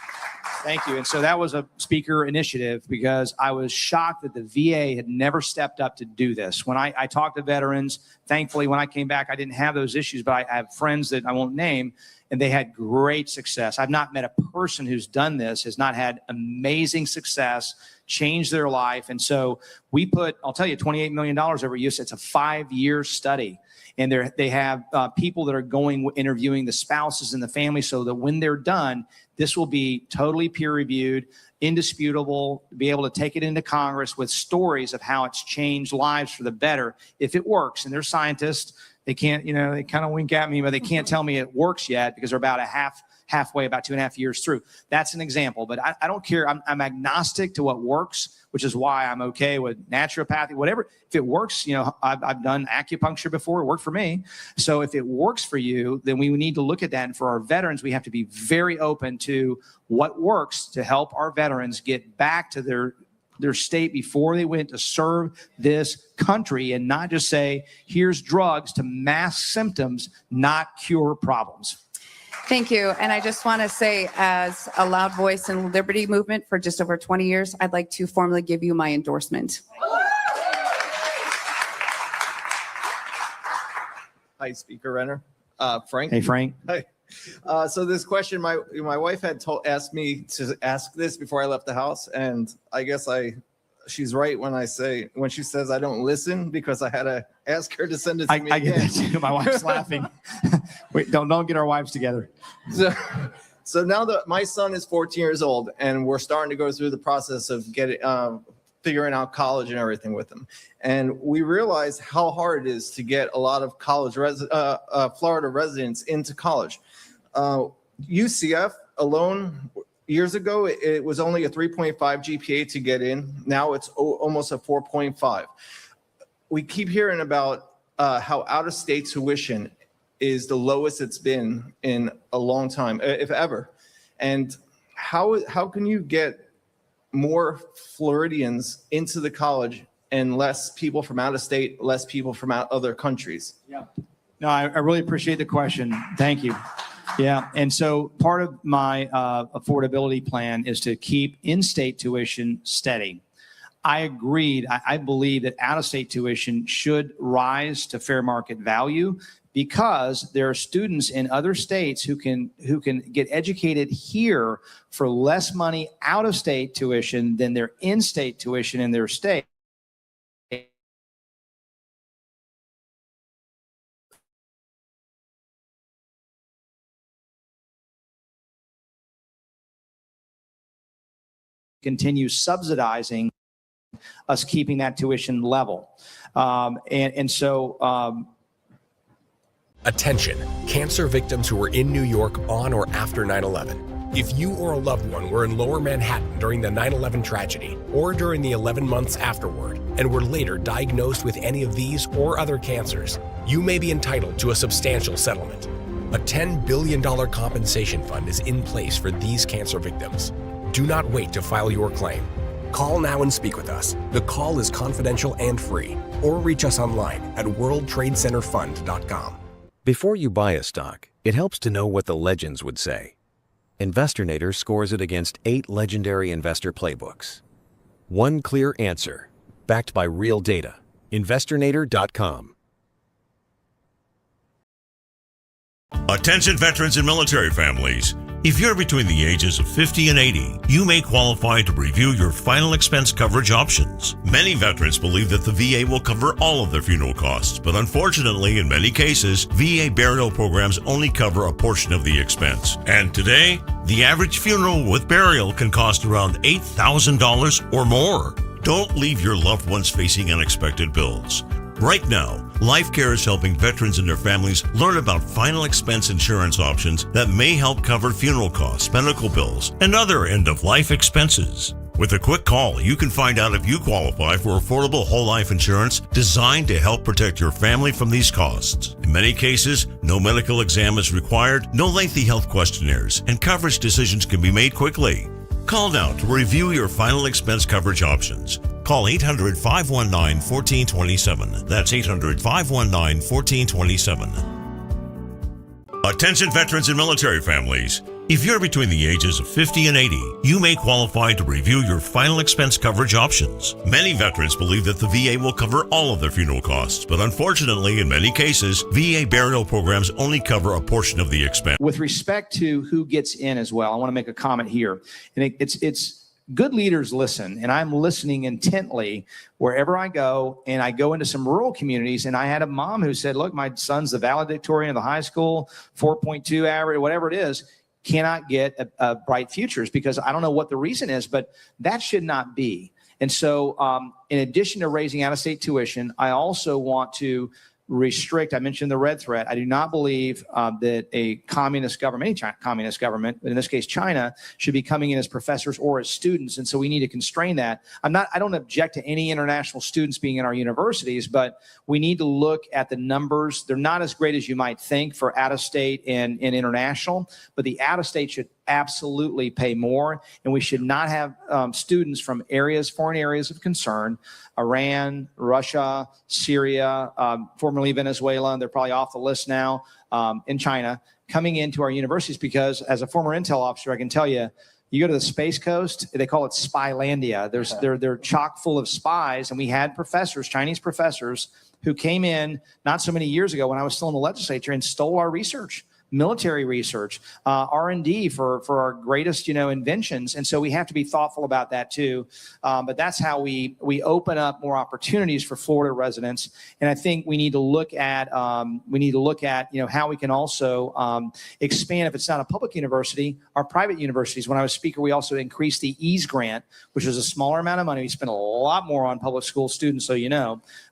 And so that was a speaker initiative, because I was shocked that the VA had never stepped up to do this. When I talked to veterans, thankfully, when I came back, I didn't have those issues, but I have friends that I won't name, and they had great success. I've not met a person who's done this, has not had amazing success, changed their life. And so we put, I'll tell you, $28 million over use. It's a 5-year study. And they have people that are interviewing the spouses and the family, so that when they're done, this will be totally peer reviewed, indisputable, be able to take it into Congress with stories of how it's changed lives for the better if it works. And they're scientists. They can't, they kind of wink at me, but they can't tell me it works yet, because they're about halfway, about 2.5 years through. That's an example, but I don't care. I'm agnostic to what works, which is why I'm okay with naturopathy, whatever. If it works, I've done acupuncture before, it worked for me. So if it works for you, then we need to look at that. And for our veterans, we have to be very open to what works to help our veterans get back to their state before they went to serve this country, and not just say, here's drugs to mask symptoms, not cure problems. Thank you. And I just want to say, as a loud voice in the liberty movement for just over 20 years, I'd like to formally give you my endorsement. Hi, Speaker Renner. Frank. Hey, Frank. Hi. So this question, my wife had asked me to ask this before I left the house, and I guess she's right when she says I don't listen, because I had to ask her to send it to me. I get that too. My wife's laughing. Wait, don't get our wives together. So now that my son is 14 years old, and we're starting to go through the process of figuring out college and everything with him, and we realize how hard it is to get a lot of Florida residents into college. UCF alone, years ago, it was only a 3.5 GPA to get in. Now it's almost a 4.5. We keep hearing about how out-of-state tuition is the lowest it's been in a long time, if ever. And how can you get more Floridians into the college and less people from out of state, less people from other countries? Yeah. No, I really appreciate the question. Thank you. Yeah, and so part of my affordability plan is to keep in-state tuition steady. I agreed. I believe that out-of-state tuition should rise to fair market value, because there are students in other states who can get educated here for less money out-of-state tuition than their in-state tuition in their state. Continue subsidizing us keeping that tuition level. Attention, cancer victims who were in New York on or after 9/11. If you or a loved one were in Lower Manhattan during the 9/11 tragedy or during the 11 months afterward and were later diagnosed with any of these or other cancers, you may be entitled to a substantial settlement. A $10 billion compensation fund is in place for these cancer victims. Do not wait to file your claim. Call now and speak with us. The call is confidential and free, or reach us online at worldtradecenterfund.com. Before you buy a stock, it helps to know what the legends would say. Investornator scores it against 8 legendary investor playbooks. One clear answer, backed by real data. Investornator.com. Attention veterans and military families. If you're between the ages of 50 and 80, you may qualify to review your final expense coverage options. Many veterans believe that the VA will cover all of their funeral costs, but unfortunately, in many cases, VA burial programs only cover a portion of the expense. And today, the average funeral with burial can cost around $8,000 or more. Don't leave your loved ones facing unexpected bills. Right now, LifeCare is helping veterans and their families learn about final expense insurance options that may help cover funeral costs, medical bills, and other end-of-life expenses. With a quick call, you can find out if you qualify for affordable whole life insurance designed to help protect your family from these costs. In many cases, no medical exam is required, no lengthy health questionnaires, and coverage decisions can be made quickly. Call now to review your final expense coverage options. Call 800-519-1427. That's 800-519-1427. Attention veterans and military families. If you're between the ages of 50 and 80, you may qualify to review your final expense coverage options. Many veterans believe that the VA will cover all of their funeral costs, but unfortunately, in many cases, VA burial programs only cover a portion of the expense. With respect to who gets in as well, I want to make a comment here. And it's good leaders listen, and I'm listening intently wherever I go. And I go into some rural communities, and I had a mom who said, look, my son's the valedictorian of the high school, 4.2 average, whatever it is, cannot get a bright futures, because I don't know what the reason is, but that should not be. And so in addition to raising out-of-state tuition, I also want to restrict, I mentioned the red threat. I do not believe that a communist government, any communist government, but in this case China, should be coming in as professors or as students. And so we need to constrain that. I don't object to any international students being in our universities, but we need to look at the numbers. They're not as great as you might think for out-of-state and international, but the out-of-state should absolutely pay more. And we should not have students from foreign areas of concern, Iran, Russia, Syria, formerly Venezuela, they're probably off the list now, in China, coming into our universities, because as a former intel officer, I can tell you, you go to the Space Coast, they call it Spylandia. They're chock full of spies. And we had professors, Chinese professors, who came in not so many years ago when I was still in the legislature and stole our research. Military research, R&D for our greatest, inventions. And so we have to be thoughtful about that too. But that's how we open up more opportunities for Florida residents. And I think we need to look at, how we can also expand, if it's not a public university, our private universities. When I was speaker, we also increased the EASE grant, which was a smaller amount of money. We spent a lot more on public school students, so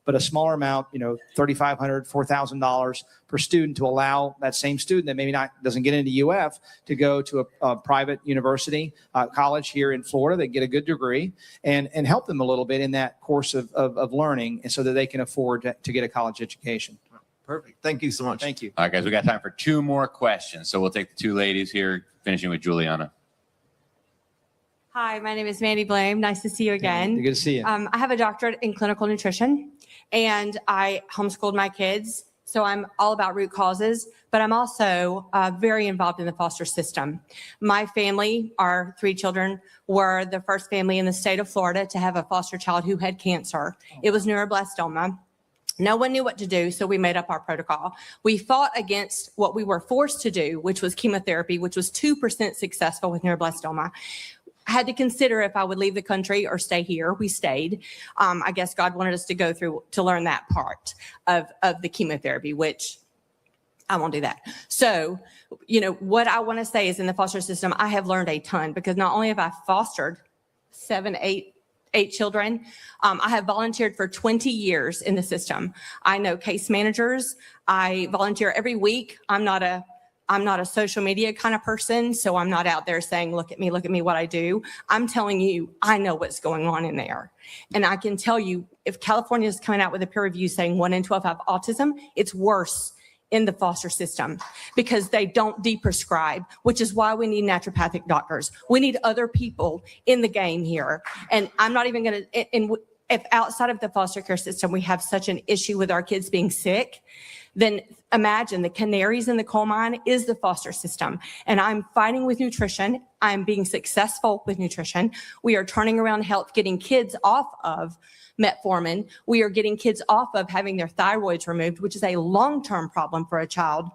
but a smaller amount, $3,500, $4,000 per student, to allow that same student that maybe doesn't get into UF to go to a private university, college here in Florida. They get a good degree and help them a little bit in that course of learning, and so that they can afford to get a college education. Perfect. Thank you so much. Thank you. All right, guys, we got time for 2 more questions. So we'll take the 2 ladies here, finishing with Juliana. Hi, my name is Mandy Blame. Nice to see you again. Good to see you. I have a doctorate in clinical nutrition, and I homeschooled my kids. So I'm all about root causes, but I'm also very involved in the foster system. My family, our 3 children, were the first family in the state of Florida to have a foster child who had cancer. It was neuroblastoma. No one knew what to do, so we made up our protocol. We fought against what we were forced to do, which was chemotherapy, which was 2% successful with neuroblastoma. I had to consider if I would leave the country or stay here. We stayed. I guess God wanted us to go through to learn that part of the chemotherapy, which I won't do that. So, what I want to say is in the foster system, I have learned a ton because not only have I fostered 8 children, I have volunteered for 20 years in the system. I know case managers. I volunteer every week. I'm not a social media kind of person, so I'm not out there saying, look at me, what I do. I'm telling you, I know what's going on in there. And I can tell you, if California is coming out with a peer review saying 1 in 12 have autism, it's worse in the foster system because they don't deprescribe, which is why we need naturopathic doctors. We need other people in the game here. And I'm not even going to, if outside of the foster care system, we have such an issue with our kids being sick, then imagine the canaries in the coal mine is the foster system. And I'm fighting with nutrition. I'm being successful with nutrition. We are turning around health, getting kids off of metformin. We are getting kids off of having their thyroids removed, which is a long-term problem for a child.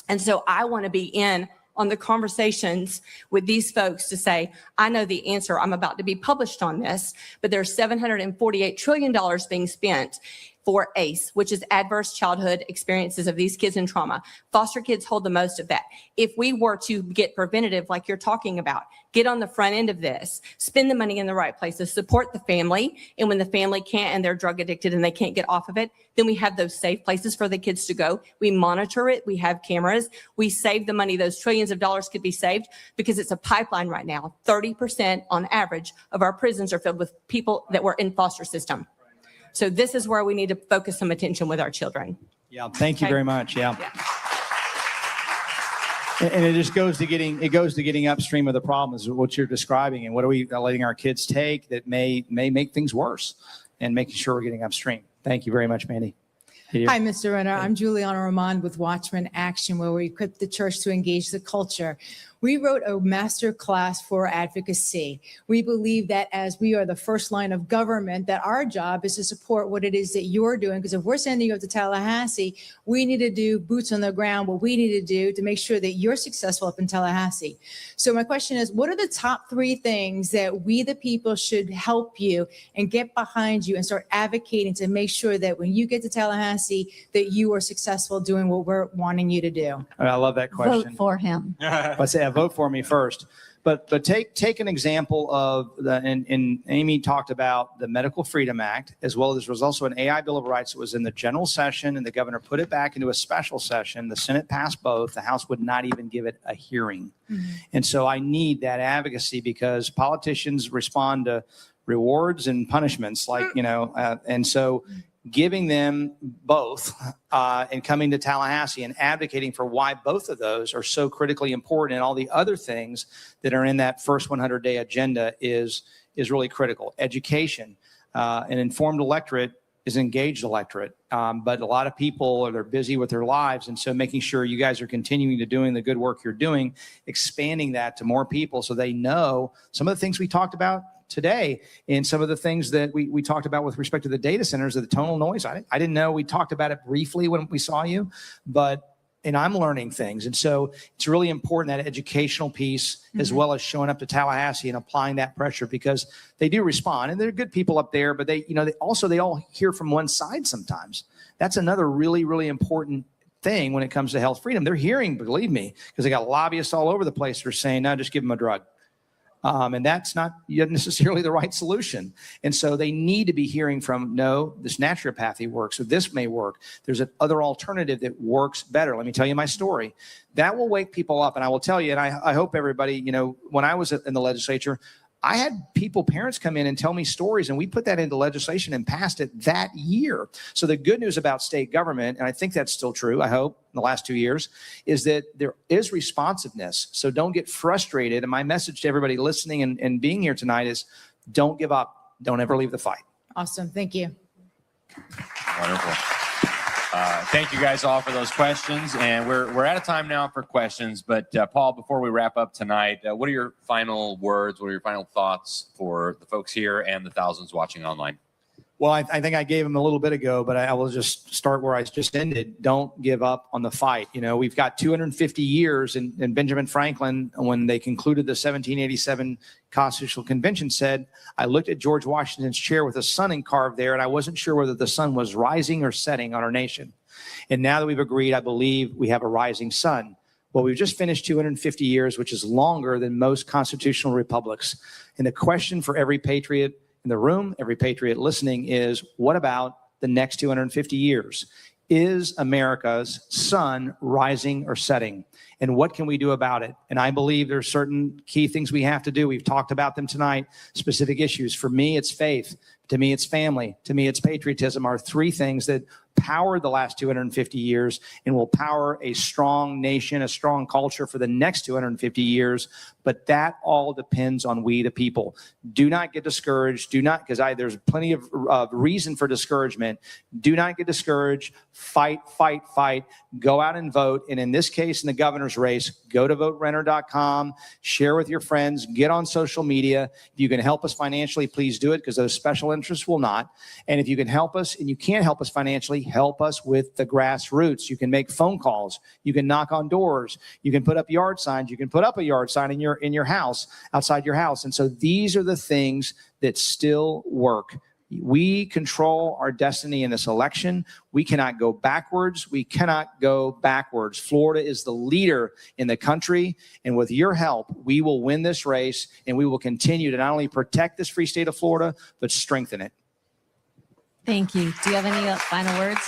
And so I want to be in on the conversations with these folks to say, I know the answer. I'm about to be published on this, but there's $748 trillion being spent for ACE, which is adverse childhood experiences of these kids in trauma. Foster kids hold the most of that. If we were to get preventative, like you're talking about, get on the front end of this, spend the money in the right places, support the family. And when the family can't and they're drug addicted and they can't get off of it, then we have those safe places for the kids to go. We monitor it. We have cameras. We save the money. Those trillions of dollars could be saved because it's a pipeline right now. 30% on average of our prisons are filled with people that were in foster system. So this is where we need to focus some attention with our children. Yeah, thank you very much. Yeah. And it just goes to getting upstream of the problems, what you're describing, and what are we letting our kids take that may make things worse, and making sure we're getting upstream. Thank you very much, Mandy. Hi, Mr. Renner. I'm Juliana Ramond with Watchmen Action, where we equip the church to engage the culture. We wrote a master class for advocacy. We believe that as we are the first line of government, that our job is to support what it is that you're doing. Because if we're sending you up to Tallahassee, we need to do boots on the ground, what we need to do to make sure that you're successful up in Tallahassee. So my question is, what are the top 3 things that we, the people, should help you and get behind you and start advocating to make sure that when you get to Tallahassee, that you are successful doing what we're wanting you to do? I love that question. Vote for him. Let's say vote for me first. But take an example of and Amy talked about the Medical Freedom Act, as well as there was also an AI Bill of Rights that was in the general session, and the governor put it back into a special session. The Senate passed both. The House would not even give it a hearing. Mm-hmm. And so I need that advocacy because politicians respond to rewards and punishments, and so giving them both and coming to Tallahassee and advocating for why both of those are so critically important, and all the other things that are in that first 100-day agenda is really critical. Education, an informed electorate is an engaged electorate, but a lot of people they're busy with their lives, and so making sure you guys are continuing to doing the good work you're doing, expanding that to more people so they know some of the things we talked about today, and some of the things that we talked about with respect to the data centers, of the tonal noise. I didn't know. We talked about it briefly when we saw you, and I'm learning things. And so it's really important, that educational piece, as well as showing up to Tallahassee and applying that pressure, because they do respond, and they're good people up there, but they all hear from one side sometimes. That's another really, really important thing when it comes to health freedom. They're hearing, believe me, because they got lobbyists all over the place who are saying, no, just give them a drug. And that's not necessarily the right solution. And so they need to be hearing from, no, this naturopathy works, or this may work. There's another alternative that works better. Let me tell you my story. That will wake people up. And I will tell you, and I hope everybody, when I was in the legislature, I had parents come in and tell me stories, and we put that into legislation and passed it that year. So the good news about state government, and I think that's still true, I hope, in the last 2 years, is that there is responsiveness. So don't get frustrated. And my message to everybody listening and being here tonight is, don't give up. Don't ever leave the fight. Awesome. Thank you. Wonderful. Thank you guys all for those questions. And we're out of time now for questions. But Paul, before we wrap up tonight, what are your final words? What are your final thoughts for the folks here and the thousands watching online? Well, I think I gave him a little bit ago, but I will just start where I just ended. Don't give up on the fight. You know, we've got 250 years, and Benjamin Franklin, when they concluded the 1787 Constitutional Convention, said, I looked at George Washington's chair with a sun carved there, and I wasn't sure whether the sun was rising or setting on our nation. And now that we've agreed, I believe we have a rising sun. Well, we've just finished 250 years, which is longer than most constitutional republics. And the question for every patriot in the room, every patriot listening is, what about the next 250 years? Is America's sun rising or setting? And what can we do about it? And I believe there's certain key things we have to do. We've talked about them tonight, specific issues. For me, it's faith. To me, it's family. To me, it's patriotism, are three things that powered the last 250 years and will power a strong nation, a strong culture for the next 250 years. But that all depends on we, the people. Do not get discouraged. Do not, because there's plenty of reason for discouragement. Do not get discouraged. Fight, fight, fight. Go out and vote. And in this case, in the governor's race, go to voterenter.com, share with your friends, get on social media. If you can help us financially, please do it, because those special interests will not. And if you can help us and you can't help us financially, help us with the grassroots. You can make phone calls. You can knock on doors. You can put up yard signs. You can put up a yard sign in your house, outside your house. And so these are the things that still work. We control our destiny in this election. We cannot go backwards. We cannot go backwards. Florida is the leader in the country. And with your help, we will win this race, and we will continue to not only protect this free state of Florida, but strengthen it. Thank you. Do you have any final words?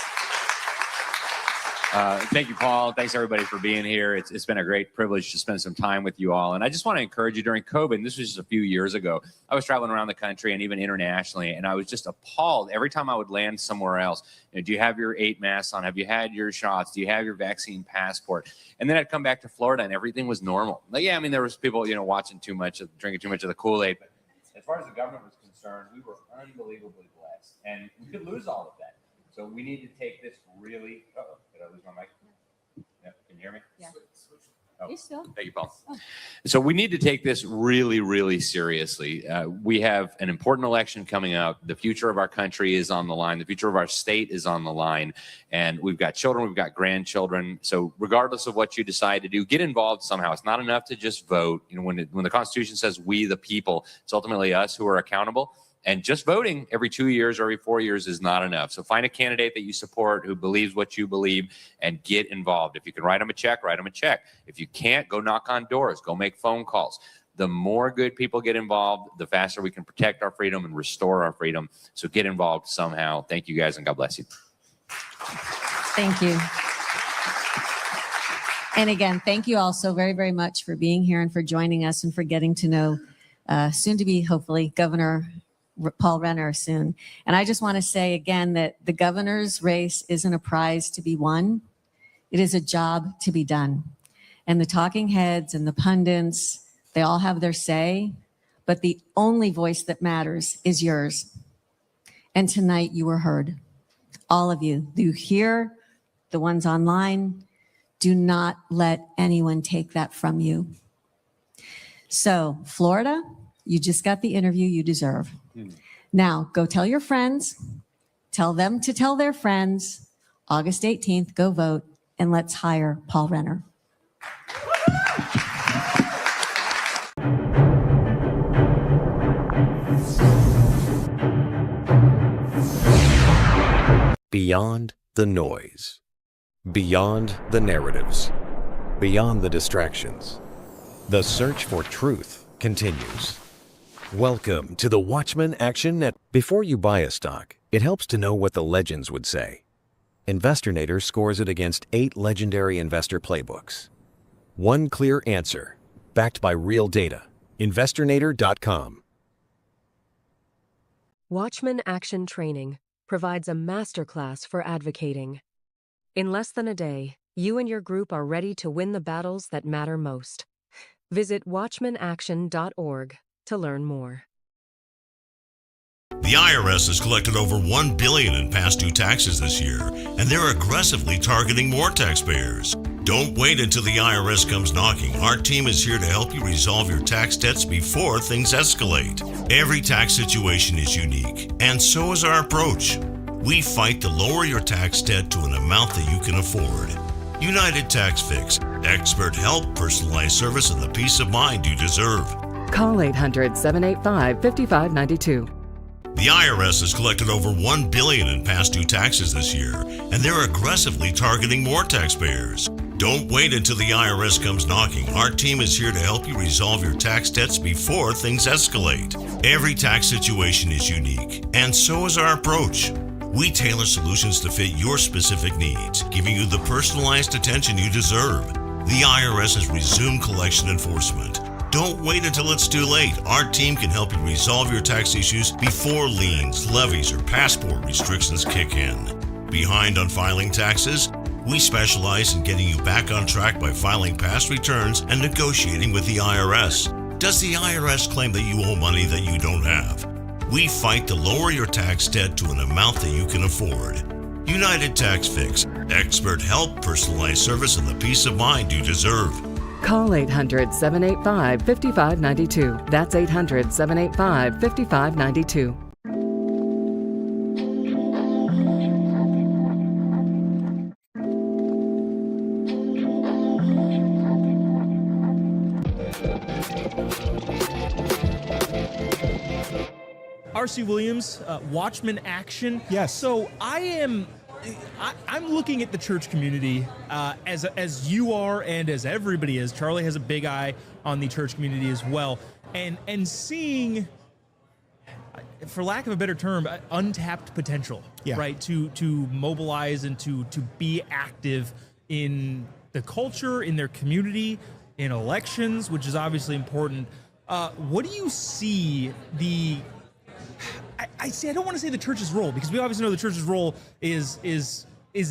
Thank you, Paul. Thanks, everybody, for being here. It's been a great privilege to spend some time with you all. And I just want to encourage you, during COVID, and this was just a few years ago, I was traveling around the country and even internationally, and I was just appalled every time I would land somewhere else. You know, do you have your 8 masks on? Have you had your shots? Do you have your vaccine passport? And then I'd come back to Florida, and everything was normal. Like, yeah, I mean, there was people, watching too much, drinking too much of the Kool-Aid. But as far as the government was concerned, we were unbelievably blessed, and we could lose all of that. So we need to take this really. Uh-oh, did I lose my mic? Yeah, can you hear me? Yeah. Oh, You still? thank you, Paul. So we need to take this really, really seriously. We have an important election coming up. The future of our country is on the line. The future of our state is on the line. And we've got children, we've got grandchildren. So regardless of what you decide to do, get involved somehow. It's not enough to just vote. When the Constitution says we, the people, it's ultimately us who are accountable. And just voting every 2 years or every 4 years is not enough. So find a candidate that you support who believes what you believe and get involved. If you can write them a check, write them a check. If you can't, go knock on doors, go make phone calls. The more good people get involved, the faster we can protect our freedom and restore our freedom. So get involved somehow. Thank you guys, and God bless you. Thank you. And again, thank you all so very, very much for being here and for joining us and for getting to know soon to be, hopefully, Governor Paul Renner soon. And I just want to say again that the governor's race isn't a prize to be won. It is a job to be done. And the talking heads and the pundits, they all have their say, but the only voice that matters is yours. And tonight you were heard. All of you. You hear, the ones online, do not let anyone take that from you. So, Florida, you just got the interview you deserve. Now, go tell your friends, tell them to tell their friends, August 18th, go vote, and let's hire Paul Renner. Beyond the noise, beyond the narratives, beyond the distractions, the search for truth continues. Welcome to the Watchmen Action Net. Before you buy a stock, it helps to know what the legends would say. Investornator scores it against 8 legendary investor playbooks. One clear answer, backed by real data. Investornator.com. Watchmen Action Training provides a masterclass for advocating. In less than a day, you and your group are ready to win the battles that matter most. Visit watchmenaction.org to learn more. The IRS has collected over $1 billion in past due taxes this year, and they're aggressively targeting more taxpayers. Don't wait until the IRS comes knocking. Our team is here to help you resolve your tax debts before things escalate. Every tax situation is unique, and so is our approach. We fight to lower your tax debt to an amount that you can afford. United Tax Fix. Expert help, personalized service, and the peace of mind you deserve. Call 800-785-5592. The IRS has collected over $1 billion in past due taxes this year, and they're aggressively targeting more taxpayers. Don't wait until the IRS comes knocking. Our team is here to help you resolve your tax debts before things escalate. Every tax situation is unique, and so is our approach. We tailor solutions to fit your specific needs, giving you the personalized attention you deserve. The IRS has resumed collection enforcement. Don't wait until it's too late. Our team can help you resolve your tax issues before liens, levies, or passport restrictions kick in. Behind on filing taxes? We specialize in getting you back on track by filing past returns and negotiating with the IRS. Does the IRS claim that you owe money that you don't have? We fight to lower your tax debt to an amount that you can afford. United Tax Fix. Expert help, personalized service, and the peace of mind you deserve. Call 800-785-5592. That's 800-785-5592. R.C. Williams, Watchmen Action. Yes. So I'm looking at the church community as you are and as everybody is. Charlie has a big eye on the church community as well, and seeing, for lack of a better term, untapped potential, right? To mobilize and to be active in the culture, in their community, in elections, which is obviously important. What do you see I don't want to say the church's role, because we obviously know the church's role is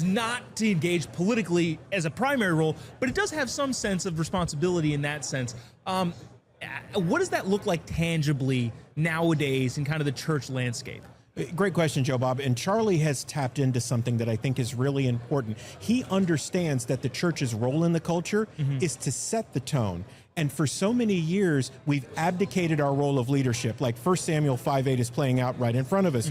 not to engage politically as a primary role, but it does have some sense of responsibility in that sense. What does that look like tangibly nowadays in kind of the church landscape? Great question, Joe Bob. And Charlie has tapped into something that I think is really important. He understands that the church's role in the culture is to set the tone. And for so many years, we've abdicated our role of leadership. Like 1 Samuel 5:8 is playing out right in front of us.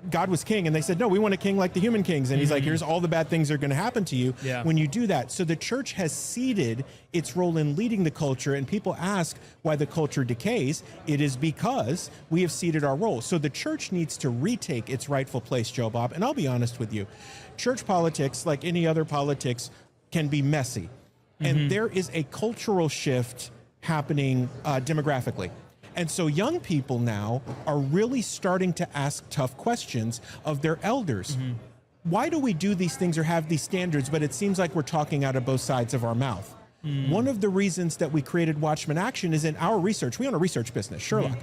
God was king, and they said, no, we want a king like the human kings. And he's like, here's all the bad things that are going to happen to you when you do that. So the church has ceded its role in leading the culture, and people ask why the culture decays. It is because we have ceded our role. So the church needs to retake its rightful place, Joe Bob. And I'll be honest with you, church politics, like any other politics, can be messy. And there is a cultural shift happening demographically. And so young people now are really starting to ask tough questions of their elders. Why do we do these things or have these standards, but it seems like we're talking out of both sides of our mouth? One of the reasons that we created Watchmen Action is in our research. We own a research business, Sherloc.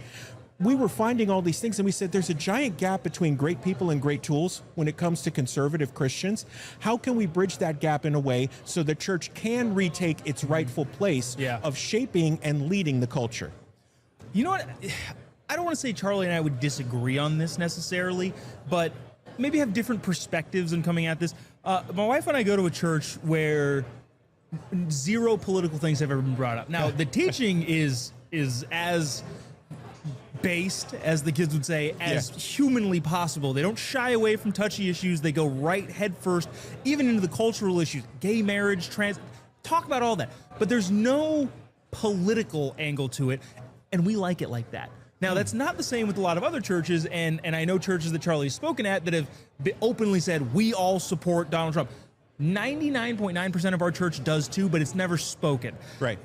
We were finding all these things, and we said there's a giant gap between great people and great tools when it comes to conservative Christians. How can we bridge that gap in a way so the church can retake its rightful place of shaping and leading the culture? You know what? I don't want to say Charlie and I would disagree on this necessarily, but maybe have different perspectives in coming at this. My wife and I go to a church where zero political things have ever been brought up. Now, the teaching is as based, as the kids would say, as humanly possible. They don't shy away from touchy issues. They go right head first, even into the cultural issues, gay marriage, trans, talk about all that. But there's no political angle to it, and we like it like that. Now, that's not the same with a lot of other churches, and I know churches that Charlie's spoken at that have openly said, we all support Donald Trump. 99.9% of our church does too, but it's never spoken. Right.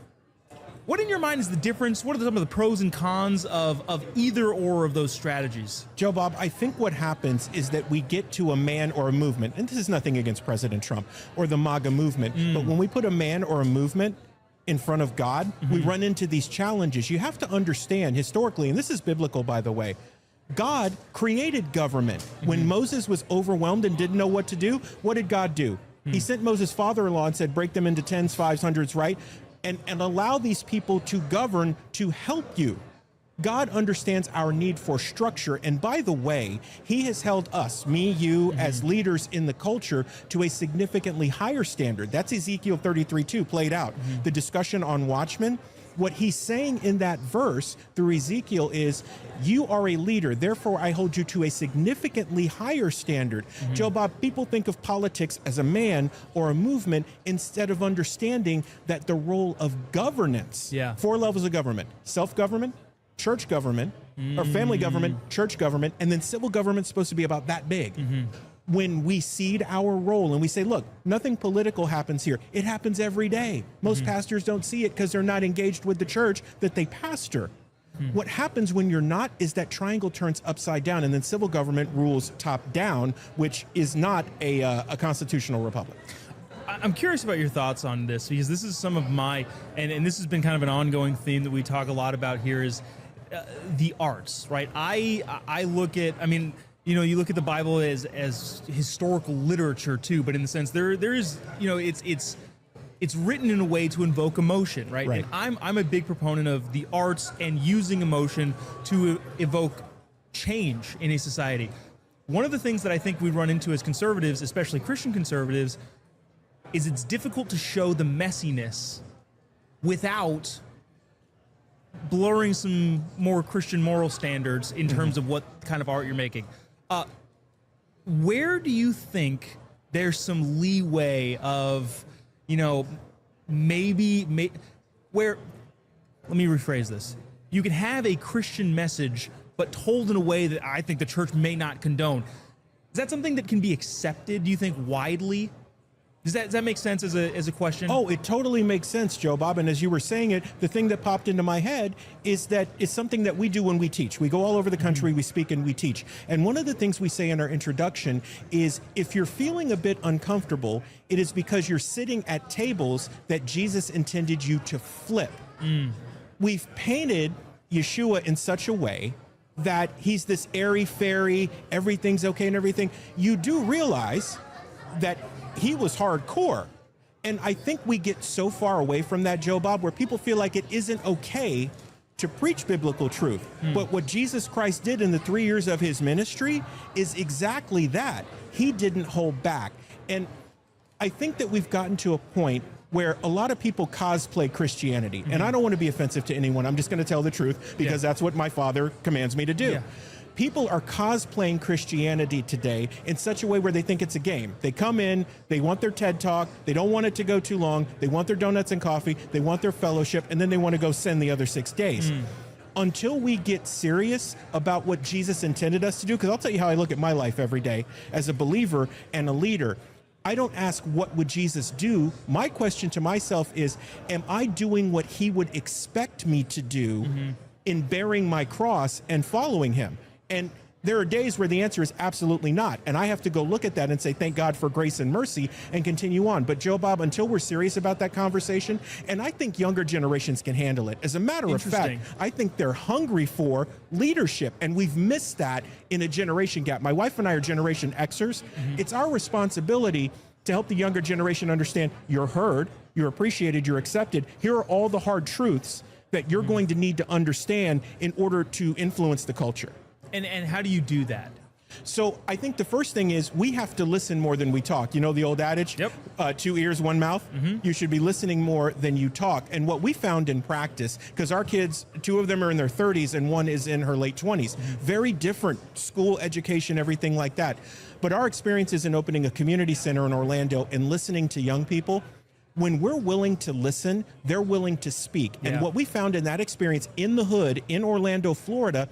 What in your mind is the difference? What are some of the pros and cons of either or of those strategies? Joe Bob, I think what happens is that we get to a man or a movement, and this is nothing against President Trump or the MAGA movement, but when we put a man or a movement in front of God, we run into these challenges. You have to understand historically, and this is biblical, by the way, God created government. When Moses was overwhelmed and didn't know what to do, what did God do? He sent Moses' father-in-law and said, break them into tens, fives, hundreds, right? And allow these people to govern to help you. God understands our need for structure. And by the way, he has held us, me, you, as leaders in the culture to a significantly higher standard. That's Ezekiel 33:2 played out. The discussion on Watchmen, what he's saying in that verse through Ezekiel is, you are a leader, therefore I hold you to a significantly higher standard. Joe Bob, people think of politics as a man or a movement instead of understanding that the role of governance, 4 levels of government: self-government, church government, or family government, church government, and then civil government's supposed to be about that big. When we cede our role and we say, look, nothing political happens here. It happens every day. Most pastors don't see it because they're not engaged with the church that they pastor. What happens when you're not is that triangle turns upside down, and then civil government rules top down, which is not a constitutional republic. I'm curious about your thoughts on this, because this is some of my, and this has been kind of an ongoing theme that we talk a lot about here, is the arts, right? I look at, I mean, you know, you look at the Bible as historical literature too, but in the sense there is, you know, it's written in a way to invoke emotion, right? And I'm a big proponent of the arts and using emotion to evoke change in a society. One of the things that I think we run into as conservatives, especially Christian conservatives, is it's difficult to show the messiness without blurring some more Christian moral standards in terms of what kind of art you're making. Where do you think there's some leeway of, you know, maybe where, let me rephrase this. You can have a Christian message, but told in a way that I think the church may not condone. Is that something that can be accepted, do you think, widely? Does that make sense as a question? Oh, it totally makes sense, Joe Bob. And as you were saying it, the thing that popped into my head is that it's something that we do when we teach. We go all over the country, we speak and we teach. And one of the things we say in our introduction is, if you're feeling a bit uncomfortable, it is because you're sitting at tables that Jesus intended you to flip. We've painted Yeshua in such a way that he's this airy-fairy, everything's okay and everything. You do realize that he was hardcore. And I think we get so far away from that, Joe Bob, where people feel like it isn't okay to preach biblical truth. But what Jesus Christ did in the 3 years of his ministry is exactly that. He didn't hold back. And I think that we've gotten to a point where a lot of people cosplay Christianity. And I don't want to be offensive to anyone. I'm just going to tell the truth because that's what my father commands me to do. People are cosplaying Christianity today in such a way where they think it's a game. They come in, they want their TED Talk, they don't want it to go too long, they want their donuts and coffee, they want their fellowship, and then they want to go sin the other 6 days. Until we get serious about what Jesus intended us to do, because I'll tell you how I look at my life every day as a believer and a leader. I don't ask, what would Jesus do? My question to myself is, am I doing what he would expect me to do in bearing my cross and following him? And there are days where the answer is absolutely not. And I have to go look at that and say, thank God for grace and mercy, and continue on. But Joe Bob, until we're serious about that conversation, and I think younger generations can handle it. As a matter of fact, I think they're hungry for leadership, and we've missed that in a generation gap. My wife and I are Generation Xers. It's our responsibility to help the younger generation understand you're heard, you're appreciated, you're accepted. Here are all the hard truths that you're going to need to understand in order to influence the culture. And how do you do that? So I think the first thing is we have to listen more than we talk. You know the old adage, 2 ears, 1 mouth? You should be listening more than you talk. And what we found in practice, because our kids, 2 of them are in their 30s and 1 is in her late 20s, very different school, education, everything like that. But our experiences in opening a community center in Orlando and listening to young people, when we're willing to listen, they're willing to speak. And what we found in that experience in the hood in Orlando, Florida,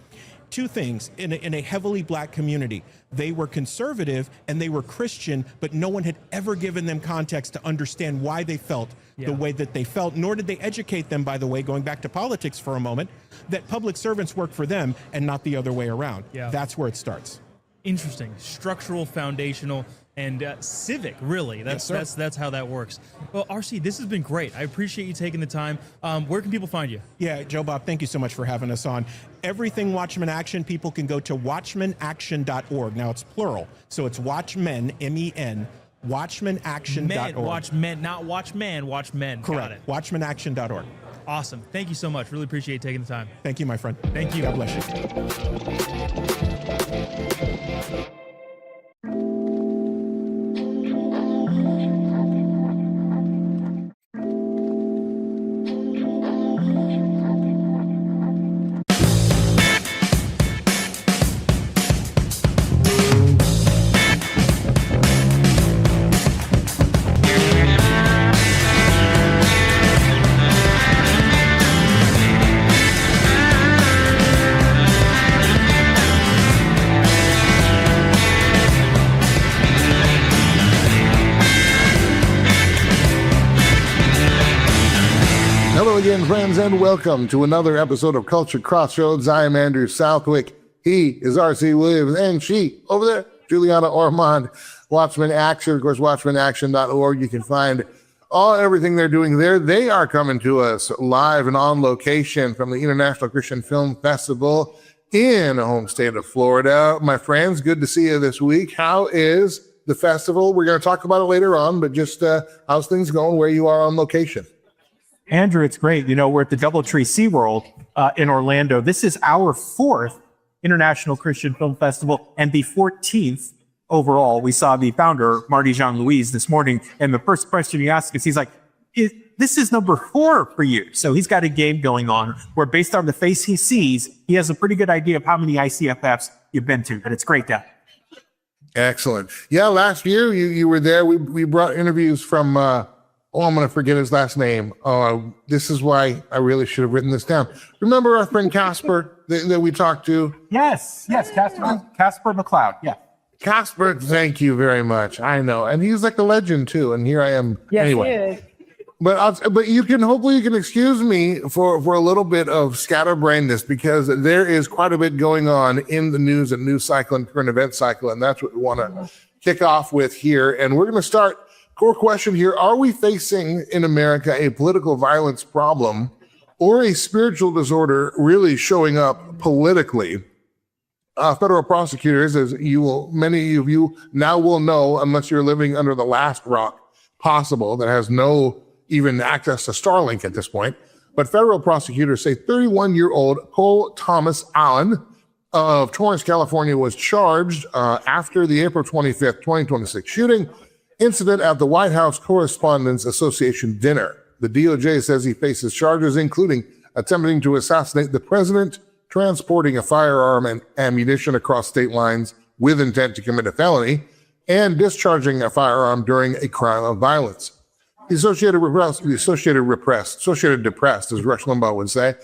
2 things in a heavily black community. They were conservative and they were Christian, but no one had ever given them context to understand why they felt the way that they felt, nor did they educate them, by the way, going back to politics for a moment, that public servants work for them and not the other way around. That's where it starts. Interesting. Structural, foundational, and civic, really. That's how that works. Well, RC, this has been great. I appreciate you taking the time. Where can people find you? Yeah, Joe Bob, thank you so much for having us on. Everything Watchmen Action, people can go to watchmenaction.org. Now it's plural, so it's Watchmen, M-E-N, watchmenaction.org. Watchmen, not watchman, watchmen. Correct. Watchmenaction.org. Awesome. Thank you so much. Really appreciate taking the time. Thank you, my friend. Thank you. God bless you. Hello again, friends, and welcome to another episode of Culture Crossroads. I am Andrew Southwick. He is R.C. Williams, and she, over there, Juliana Ormond. Watchmen Action, of course, watchmenaction.org. You can find everything they're doing there. They are coming to us live and on location from the International Christian Film Festival in the home state of Florida. My friends, good to see you this week. How is the festival? We're going to talk about it later on, but just how's things going where you are on location? Andrew, it's great. You know, we're at the Doubletree SeaWorld in Orlando. This is our 4th International Christian Film Festival and the 14th overall. We saw the founder, Marty Jean-Louis, this morning, and the first question he asked us, he's like, this is number 4 for you. So he's got a game going on where, based on the face he sees, he has a pretty good idea of how many ICFFs you've been to, and it's great to have. Excellent. Yeah, last year you were there. We brought interviews from... I'm going to forget his last name. This is why I really should have written this down. Remember our friend Casper that we talked to? Yes, Casper McLeod. Yeah. Casper, thank you very much. I know. And he's like a legend too. And here I am. Yes, anyway. he is. But hopefully you can excuse me for a little bit of scatterbrainness, because there is quite a bit going on in the news and news cycle and current event cycle. And that's what we want to kick off with here. And we're going to start. Core question here: are we facing in America a political violence problem or a spiritual disorder really showing up politically? Federal prosecutors, as many of you now will know, unless you're living under the last rock possible that has no even access to Starlink at this point, but federal prosecutors say 31-year-old Cole Thomas Allen of Torrance, California, was charged after the April 25th, 2026 shooting incident at the White House Correspondents Association dinner. The DOJ says he faces charges including attempting to assassinate the president, transporting a firearm and ammunition across state lines with intent to commit a felony, and discharging a firearm during a crime of violence. The Associated Depressed, as Rush Limbaugh would say.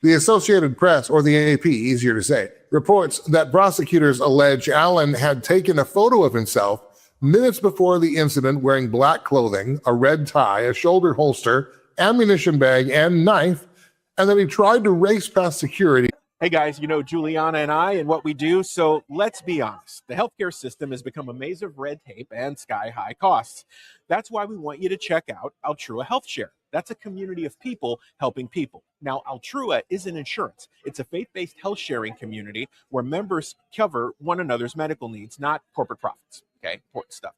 The Associated Press, or the AP, easier to say, reports that prosecutors allege Allen had taken a photo of himself minutes before the incident wearing black clothing, a red tie, a shoulder holster, ammunition bag, and knife, and then he tried to race past security. Hey guys, you know Juliana and I and what we do, so let's be honest. The healthcare system has become a maze of red tape and sky-high costs. That's why we want you to check out Altrua Health Share. That's a community of people helping people. Now, Altrua isn't insurance. It's a faith-based health sharing community where members cover one another's medical needs, not corporate profits. Okay, important stuff.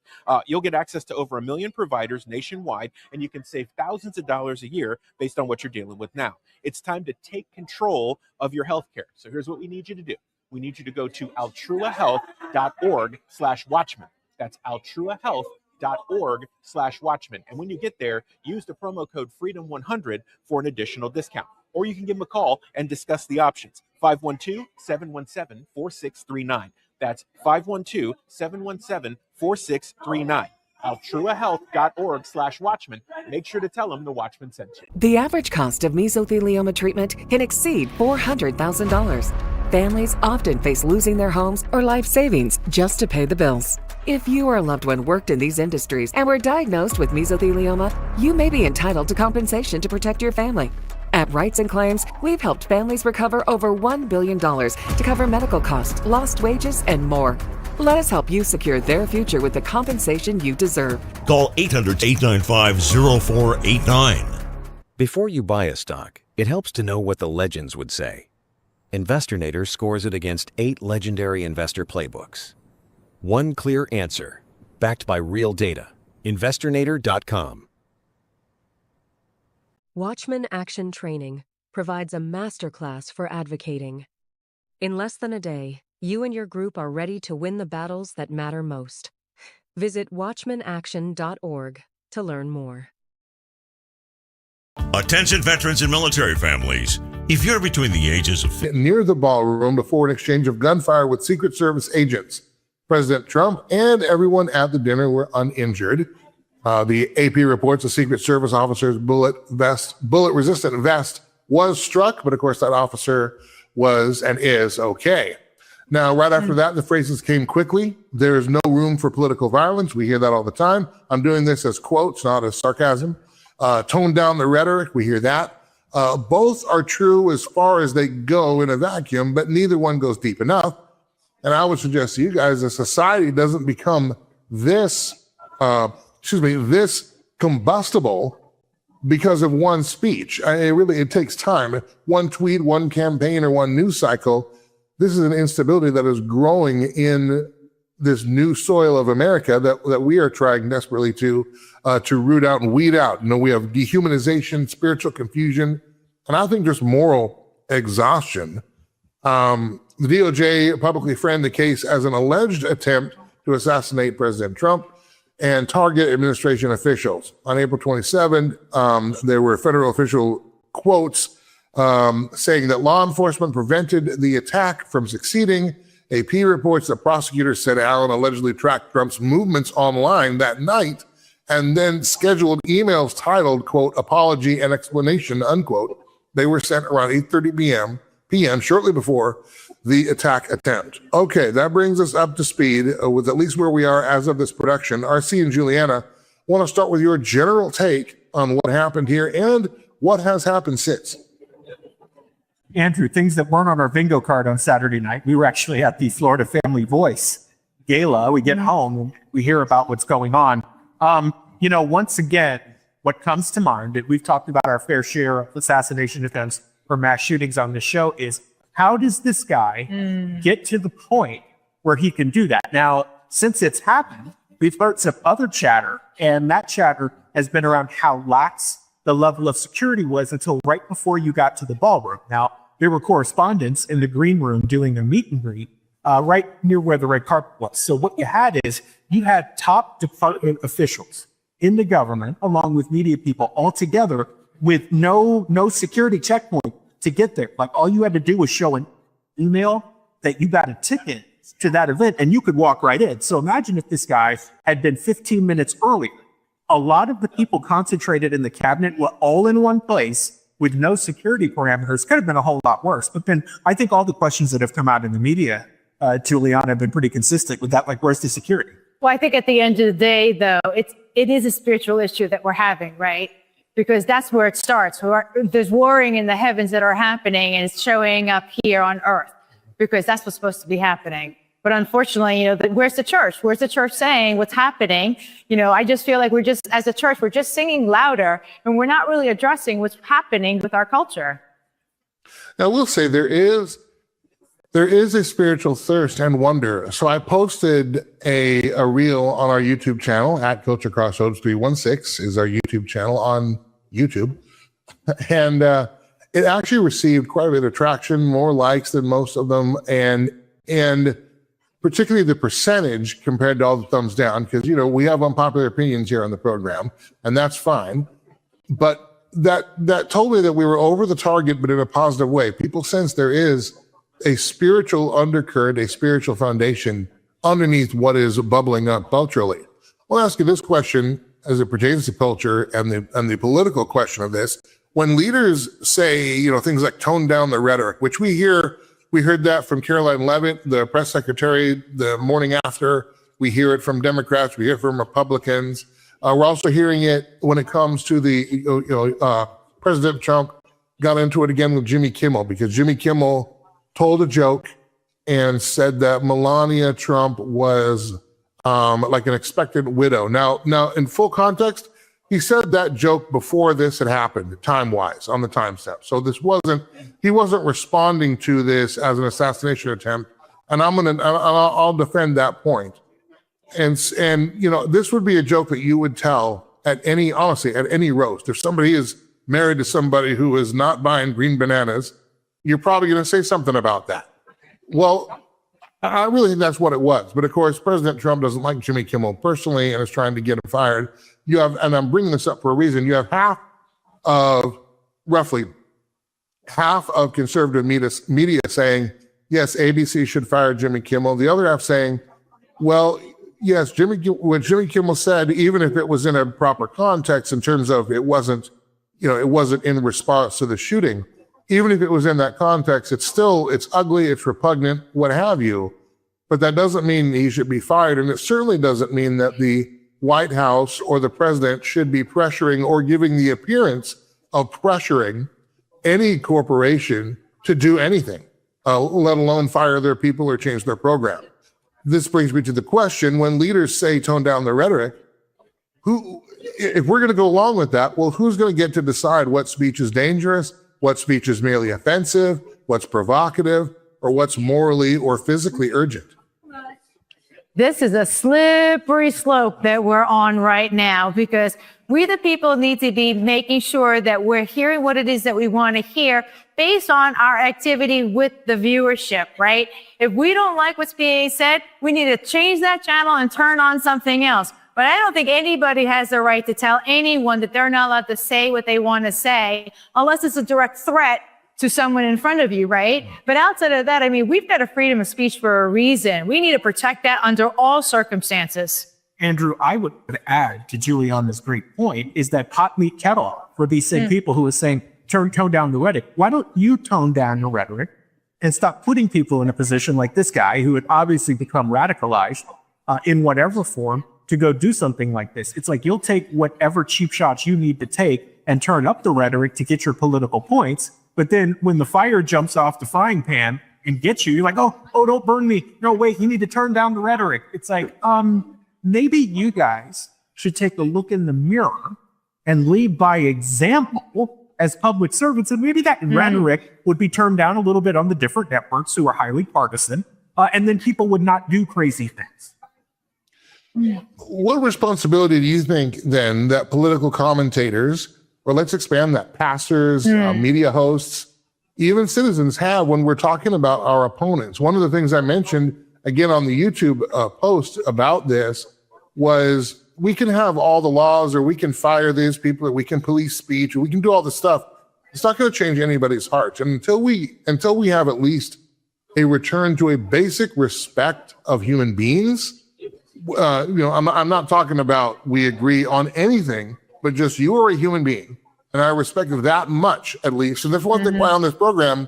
You'll get access to over 1 million providers nationwide, and you can save thousands of dollars a year based on what you're dealing with now. It's time to take control of your healthcare. So here's what we need you to do. We need you to go to altruahealth.org/Watchmen. That's altruahealth.org/Watchmen. And when you get there, use the promo code FREEDOM100 for an additional discount. Or you can give them a call and discuss the options. 512-717-4639. That's 512-717-4639. altruahealth.org/Watchmen. Make sure to tell them the Watchmen sent you. The average cost of mesothelioma treatment can exceed $400,000. Families often face losing their homes or life savings just to pay the bills. If you or a loved one worked in these industries and were diagnosed with mesothelioma, you may be entitled to compensation to protect your family. At Rights and Claims, we've helped families recover over $1 billion to cover medical costs, lost wages, and more. Let us help you secure their future with the compensation you deserve. Call 800-895-0489. Before you buy a stock, it helps to know what the legends would say. Investornator scores it against 8 legendary investor playbooks. One clear answer, backed by real data. Investornator.com. Watchmen Action Training provides a masterclass for advocating. In less than a day, you and your group are ready to win the battles that matter most. Visit watchmenaction.org to learn more. Attention veterans and military families. If you're between the ages of near the ballroom before an exchange of gunfire with Secret Service agents. President Trump and everyone at the dinner were uninjured. The AP reports a Secret Service officer's bullet-resistant vest was struck, but of course that officer was and is okay. Now, right after that, the phrases came quickly. There is no room for political violence. We hear that all the time. I'm doing this as quotes, not as sarcasm. Tone down the rhetoric. We hear that. Both are true as far as they go in a vacuum, but neither one goes deep enough. And I would suggest to you guys that society doesn't become this combustible because of one speech. It takes time. One tweet, one campaign, or one news cycle. This is an instability that is growing in this new soil of America that we are trying desperately to root out and weed out. We have dehumanization, spiritual confusion, and I think just moral exhaustion. The DOJ publicly framed the case as an alleged attempt to assassinate President Trump and target administration officials. On April 27, there were federal official quotes saying that law enforcement prevented the attack from succeeding. AP reports that prosecutors said Allen allegedly tracked Trump's movements online that night and then scheduled emails titled, quote, apology and explanation, unquote. They were sent around 8:30 p.m. shortly before the attack attempt. Okay, that brings us up to speed with at least where we are as of this production. RC and Juliana, want to start with your general take on what happened here and what has happened since. Andrew, things that weren't on our bingo card on Saturday night. We were actually at the Florida Family Voice Gala. We get home and we hear about what's going on. Once again, what comes to mind, we've talked about our fair share of assassination attempts or mass shootings on this show, is how does this guy get to the point where he can do that? Now, since it's happened, we've heard some other chatter, and that chatter has been around how lax the level of security was until right before you got to the ballroom. Now, there were correspondents in the green room doing a meet and greet right near where the red carpet was. So what you had is you had top department officials in the government, along with media people, all together with no security checkpoint to get there. Like all you had to do was show an email that you got a ticket to that event and you could walk right in. So imagine if this guy had been 15 minutes earlier. A lot of the people concentrated in the cabinet were all in one place with no security parameters. Could have been a whole lot worse. But then I think all the questions that have come out in the media, Juliana, have been pretty consistent with that. Like, where's the security? Well, I think at the end of the day, though, it is a spiritual issue that we're having, right? Because that's where it starts. There's warring in the heavens that are happening, and it's showing up here on earth because that's what's supposed to be happening. But unfortunately, where's the church? Where's the church saying what's happening? I just feel like as a church, we're just singing louder and we're not really addressing what's happening with our culture. Now, we'll say there is a spiritual thirst and wonder. So I posted a reel on our YouTube channel at Culture Crossroads 316 is our YouTube channel on YouTube. And it actually received quite a bit of traction, more likes than most of them. And particularly the percentage compared to all the thumbs down, because, we have unpopular opinions here on the program, and that's fine. But that told me that we were over the target, but in a positive way. People sense there is a spiritual undercurrent, a spiritual foundation underneath what is bubbling up culturally. I'll ask you this question as it pertains to culture and the political question of this. When leaders say, things like tone down the rhetoric, which we heard that from Caroline Leavitt, the press secretary, the morning after. We hear it from Democrats. We hear it from Republicans. We're also hearing it when it comes to President Trump got into it again with Jimmy Kimmel, because Jimmy Kimmel told a joke and said that Melania Trump was like an expectant widow. Now, in full context, he said that joke before this had happened, time-wise, on the time step. So he wasn't responding to this as an assassination attempt. And I'll defend that point. And this would be a joke that you would tell at any roast. If somebody is married to somebody who is not buying green bananas, you're probably going to say something about that. Well, I really think that's what it was. But of course, President Trump doesn't like Jimmy Kimmel personally and is trying to get him fired. You have, and I'm bringing this up for a reason, you have roughly half of conservative media saying, yes, ABC should fire Jimmy Kimmel. The other half saying, well, yes, what Jimmy Kimmel said, even if it was in a proper context in terms of it wasn't in response to the shooting, even if it was in that context, it's ugly, it's repugnant, what have you. But that doesn't mean he should be fired. And it certainly doesn't mean that the White House or the president should be pressuring or giving the appearance of pressuring any corporation to do anything, let alone fire their people or change their program. This brings me to the question, when leaders say tone down the rhetoric, if we're going to go along with that, well, who's going to get to decide what speech is dangerous, what speech is merely offensive, what's provocative, or what's morally or physically urgent? This is a slippery slope that we're on right now, because we, the people, need to be making sure that we're hearing what it is that we want to hear based on our activity with the viewership, right? If we don't like what's being said, we need to change that channel and turn on something else. But I don't think anybody has the right to tell anyone that they're not allowed to say what they want to say unless it's a direct threat to someone in front of you, right? But outside of that, I mean, we've got a freedom of speech for a reason. We need to protect that under all circumstances. Andrew, I would add to Juliana's great point is that pot meet kettle for these same people who are saying, tone down the rhetoric. Why don't you tone down your rhetoric and stop putting people in a position like this guy who had obviously become radicalized in whatever form to go do something like this? It's like you'll take whatever cheap shots you need to take and turn up the rhetoric to get your political points. But then when the fire jumps off the frying pan and gets you, you're like, oh, don't burn me. No, wait, you need to turn down the rhetoric. It's like, maybe you guys should take a look in the mirror and lead by example as public servants. And maybe that rhetoric would be turned down a little bit on the different networks who are highly partisan. And then people would not do crazy things. What responsibility do you think then that political commentators, or let's expand that, pastors, media hosts, even citizens have when we're talking about our opponents? One of the things I mentioned, again, on the YouTube post about this was we can have all the laws, or we can fire these people, or we can police speech, or we can do all this stuff. It's not going to change anybody's hearts. And until we have at least a return to a basic respect of human beings, I'm not talking about we agree on anything, but just you are a human being, and I respect you that much at least. And that's one thing why on this program,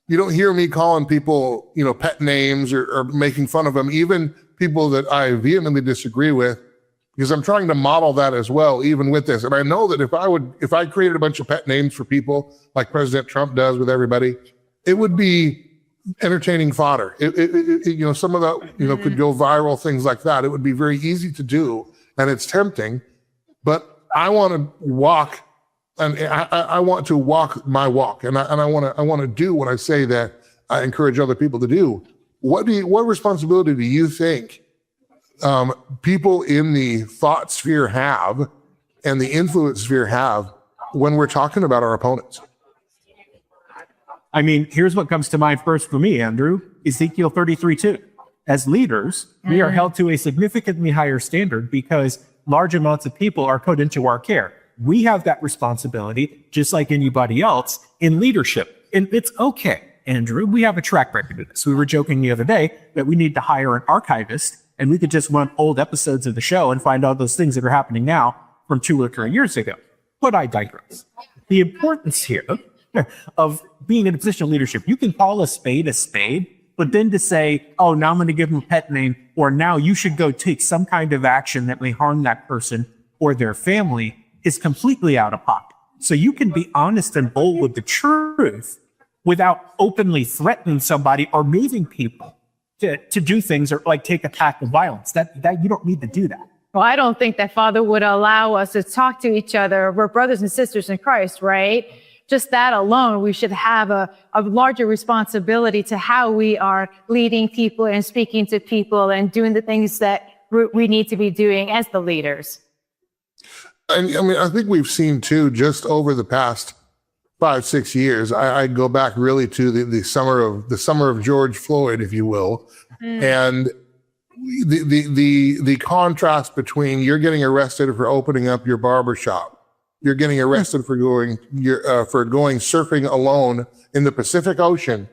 you don't hear me calling people, pet names or making fun of them, even people that I vehemently disagree with, because I'm trying to model that as well, even with this. And I know that if I created a bunch of pet names for people like President Trump does with everybody, it would be entertaining fodder. Some of that, could go viral, things like that. It would be very easy to do, and it's tempting, but I want to walk, and I want to walk my walk, and I want to do what I say that I encourage other people to do. What responsibility do you think people in the thought sphere have and the influence sphere have when we're talking about our opponents? I mean, here's what comes to mind first for me, Andrew. Ezekiel 33:2. As leaders, we are held to a significantly higher standard because large amounts of people are put into our care. We have that responsibility, just like anybody else, in leadership. And it's okay, Andrew. We have a track record of this. We were joking the other day that we need to hire an archivist, and we could just run old episodes of the show and find out those things that are happening now from 2 or 3 years ago. But I digress. The importance here of being in a position of leadership, you can call a spade, but then to say, oh, now I'm going to give them a pet name, or now you should go take some kind of action that may harm that person or their family is completely out of pocket. So you can be honest and bold with the truth without openly threatening somebody or moving people to do things or like take a path of violence. That you don't need to do that. Well, I don't think that Father would allow us to talk to each other. We're brothers and sisters in Christ, right? Just that alone, we should have a larger responsibility to how we are leading people and speaking to people and doing the things that we need to be doing as the leaders. And I mean, I think we've seen too, just over the past 5-6 years, I go back really to the summer of George Floyd, if you will. And the contrast between you're getting arrested for opening up your barber shop, you're getting arrested for going surfing alone in the Pacific Ocean.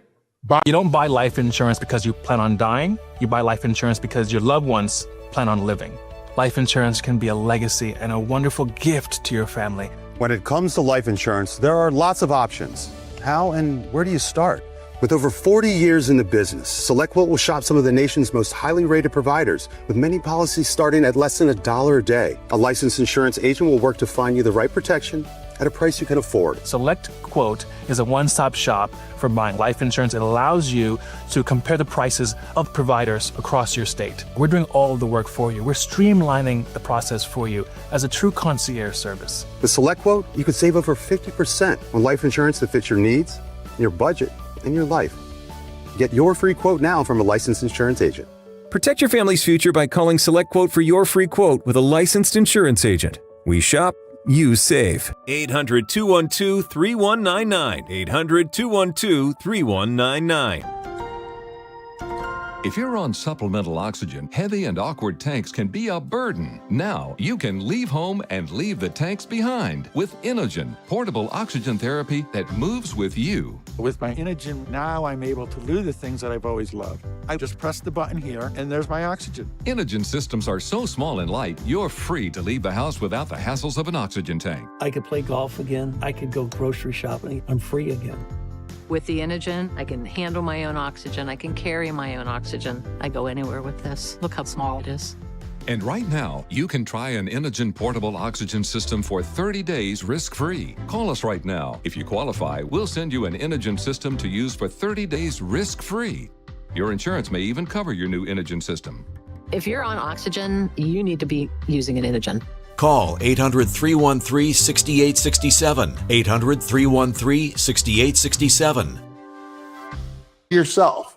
You don't buy life insurance because you plan on dying. You buy life insurance because your loved ones plan on living. Life insurance can be a legacy and a wonderful gift to your family. When it comes to life insurance, there are lots of options. How and where do you start? With over 40 years in the business, SelectQuote will shop some of the nation's most highly rated providers, with many policies starting at less than $1 a day. A licensed insurance agent will work to find you the right protection at a price you can afford. SelectQuote is a one-stop shop for buying life insurance. It allows you to compare the prices of providers across your state. We're doing all of the work for you. We're streamlining the process for you as a true concierge service. With SelectQuote, you could save over 50% on life insurance that fits your needs, your budget, and your life. Get your free quote now from a licensed insurance agent. Protect your family's future by calling SelectQuote for your free quote with a licensed insurance agent. We shop, you save. 800-212-3199. 800-212-3199. If you're on supplemental oxygen, heavy and awkward tanks can be a burden. Now you can leave home and leave the tanks behind with Inogen, portable oxygen therapy that moves with you. With my Inogen, now I'm able to do the things that I've always loved. I just press the button here, and there's my oxygen. Inogen systems are so small and light, you're free to leave the house without the hassles of an oxygen tank. I could play golf again. I could go grocery shopping. I'm free again. With the Inogen, I can handle my own oxygen. I can carry my own oxygen. I go anywhere with this. Look how small it is. And right now, you can try an Inogen portable oxygen system for 30 days risk-free. Call us right now. If you qualify, we'll send you an Inogen system to use for 30 days risk-free. Your insurance may even cover your new Inogen system. If you're on oxygen, you need to be using an Inogen. Call 800-313-6867. 800-313-6867. Yourself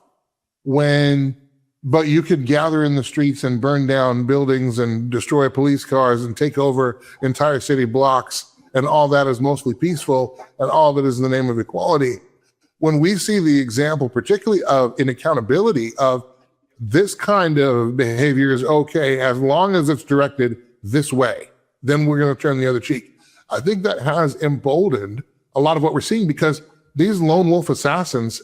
but you could gather in the streets and burn down buildings and destroy police cars and take over entire city blocks, and all that is mostly peaceful, and all of it is in the name of equality. When we see the example, particularly of inaccountability of this kind of behavior is okay as long as it's directed this way, then we're going to turn the other cheek. I think that has emboldened a lot of what we're seeing, because these lone wolf assassins,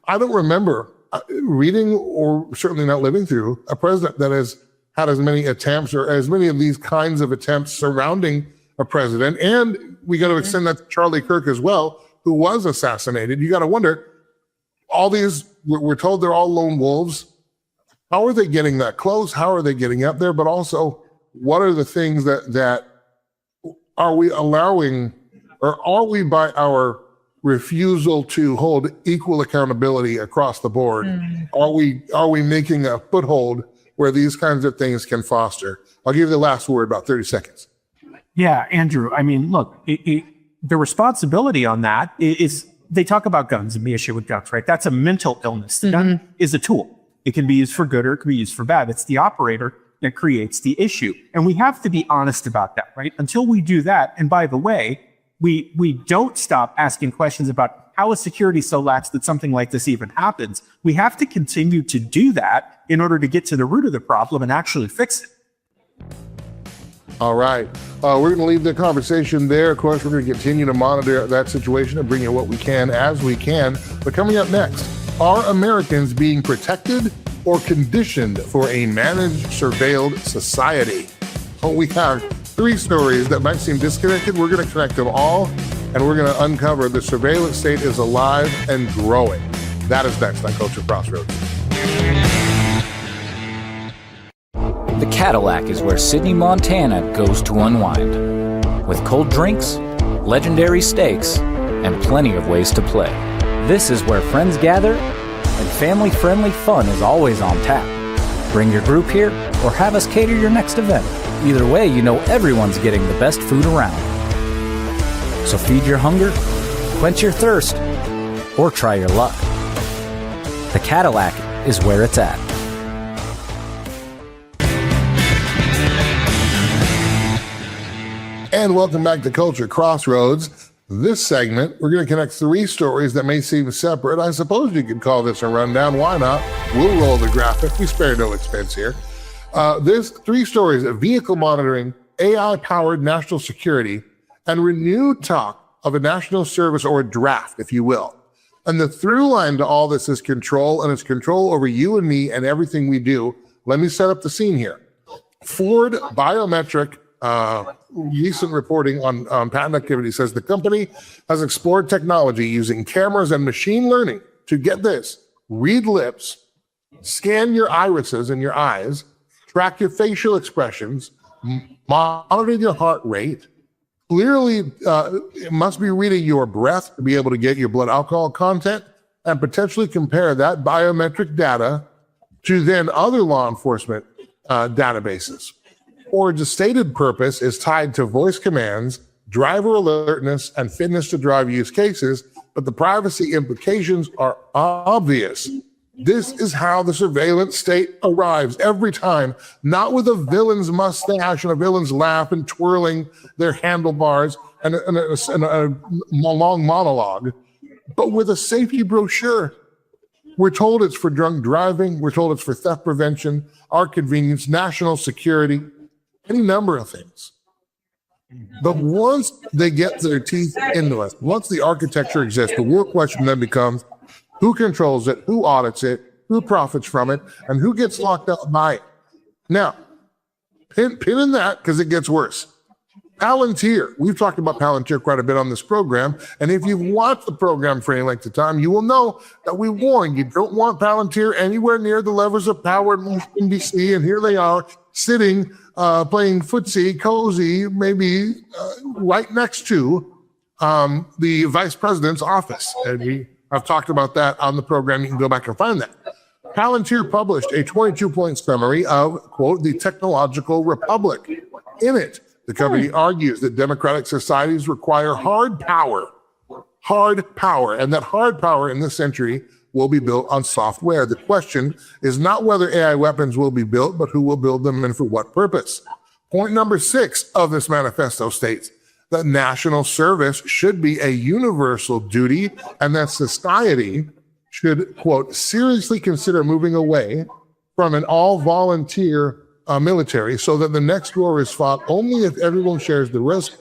I don't remember reading, or certainly not living through, a president that has had as many attempts or as many of these kinds of attempts surrounding a president. And we got to extend that to Charlie Kirk as well, who was assassinated. You got to wonder, all these, we're told they're all lone wolves. How are they getting that close? How are they getting up there? But also, what are the things that are we allowing, or are we, by our refusal to hold equal accountability across the board, are we making a foothold where these kinds of things can foster? I'll give you the last word, about 30 seconds. Yeah, Andrew, I mean, look, the responsibility on that is, they talk about guns and the issue with guns, right? That's a mental illness. The gun is a tool. It can be used for good or it can be used for bad. It's the operator that creates the issue. And we have to be honest about that, right? Until we do that, and by the way, we don't stop asking questions about how is security so lax that something like this even happens. We have to continue to do that in order to get to the root of the problem and actually fix it. All right. We're going to leave the conversation there. Of course, we're going to continue to monitor that situation and bring you what we can as we can. But coming up next, are Americans being protected or conditioned for a managed, surveilled society? Well, we have 3 stories that might seem disconnected. We're going to connect them all, and we're going to uncover the surveillance state is alive and growing. That is next on Culture Crossroads. The Cadillac is where Sydney, Montana goes to unwind. With cold drinks, legendary steaks, and plenty of ways to play. This is where friends gather and family-friendly fun is always on tap. Bring your group here or have us cater your next event. Either way, you know everyone's getting the best food around. So feed your hunger, quench your thirst, or try your luck. The Cadillac is where it's at. And welcome back to Culture Crossroads. This segment, we're going to connect three stories that may seem separate. I suppose you could call this a rundown. Why not? We'll roll the graphic. We spare no expense here. There's three stories of vehicle monitoring, AI-powered national security, and renewed talk of a national service, or a draft, if you will. And the through line to all this is control, and it's control over you and me and everything we do. Let me set up the scene here. Ford Biometric, recent reporting on patent activity says the company has explored technology using cameras and machine learning to, get this, read lips, scan your irises and your eyes, track your facial expressions, monitor your heart rate. Clearly, it must be reading your breath to be able to get your blood alcohol content, and potentially compare that biometric data to then other law enforcement databases. Ford's stated purpose is tied to voice commands, driver alertness, and fitness to drive use cases, but the privacy implications are obvious. This is how the surveillance state arrives every time, not with a villain's mustache and a villain's laugh and twirling their handlebars and a long monologue, but with a safety brochure. We're told it's for drunk driving. We're told it's for theft prevention, our convenience, national security, any number of things. But once they get their teeth into us, once the architecture exists, the real question then becomes, who controls it, who audits it, who profits from it, and who gets locked up by it? Now, pin in that, because it gets worse. Palantir. We've talked about Palantir quite a bit on this program, and if you've watched the program for any length of time, you will know that we warn you don't want Palantir anywhere near the levers of power at Washington, D.C., and here they are sitting, playing footsie, cozy, maybe right next to the vice president's office. And I've talked about that on the program. You can go back and find that. Palantir published a 22-point summary of, quote, the technological republic. In it, the company argues that democratic societies require hard power, and that hard power in this century will be built on software. The question is not whether AI weapons will be built, but who will build them and for what purpose. Point number 6 of this manifesto states that national service should be a universal duty, and that society should, quote, seriously consider moving away from an all-volunteer military so that the next war is fought only if everyone shares the risk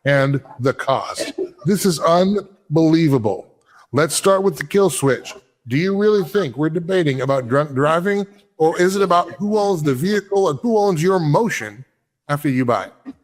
and the cost. This is unbelievable. Let's start with the kill switch. Do you really think we're debating about drunk driving, or is it about who owns the vehicle and who owns your motion after you buy it?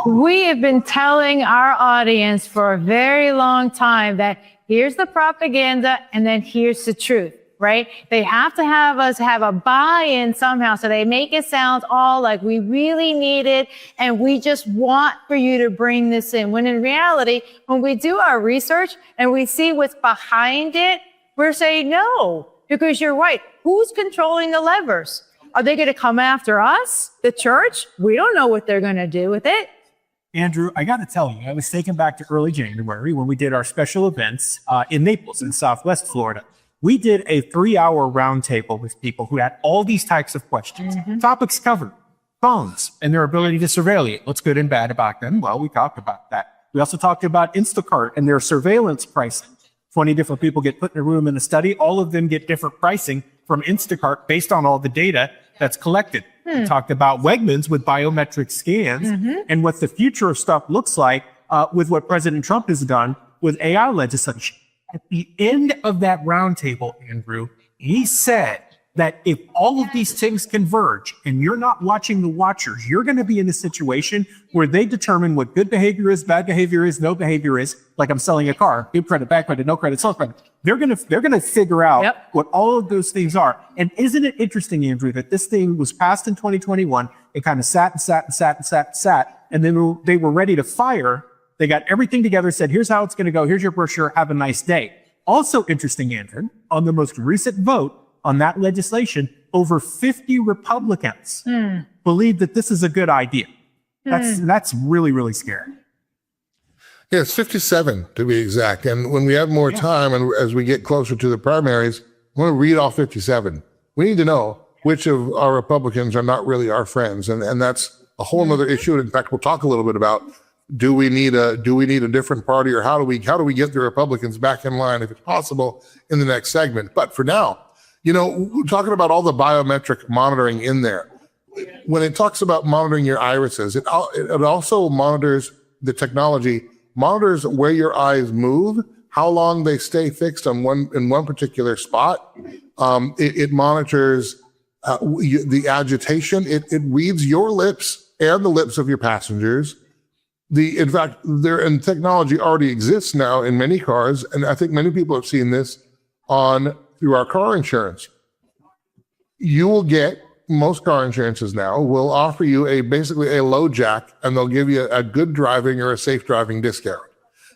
We have been telling our audience for a very long time that here's the propaganda and then here's the truth, right? They have to have us have a buy-in somehow, so they make it sound all like we really need it and we just want for you to bring this in. When in reality, when we do our research and we see what's behind it, we're saying no, because you're right. Who's controlling the levers? Are they going to come after us, the church? We don't know what they're going to do with it. Andrew, I got to tell you, I was taken back to early January when we did our special events in Naples in Southwest Florida. We did a 3-hour roundtable with people who had all these types of questions. Topics covered: phones and their ability to surveil you. What's good and bad about them? Well, we talked about that. We also talked about Instacart and their surveillance pricing. 20 different people get put in a room in a study. All of them get different pricing from Instacart based on all the data that's collected. We talked about Wegmans with biometric scans and what the future of stuff looks like with what President Trump has done with AI legislation. At the end of that roundtable, Andrew, he said that if all of these things converge and you're not watching the watchers, you're going to be in a situation where they determine what good behavior is, bad behavior is, no behavior is. Like I'm selling a car, good credit, bad credit, no credit, sell credit. They're going to figure out what all of those things are. And isn't it interesting, Andrew, that this thing was passed in 2021? It kind of sat. And then they were ready to fire. They got everything together, said, here's how it's going to go. Here's your brochure. Have a nice day. Also interesting, Andrew, on the most recent vote on that legislation, over 50 Republicans believe that this is a good idea. That's really, really scary. Yeah, it's 57 to be exact. And when we have more time and as we get closer to the primaries, I want to read all 57. We need to know which of our Republicans are not really our friends. And that's a whole nother issue. In fact, we'll talk a little bit about, do we need a different party, or how do we get the Republicans back in line if it's possible in the next segment. But for now, we're talking about all the biometric monitoring in there. When it talks about monitoring your irises, it also monitors, the technology monitors where your eyes move, how long they stay fixed in one particular spot. It monitors the agitation. It reads your lips and the lips of your passengers. In fact, technology already exists now in many cars, and I think many people have seen this through our car insurance. You will get, most car insurances now will offer you basically a low jack, and they'll give you a good driving or a safe driving discount.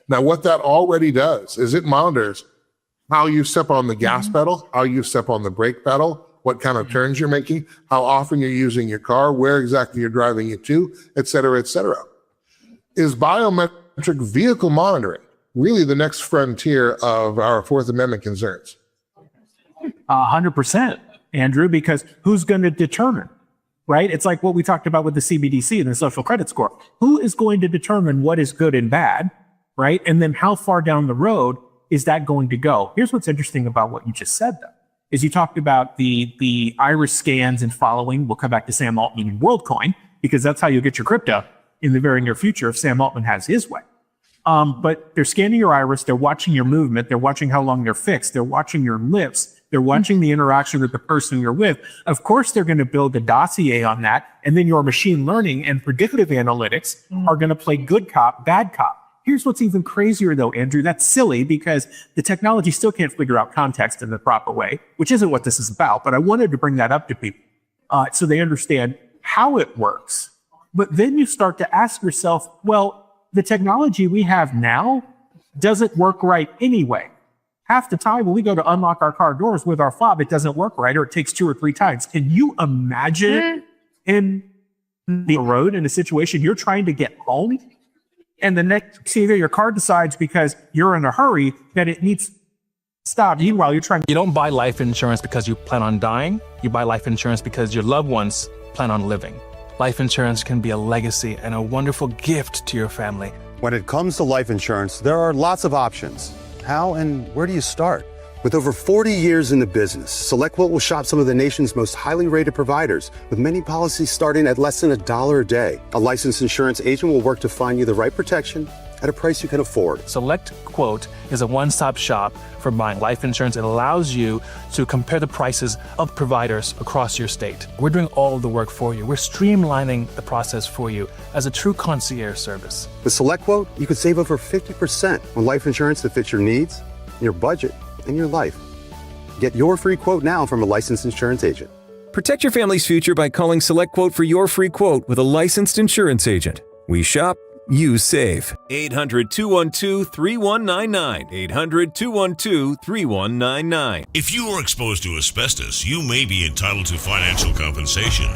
Now, what that already does is it monitors how you step on the gas pedal, how you step on the brake pedal, what kind of turns you're making, how often you're using your car, where exactly you're driving it to, et cetera, et cetera. Is biometric vehicle monitoring really the next frontier of our Fourth Amendment concerns? 100%, Andrew, because who's going to determine, right? It's like what we talked about with the CBDC and the social credit score. Who is going to determine what is good and bad, right? And then how far down the road is that going to go? Here's what's interesting about what you just said, though, is you talked about the iris scans and following. We'll come back to Sam Altman and WorldCoin, because that's how you'll get your crypto in the very near future if Sam Altman has his way. But they're scanning your iris, they're watching your movement, they're watching how long they're fixed, they're watching your lips, they're watching the interaction with the person you're with. Of course, they're going to build a dossier on that, and then your machine learning and predictive analytics are going to play good cop, bad cop. Here's what's even crazier, though, Andrew. That's silly because the technology still can't figure out context in the proper way, which isn't what this is about. But I wanted to bring that up to people so they understand how it works. But then you start to ask yourself, well, the technology we have now doesn't work right anyway. Half the time when we go to unlock our car doors with our fob, it doesn't work right, or it takes 2 or 3 times. Can you imagine in the road in a situation you're trying to get home, and the next either your car decides because you're in a hurry that it needs to stop you while you're trying? You don't buy life insurance because you plan on dying. You buy life insurance because your loved ones plan on living. Life insurance can be a legacy and a wonderful gift to your family. When it comes to life insurance, there are lots of options. How and where do you start? With over 40 years in the business, SelectQuote will shop some of the nation's most highly rated providers, with many policies starting at less than $1 a day. A licensed insurance agent will work to find you the right protection at a price you can afford. SelectQuote is a one-stop shop for buying life insurance. It allows you to compare the prices of providers across your state. We're doing all the work for you. We're streamlining the process for you as a true concierge service. With SelectQuote, you could save over 50% on life insurance that fits your needs, your budget, and your life. Get your free quote now from a licensed insurance agent. Protect your family's future by calling SelectQuote for your free quote with a licensed insurance agent. We shop, you save. 800-212-3199. 800-212-3199. If you are exposed to asbestos, you may be entitled to financial compensation.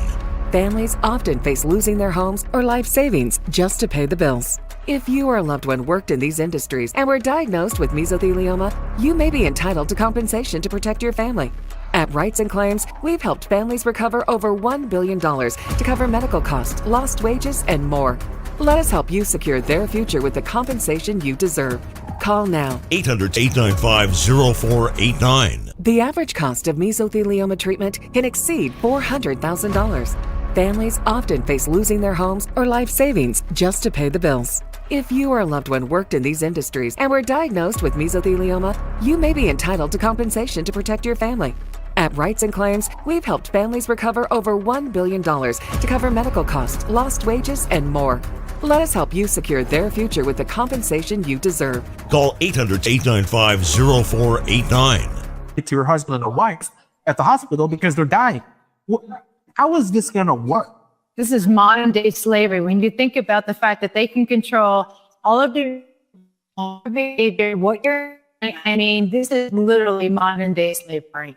Families often face losing their homes or life savings just to pay the bills. If you or a loved one worked in these industries and were diagnosed with mesothelioma, you may be entitled to compensation to protect your family. At Rights and Claims, we've helped families recover over $1 billion to cover medical costs, lost wages, and more. Let us help you secure their future with the compensation you deserve. Call now. 800-895-0489. The average cost of mesothelioma treatment can exceed $400,000. Families often face losing their homes or life savings just to pay the bills. If you or a loved one worked in these industries and were diagnosed with mesothelioma, you may be entitled to compensation to protect your family. At Rights and Claims, we've helped families recover over $1 billion to cover medical costs, lost wages, and more. Let us help you secure their future with the compensation you deserve. Call 800-895-0489. To your husband or wife at the hospital because they're dying. How is this going to work? This is modern day slavery. When you think about the fact that they can control all of their behavior, what you're, I mean, this is literally modern day slavery.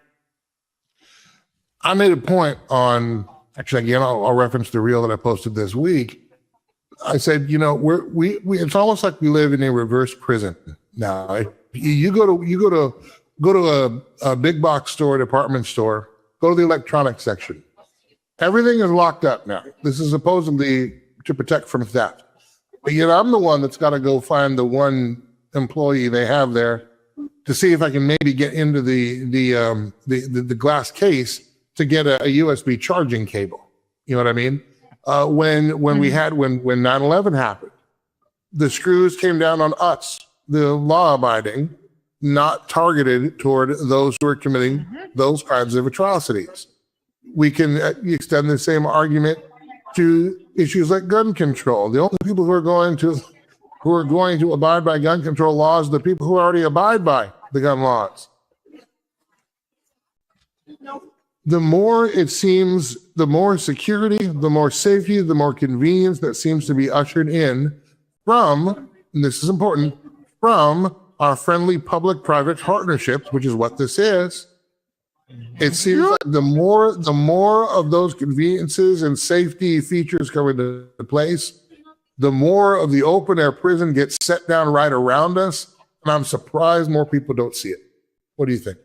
I made a point on, actually, again, I'll reference the reel that I posted this week. I said, it's almost like we live in a reverse prison now. You go to a big box store, department store, go to the electronics section, Everything is locked up now. This is supposedly to protect from theft. But yet I'm the one that's got to go find the one employee they have there to see if I can maybe get into the glass case to get a USB charging cable. You know what I mean? When 9/11 happened, the screws came down on us, the law-abiding, not targeted toward those who are committing those kinds of atrocities. We can extend the same argument to issues like gun control. The only people who are going to abide by gun control laws are the people who already abide by the gun laws. The more it seems, the more security, the more safety, the more convenience that seems to be ushered in from, and this is important, from our friendly public-private partnerships, which is what this is. It seems like the more of those conveniences and safety features come into place, the more of the open-air prison gets set down right around us, and I'm surprised more people don't see it. What do you think?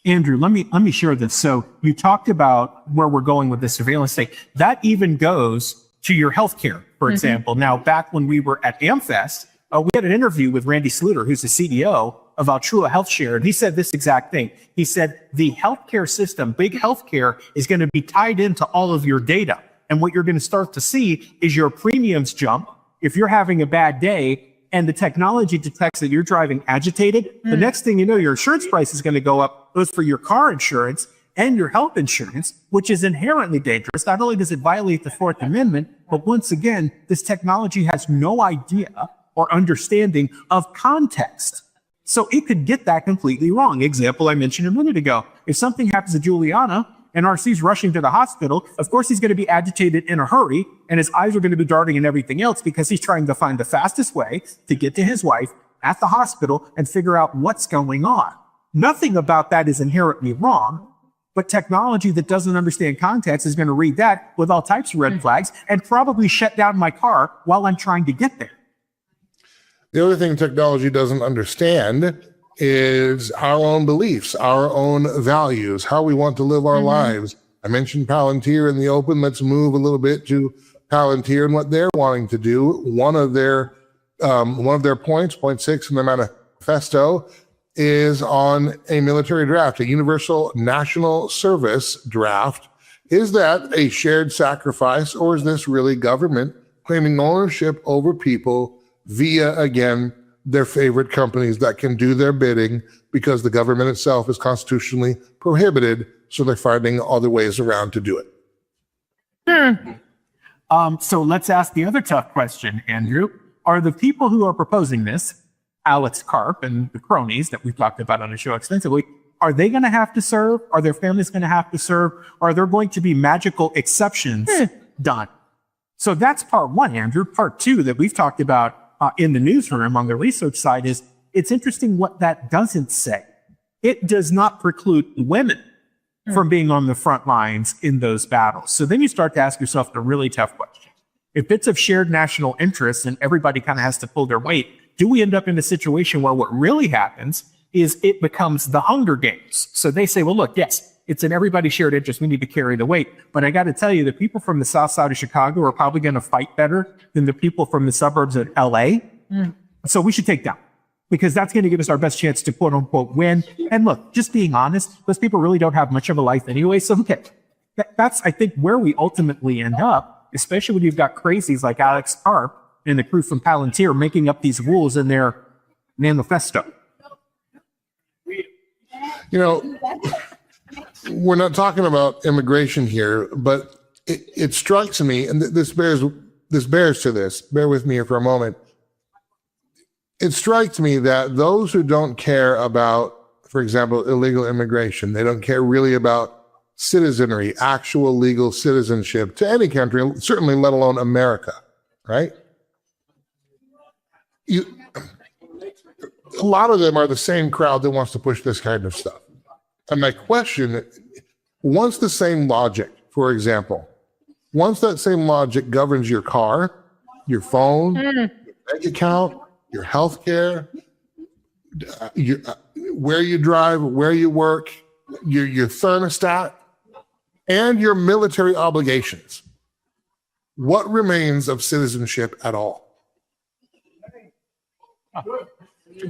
Andrew, let me share this. So you talked about where we're going with the surveillance state. That even goes to your healthcare, for example. Now, back when we were at AmFest, we had an interview with Randy Sluter, who's the CEO of Altrua HealthShare, and he said this exact thing. He said, the healthcare system, big healthcare, is going to be tied into all of your data. And what you're going to start to see is your premiums jump. If you're having a bad day and the technology detects that you're driving agitated, the next thing you know, your insurance price is going to go up, both for your car insurance and your health insurance, which is inherently dangerous. Not only does it violate the Fourth Amendment, but once again, this technology has no idea or understanding of context. So it could get that completely wrong. Example I mentioned a minute ago. If something happens to Juliana and RC's rushing to the hospital, of course he's going to be agitated in a hurry, and his eyes are going to be darting and everything else because he's trying to find the fastest way to get to his wife at the hospital and figure out what's going on. Nothing about that is inherently wrong, but technology that doesn't understand context is going to read that with all types of red flags and probably shut down my car while I'm trying to get there. The other thing technology doesn't understand is our own beliefs, our own values, how we want to live our lives. I mentioned Palantir in the open. Let's move a little bit to Palantir and what they're wanting to do. One of their points, point 6 in the manifesto, is on a military draft, a universal national service draft. Is that a shared sacrifice, or is this really government claiming ownership over people via, again, their favorite companies that can do their bidding because the government itself is constitutionally prohibited, so they're finding other ways around to do it? So let's ask the other tough question, Andrew. Are the people who are proposing this, Alex Karp and the cronies that we've talked about on the show extensively, are they going to have to serve? Are their families going to have to serve? Are there going to be magical exceptions done? So that's part one, Andrew. Part two that we've talked about in the newsroom on the research side is it's interesting what that doesn't say. It does not preclude women from being on the front lines in those battles. So then you start to ask yourself the really tough question. If it's of shared national interest and everybody kind of has to pull their weight, do we end up in a situation where what really happens is it becomes the Hunger Games? So they say, well, look, yes, it's in everybody's shared interest. We need to carry the weight. But I got to tell you, the people from the south side of Chicago are probably going to fight better than the people from the suburbs of LA. So we should take down, because that's going to give us our best chance to quote unquote win. And look, just being honest, those people really don't have much of a life anyway. So okay, that's, I think, where we ultimately end up, especially when you've got crazies like Alex Karp and the crew from Palantir making up these rules in their manifesto. You know, we're not talking about immigration here, but it strikes me, and this bears to this. Bear with me here for a moment. It strikes me that those who don't care about, for example, illegal immigration, they don't care really about citizenry, actual legal citizenship to any country, certainly let alone America, right? A lot of them are the same crowd that wants to push this kind of stuff. And my question, once the same logic, for example, once that same logic governs your car, your phone, your bank account, your health care, where you drive, where you work, your thermostat, and your military obligations, what remains of citizenship at all?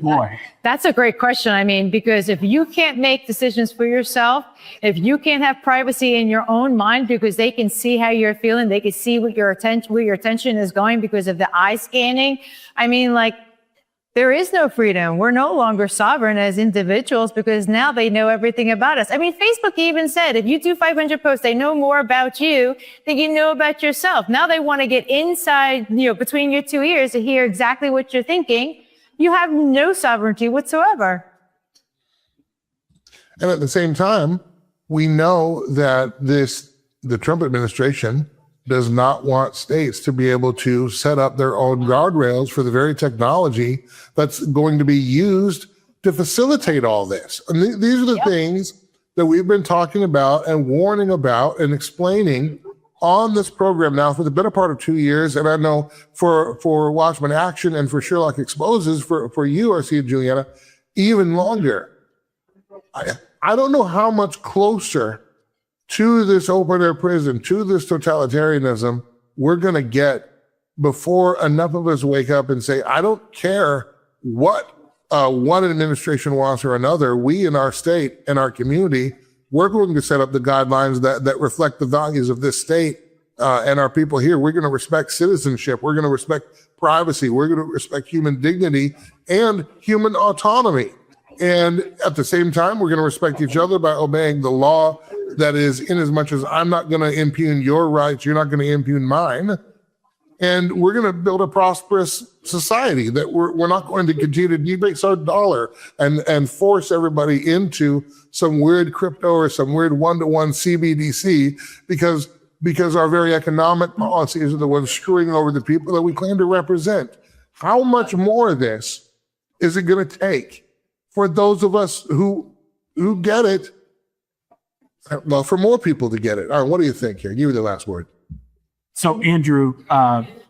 Boy. That's a great question. I mean, because if you can't make decisions for yourself, if you can't have privacy in your own mind because they can see how you're feeling, they can see where your attention is going because of the eye scanning. I mean, like, there is no freedom. We're no longer sovereign as individuals because now they know everything about us. I mean, Facebook even said, if you do 500 posts, they know more about you than you know about yourself. Now they want to get inside, between your two ears to hear exactly what you're thinking. You have no sovereignty whatsoever. And at the same time, we know that the Trump administration does not want states to be able to set up their own guardrails for the very technology that's going to be used to facilitate all this. And these are the things that we've been talking about and warning about and explaining on this program now for the better part of 2 years. And I know for Watchmen Action and for Sherloc Exposes, for you, Arcia and Juliana, even longer. I don't know how much closer to this open air prison, to this totalitarianism, we're going to get before enough of us wake up and say, I don't care what one administration wants or another. We in our state and our community, we're going to set up the guidelines that reflect the values of this state and our people here. We're going to respect citizenship. We're going to respect privacy. We're going to respect human dignity and human autonomy. And at the same time, we're going to respect each other by obeying the law. That is, in as much as I'm not going to impugn your rights, you're not going to impugn mine. And we're going to build a prosperous society that we're not going to continue to debase our dollar and force everybody into some weird crypto or some weird one-to-one CBDC because our very economic policies are the ones screwing over the people that we claim to represent. How much more of this is it going to take for those of us who get it? Well, for more people to get it. All right, what do you think here? Give me the last word. So, Andrew,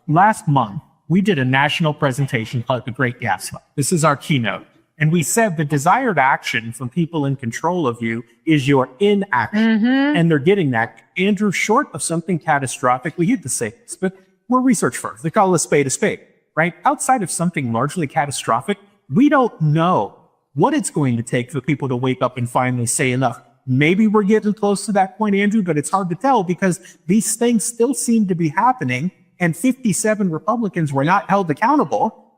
last month, we did a national presentation called The Great Gaslight. This is our keynote. And we said the desired action from people in control of you is your inaction. And they're getting that. Andrew, short of something catastrophic, we hate to say this, but we're research firms. They call a spade, right? Outside of something largely catastrophic, we don't know what it's going to take for people to wake up and finally say enough. Maybe we're getting close to that point, Andrew, but it's hard to tell because these things still seem to be happening. And 57 Republicans were not held accountable,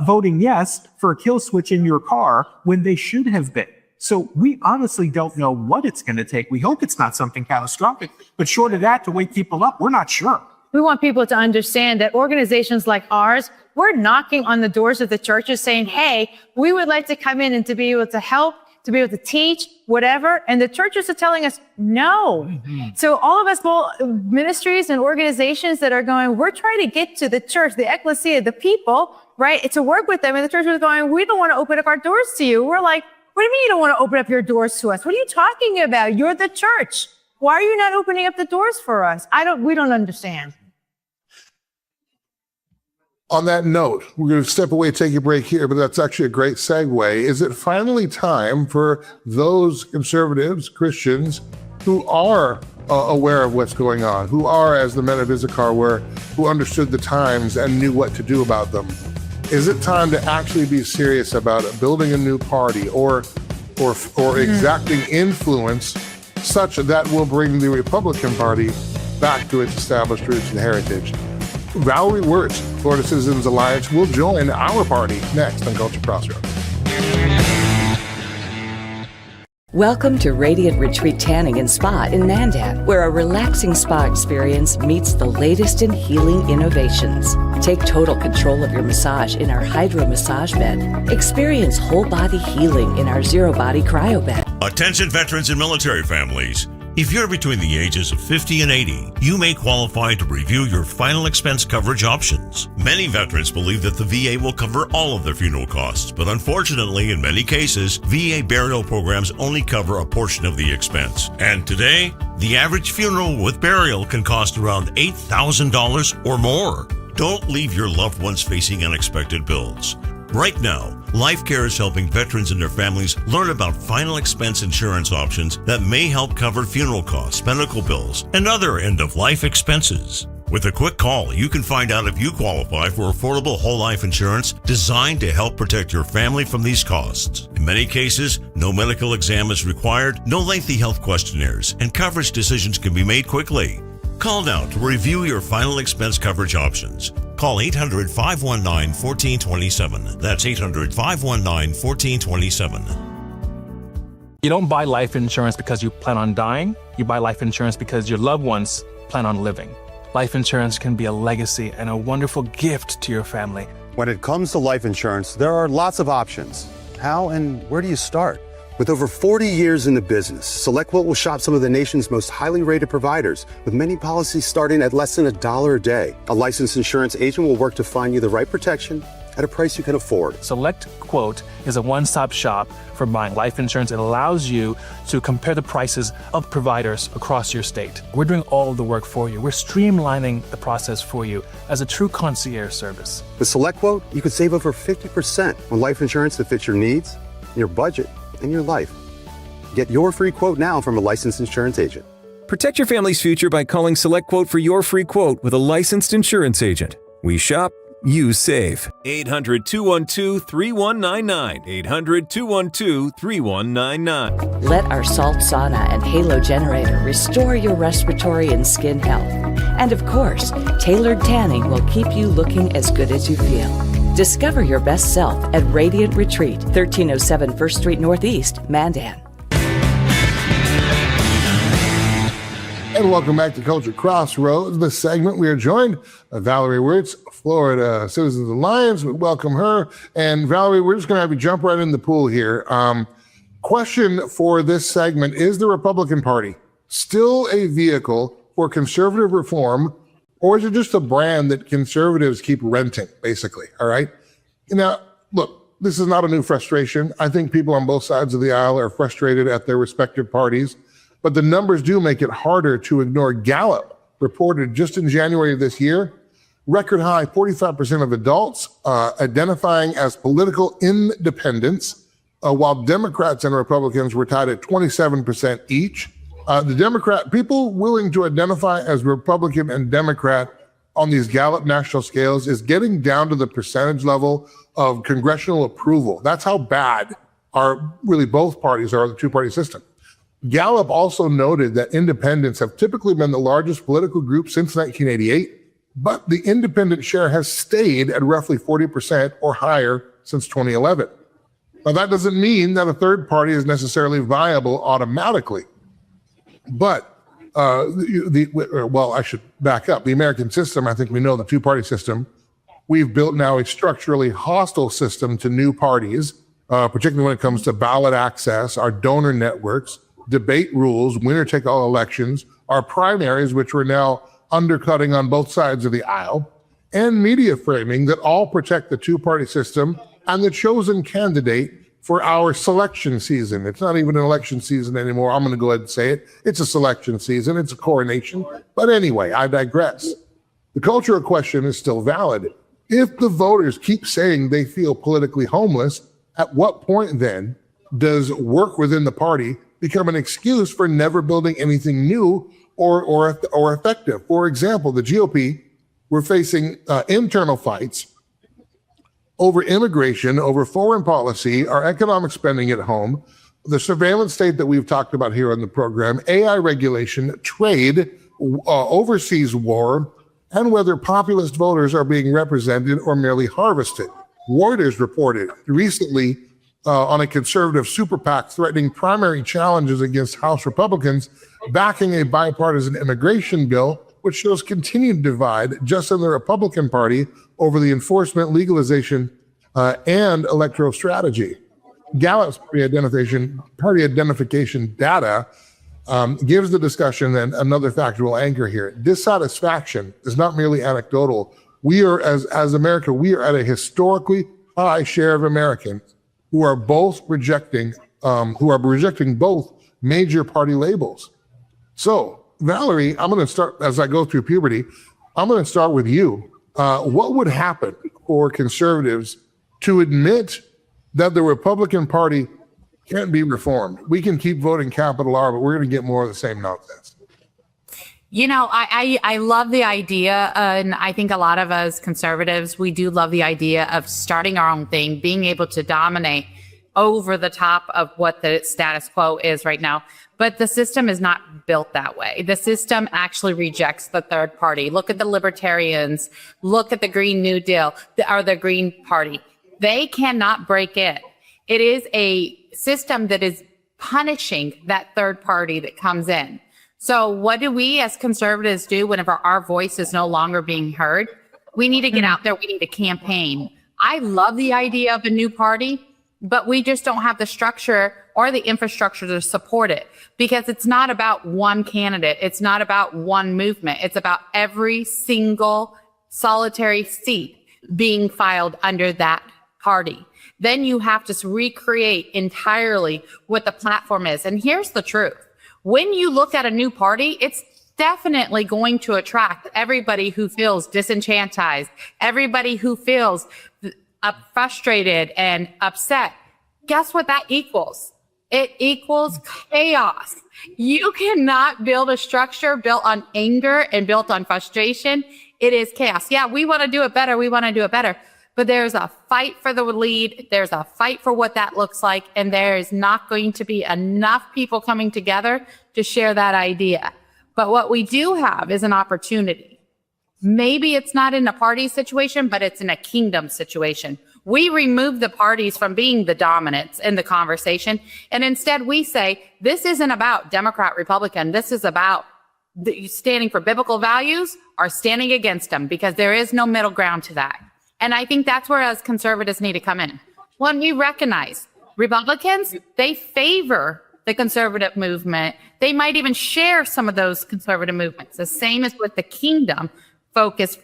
voting yes for a kill switch in your car when they should have been. So we honestly don't know what it's going to take. We hope it's not something catastrophic, but short of that, to wake people up, we're not sure. We want people to understand that organizations like ours, we're knocking on the doors of the churches saying, hey, we would like to come in and to be able to help, to be able to teach, whatever. And the churches are telling us no. So all of us ministries and organizations that are going, we're trying to get to the church, the ecclesia, the people, right? To work with them. And the church was going, we don't want to open up our doors to you. We're like, what do you mean you don't want to open up your doors to us? What are you talking about? You're the church. Why are you not opening up the doors for us? We don't understand. On that note, we're going to step away, take a break here, but that's actually a great segue. Is it finally time for those conservatives, Christians, who are aware of what's going on, who are, as the men of Issachar were, who understood the times and knew what to do about them? Is it time to actually be serious about building a new party or exacting influence such that will bring the Republican Party back to its established roots and heritage? Valerie Wirtz, Florida Citizens Alliance, will join our party next on Culture Crossroads. Welcome to Radiant Retreat Tanning and Spa in Mandan, where a relaxing spa experience meets the latest in healing innovations. Take total control of your massage in our Hydro Massage Bed. Experience whole body healing in our Zero Body Cryo Bed. Attention veterans and military families. If you're between the ages of 50 and 80, you may qualify to review your final expense coverage options. Many veterans believe that the VA will cover all of their funeral costs, but unfortunately, in many cases, VA burial programs only cover a portion of the expense. And today, the average funeral with burial can cost around $8,000 or more. Don't leave your loved ones facing unexpected bills. Right now, Life Care is helping veterans and their families learn about final expense insurance options that may help cover funeral costs, medical bills, and other end-of-life expenses. With a quick call, you can find out if you qualify for affordable whole life insurance designed to help protect your family from these costs. In many cases, no medical exam is required, no lengthy health questionnaires, and coverage decisions can be made quickly. Call now to review your final expense coverage options. Call 800-519-1427. That's 800-519-1427. You don't buy life insurance because you plan on dying. You buy life insurance because your loved ones plan on living. Life insurance can be a legacy and a wonderful gift to your family. When it comes to life insurance, there are lots of options. How and where do you start? With over 40 years in the business, SelectQuote will shop some of the nation's most highly rated providers, with many policies starting at less than $1 a day. A licensed insurance agent will work to find you the right protection at a price you can afford. SelectQuote is a one-stop shop for buying life insurance. It allows you to compare the prices of providers across your state. We're doing all of the work for you. We're streamlining the process for you as a true concierge service. With SelectQuote, you could save over 50% on life insurance that fits your needs, your budget, and your life. Get your free quote now from a licensed insurance agent. Protect your family's future by calling SelectQuote for your free quote with a licensed insurance agent. We shop, you save. 800-212-3199. 800-212-3199. Let our salt sauna and halo generator restore your respiratory and skin health. And of course, tailored tanning will keep you looking as good as you feel. Discover your best self at Radiant Retreat, 1307 1st Street Northeast, Mandan. And welcome back to Culture Crossroads, the segment. We are joined by Valerie Wirtz, Florida Citizens Alliance. We welcome her. And Valerie, we're just going to have you jump right in the pool here. Question for this segment: is the Republican Party still a vehicle for conservative reform, or is it just a brand that conservatives keep renting, basically? All right. Now, look, this is not a new frustration. I think people on both sides of the aisle are frustrated at their respective parties. But the numbers do make it harder to ignore. Gallup reported just in January of this year, record high 45% of adults identifying as political independents, while Democrats and Republicans were tied at 27% each. People willing to identify as Republican and Democrat on these Gallup national scales is getting down to the percentage level of congressional approval. That's how bad both parties are, the two-party system. Gallup also noted that independents have typically been the largest political group since 1988, but the independent share has stayed at roughly 40% or higher since 2011. Now, that doesn't mean that a third party is necessarily viable automatically, but I should back up. The American system, I think we know the two-party system. We've built now a structurally hostile system to new parties, particularly when it comes to ballot access, our donor networks, debate rules, winner-take-all elections, our primaries, which we're now undercutting on both sides of the aisle, and media framing that all protect the two-party system and the chosen candidate for our selection season. It's not even an election season anymore. I'm going to go ahead and say it. It's a selection season. It's a coronation. But anyway, I digress. The cultural question is still valid. If the voters keep saying they feel politically homeless, at what point then does work within the party become an excuse for never building anything new or effective? For example, the GOP, we're facing internal fights over immigration, over foreign policy, our economic spending at home, the surveillance state that we've talked about here on the program, AI regulation, trade, overseas war, and whether populist voters are being represented or merely harvested. Reuters reported recently on a conservative super PAC threatening primary challenges against House Republicans backing a bipartisan immigration bill, which shows continued divide just in the Republican Party over the enforcement, legalization, and electoral strategy. Gallup's party identification data gives the discussion then another factual anchor here. Dissatisfaction is not merely anecdotal. We are, as America, we are at a historically high share of Americans who are rejecting both major party labels. So, Valerie, I'm going to start, as I go through puberty, I'm going to start with you. What would happen for conservatives to admit that the Republican Party can't be reformed. We can keep voting capital R, but we're going to get more of the same nonsense. You know, I love the idea, and I think a lot of us conservatives, we do love the idea of starting our own thing, being able to dominate over the top of what the status quo is right now. But the system is not built that way. The system actually rejects the third party. Look at the libertarians. Look at the Green New Deal or the Green Party. They cannot break it. It is a system that is punishing that third party that comes in. So what do we as conservatives do whenever our voice is no longer being heard? We need to get out there. We need to campaign. I love the idea of a new party, but we just don't have the structure or the infrastructure to support it, because it's not about one candidate. It's not about one movement. It's about every single solitary seat being filed under that party. Then you have to recreate entirely what the platform is. And here's the truth. When you look at a new party, it's definitely going to attract everybody who feels disenchanted, everybody who feels frustrated and upset. Guess what that equals? It equals chaos. You cannot build a structure built on anger and built on frustration. It is chaos. Yeah, we want to do it better. We want to do it better. But there's a fight for the lead. There's a fight for what that looks like. And there is not going to be enough people coming together to share that idea. But what we do have is an opportunity. Maybe it's not in a party situation, but it's in a kingdom situation. We remove the parties from being the dominants in the conversation. And instead we say, this isn't about Democrat, Republican. This is about standing for biblical values or standing against them, because there is no middle ground to that. And I think that's where us conservatives need to come in. When we recognize Republicans, they favor the conservative movement. They might even share some of those conservative movements. The same as with the kingdom focused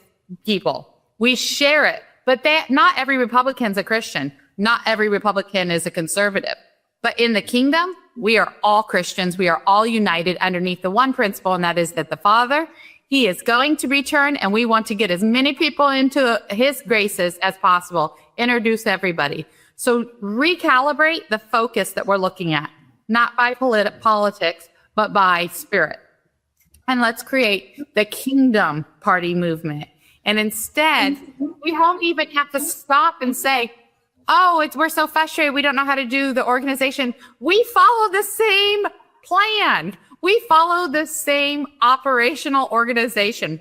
people. We share it, but not every Republican's a Christian. Not every Republican is a conservative. But in the kingdom, we are all Christians. We are all united underneath the one principle, and that is that the Father, He is going to return, and we want to get as many people into His graces as possible, introduce everybody. So recalibrate the focus that we're looking at, not by politics, but by spirit. And let's create the kingdom party movement. And instead, we won't even have to stop and say, oh, we're so frustrated, we don't know how to do the organization. We follow the same plan. We follow the same operational organization.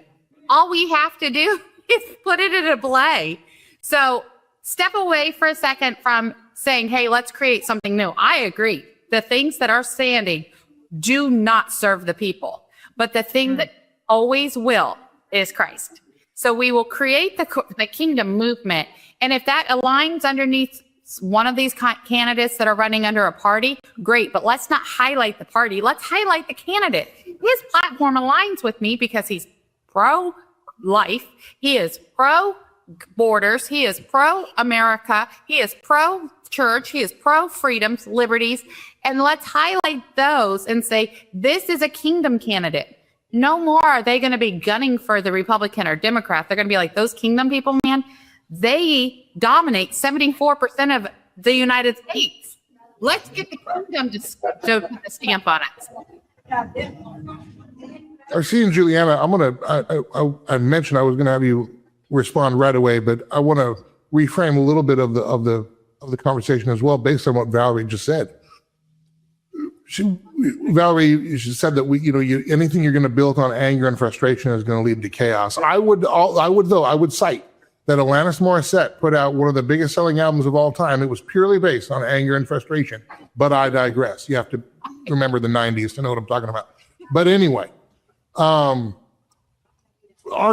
All we have to do is put it into play. So step away for a second from saying, hey, let's create something new. I agree. The things that are standing do not serve the people. But the thing that always will is Christ. So we will create the kingdom movement. And if that aligns underneath one of these candidates that are running under a party, great. But let's not highlight the party. Let's highlight the candidate. His platform aligns with me because he's pro-life. He is pro-borders. He is pro-America. He is pro-church. He is pro-freedoms, liberties. And let's highlight those and say, this is a kingdom candidate. No more are they going to be gunning for the Republican or Democrat. They're going to be like, those kingdom people, man, they dominate 74% of the United States. Let's get the kingdom to put the stamp on it. Arcee and Juliana, I mentioned I was going to have you respond right away, but I want to reframe a little bit of the conversation as well, based on what Valerie just said. Valerie, she said that anything you're going to build on anger and frustration is going to lead to chaos. I would cite that Alanis Morissette put out one of the biggest selling albums of all time. It was purely based on anger and frustration. But I digress. You have to remember the 90s to know what I'm talking about. But anyway, are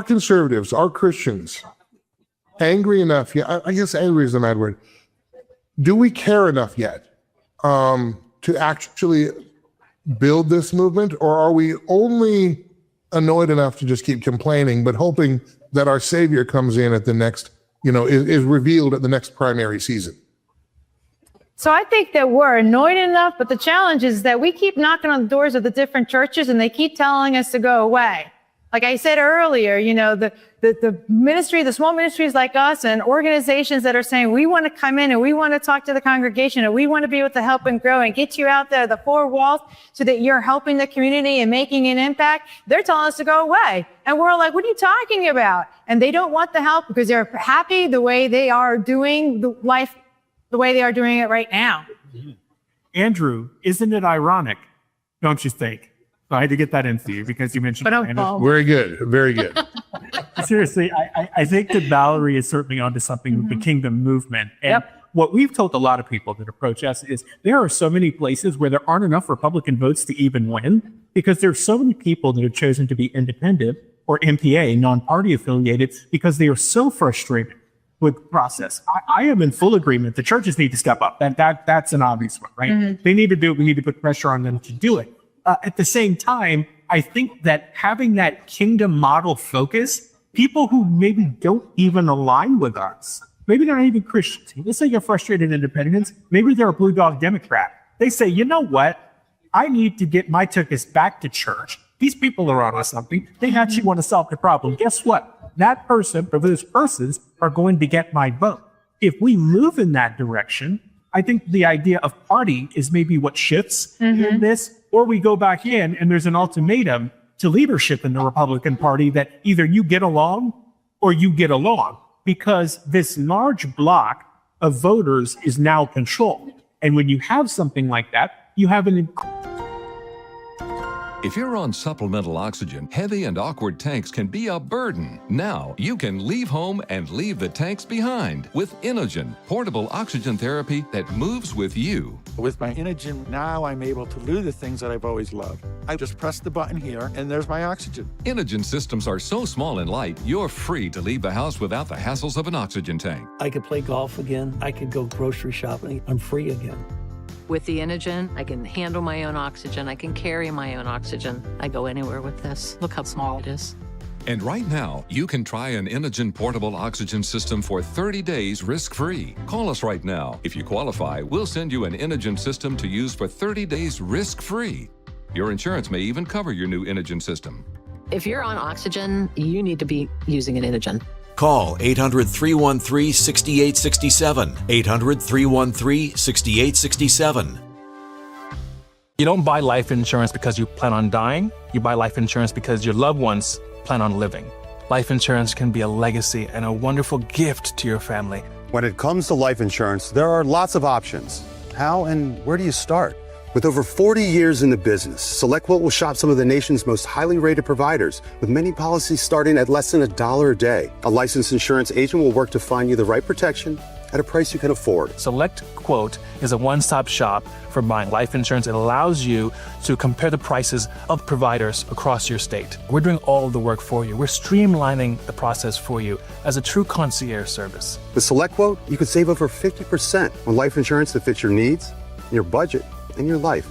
conservatives, are Christians angry enough yet? I guess angry is the bad word. Do we care enough yet to actually build this movement, or are we only annoyed enough to just keep complaining, but hoping that our Savior comes in at the next, is revealed at the next primary season? So I think that we're annoyed enough, but the challenge is that we keep knocking on the doors of the different churches and they keep telling us to go away. Like I said earlier, the ministry, the small ministries like us and organizations that are saying, we want to come in and we want to talk to the congregation and we want to be able to help and grow and get you out there, the four walls, so that you're helping the community and making an impact. They're telling us to go away. And we're like, what are you talking about? And they don't want the help because they're happy the way they are doing the life, the way they are doing it right now. Andrew, isn't it ironic? Don't you think? So I had to get that in for you because you mentioned Very good. Very good. Seriously, I think that Valerie is certainly onto something with the kingdom movement. And what we've told a lot of people that approach us is there are so many places where there aren't enough Republican votes to even win because there's so many people that have chosen to be independent or MPA, non-party affiliated, because they are so frustrated with the process. I am in full agreement. The churches need to step up. That's an obvious one, right? They need to do it. We need to put pressure on them to do it. At the same time, I think that having that kingdom model focus, people who maybe don't even align with us, maybe they're not even Christians. Let's say you're frustrated independents. Maybe they're a blue dog Democrat. They say, you know what? I need to get my tickets back to church. These people are on something. They actually want to solve the problem. Guess what? That person or those persons are going to get my vote. If we move in that direction, I think the idea of party is maybe what shifts in this. Or we go back in and there's an ultimatum to leadership in the Republican Party that either you get along or you get along, because this large block of voters is now controlled. And when you have something like that, you have an If you're on supplemental oxygen, heavy and awkward tanks can be a burden. Now you can leave home and leave the tanks behind with Inogen, portable oxygen therapy that moves with you. With my Inogen, now I'm able to do the things that I've always loved. I just press the button here and there's my oxygen. Inogen systems are so small and light, you're free to leave the house without the hassles of an oxygen tank. I could play golf again. I could go grocery shopping. I'm free again. With the Inogen, I can handle my own oxygen. I can carry my own oxygen. I go anywhere with this. Look how small it is. And right now, you can try an Inogen portable oxygen system for 30 days risk-free. Call us right now. If you qualify, we'll send you an Inogen system to use for 30 days risk-free. Your insurance may even cover your new Inogen system. If you're on oxygen, you need to be using an Inogen. Call 800-313-6867. 800-313-6867. You don't buy life insurance because you plan on dying. You buy life insurance because your loved ones plan on living. Life insurance can be a legacy and a wonderful gift to your family. When it comes to life insurance, there are lots of options. How and where do you start? With over 40 years in the business, SelectQuote will shop some of the nation's most highly rated providers, with many policies starting at less than $1 a day. A licensed insurance agent will work to find you the right protection at a price you can afford. SelectQuote is a one-stop shop for buying life insurance. It allows you to compare the prices of providers across your state. We're doing all of the work for you. We're streamlining the process for you as a true concierge service. With SelectQuote, you could save over 50% on life insurance that fits your needs, your budget, and your life.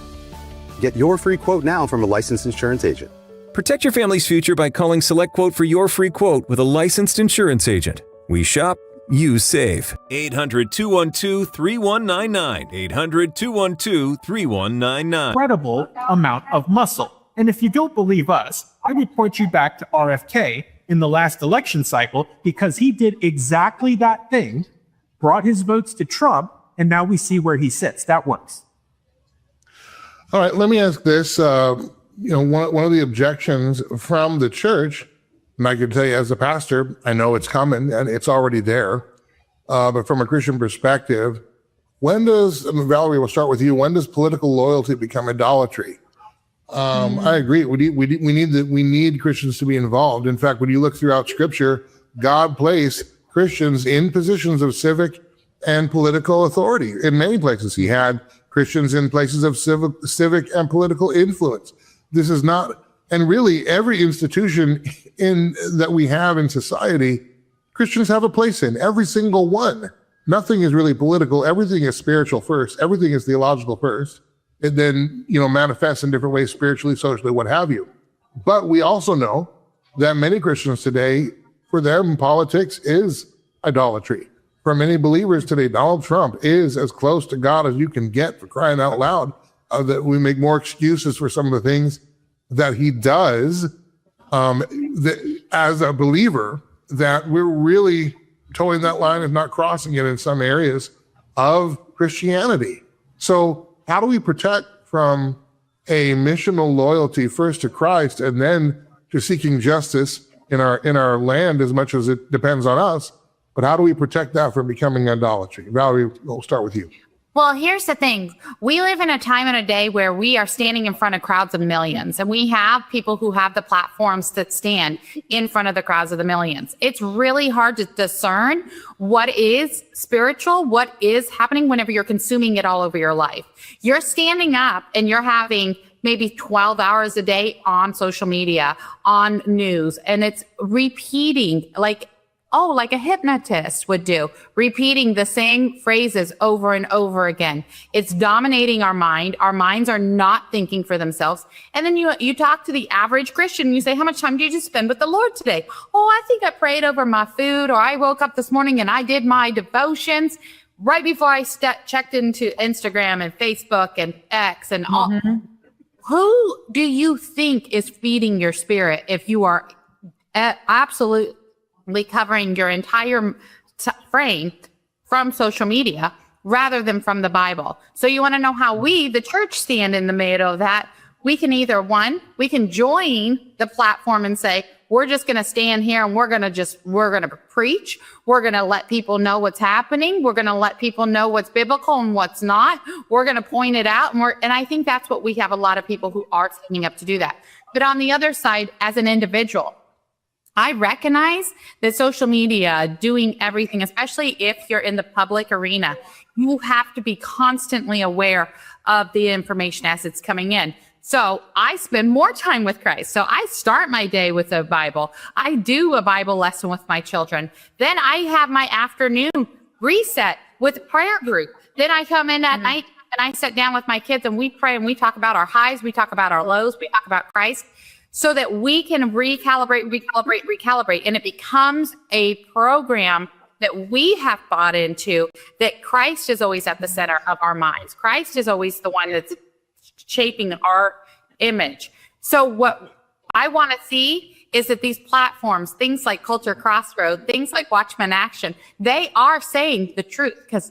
Get your free quote now from a licensed insurance agent. Protect your family's future by calling SelectQuote for your free quote with a licensed insurance agent. We shop, you save. 800-212-3199. 800-212-3199. incredible amount of muscle. And if you don't believe us, I would point you back to RFK in the last election cycle, because he did exactly that thing, brought his votes to Trump, and now we see where he sits. That works. All right, let me ask this. One of the objections from the church, and I can tell you as a pastor, I know it's coming and it's already there. But from a Christian perspective, Valerie, we'll start with you. When does political loyalty become idolatry? I agree. We need Christians to be involved. In fact, when you look throughout Scripture, God placed Christians in positions of civic and political authority. In many places, He had Christians in places of civic and political influence. This is not, and really every institution that we have in society, Christians have a place in, every single one. Nothing is really political. Everything is spiritual first. Everything is theological first. It then, manifests in different ways, spiritually, socially, what have you. But we also know that many Christians today, for them, politics is idolatry. For many believers today, Donald Trump is as close to God as you can get, for crying out loud, that we make more excuses for some of the things that he does as a believer, that we're really towing that line, if not crossing it in some areas of Christianity. So how do we protect from a missional loyalty first to Christ and then to seeking justice in our land as much as it depends on us? But how do we protect that from becoming idolatry? Valerie, we'll start with you. Well, here's the thing. We live in a time and a day where we are standing in front of crowds of millions, and we have people who have the platforms that stand in front of the crowds of the millions. It's really hard to discern what is spiritual, what is happening whenever you're consuming it all over your life. You're standing up and you're having maybe 12 hours a day on social media, on news, and it's repeating like a hypnotist would do, repeating the same phrases over and over again. It's dominating our mind. Our minds are not thinking for themselves. And then you talk to the average Christian and you say, how much time did you spend with the Lord today? Oh, I think I prayed over my food, or I woke up this morning and I did my devotions right before I checked into Instagram and Facebook and X and all. Who do you think is feeding your spirit if you are absolutely covering your entire frame from social media rather than from the Bible? So you want to know how we, the church, stand in the middle of that? We can either, we can join the platform and say, we're just going to stand here and we're going to preach. We're going to let people know what's happening. We're going to let people know what's biblical and what's not. We're going to point it out. And I think that's what we have a lot of people who are standing up to do that. But on the other side, as an individual, I recognize that social media doing everything, especially if you're in the public arena, you have to be constantly aware of the information as it's coming in. So I spend more time with Christ. So I start my day with a Bible. I do a Bible lesson with my children. Then I have my afternoon reset with a prayer group. Then I come in at night and I sit down with my kids and we pray and we talk about our highs, we talk about our lows, we talk about Christ, so that we can recalibrate. And it becomes a program that we have bought into, that Christ is always at the center of our minds. Christ is always the one that's shaping our image. So what I want to see is that these platforms, things like Culture Crossroad, things like Watchmen Action, they are saying the truth. Because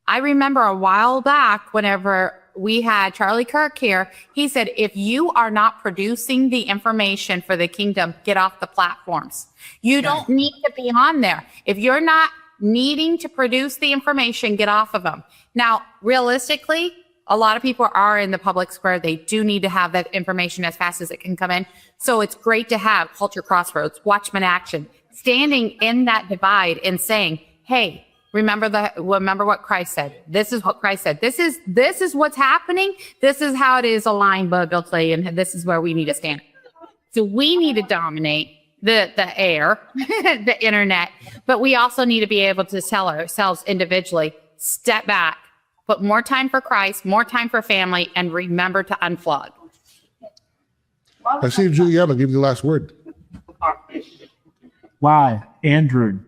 I remember a while back, whenever we had Charlie Kirk here, he said, if you are not producing the information for the kingdom, get off the platforms. You don't need to be on there. If you're not needing to produce the information, get off of them. Now, realistically, a lot of people are in the public square. They do need to have that information as fast as it can come in. So it's great to have Culture Crossroads, Watchmen Action, standing in that divide and saying, hey, remember what Christ said. This is what Christ said. This is what's happening. This is how it is aligned biblically, and this is where we need to stand. So we need to dominate the air, the internet, but we also need to be able to tell ourselves individually, step back, put more time for Christ, more time for family, and remember to unplug. I see Juliana give you the last word. Wow, Andrew.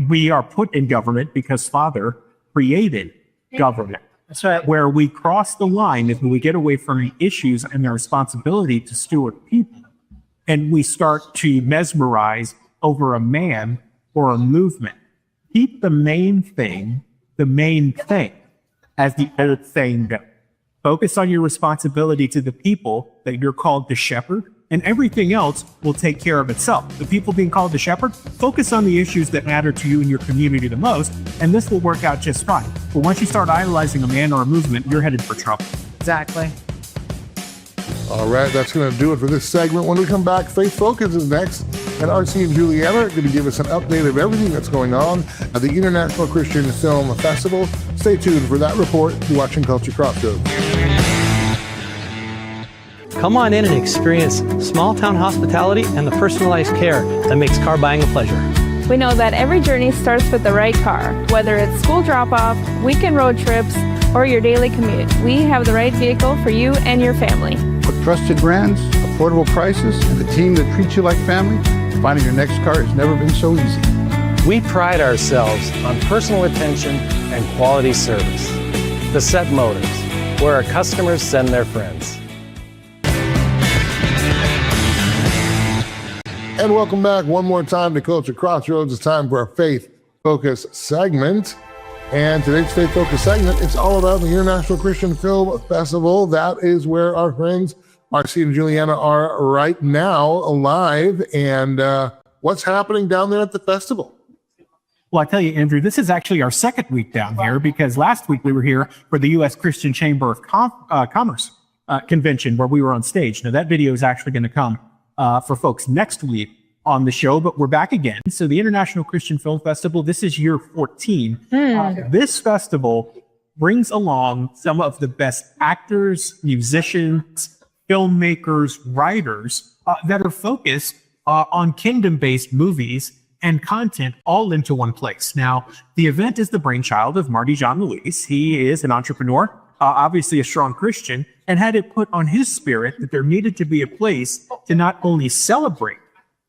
We are put in government because Father created government. That's right. Where we cross the line is when we get away from the issues and the responsibility to steward people, and we start to mesmerize over a man or a movement. Keep the main thing, as the old saying goes. Focus on your responsibility to the people that you're called to shepherd, and everything else will take care of itself. The people being called to shepherd, focus on the issues that matter to you and your community the most, and this will work out just fine. But once you start idolizing a man or a movement, you're headed for trouble. Exactly. All right, that's going to do it for this segment. When we come back, Faith Focus is next, and RC and Juliana are going to give us an update of everything that's going on at the International Christian Film Festival. Stay tuned for that report. You're watching Culture Crossroads. Come on in and experience small-town hospitality and the personalized care that makes car buying a pleasure. We know that every journey starts with the right car. Whether it's school drop-off, weekend road trips, or your daily commute, we have the right vehicle for you and your family. With trusted brands, affordable prices, and a team that treats you like family, finding your next car has never been so easy. We pride ourselves on personal attention and quality service. The Set Motors, where our customers send their friends. And welcome back one more time to Culture Crossroads. It's time for our Faith Focus segment. And today's Faith Focus segment, it's all about the International Christian Film Festival. That is where our friends Marcy and Juliana are right now live. And what's happening down there at the festival? Well, I tell you, Andrew, this is actually our second week down here because last week we were here for the U.S. Christian Chamber of Commerce convention where we were on stage. Now, that video is actually going to come for folks next week on the show, but we're back again. So the International Christian Film Festival, this is year 14. This festival brings along some of the best actors, musicians, filmmakers, writers that are focused on kingdom-based movies and content all into one place. Now, the event is the brainchild of Marty John Luis. He is an entrepreneur, obviously a strong Christian, and had it put on his spirit that there needed to be a place to not only celebrate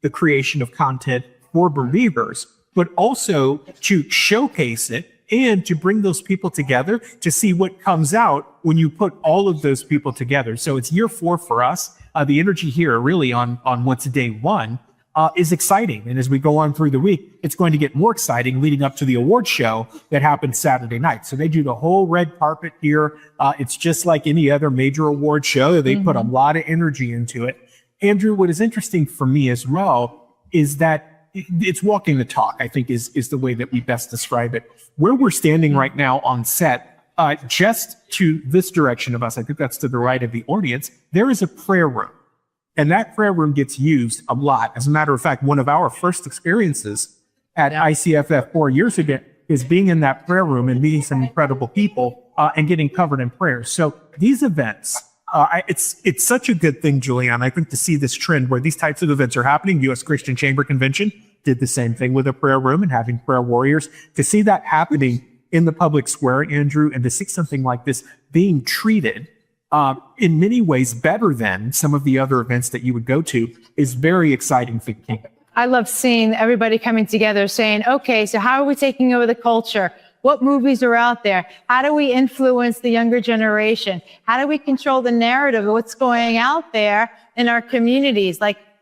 the creation of content for believers, but also to showcase it and to bring those people together to see what comes out when you put all of those people together. So it's year 4 for us. The energy here really on what's day 1 is exciting. And as we go on through the week, it's going to get more exciting leading up to the award show that happens Saturday night. So they do the whole red carpet here. It's just like any other major award show. They put a lot of energy into it. Andrew, what is interesting for me as well is that it's walking the talk, I think is the way that we best describe it. Where we're standing right now on set, just to this direction of us, I think that's to the right of the audience, there is a prayer room. And that prayer room gets used a lot. As a matter of fact, one of our first experiences at ICFF 4 years ago is being in that prayer room and meeting some incredible people and getting covered in prayer. So these events, it's such a good thing, Julianne, I think, to see this trend where these types of events are happening. U.S. Christian Chamber Convention did the same thing with a prayer room and having prayer warriors. To see that happening in the public square, Andrew, and to see something like this being treated in many ways better than some of the other events that you would go to is very exciting for the kingdom. I love seeing everybody coming together saying, okay, so how are we taking over the culture? What movies are out there? How do we influence the younger generation? How do we control the narrative of what's going out there in our communities?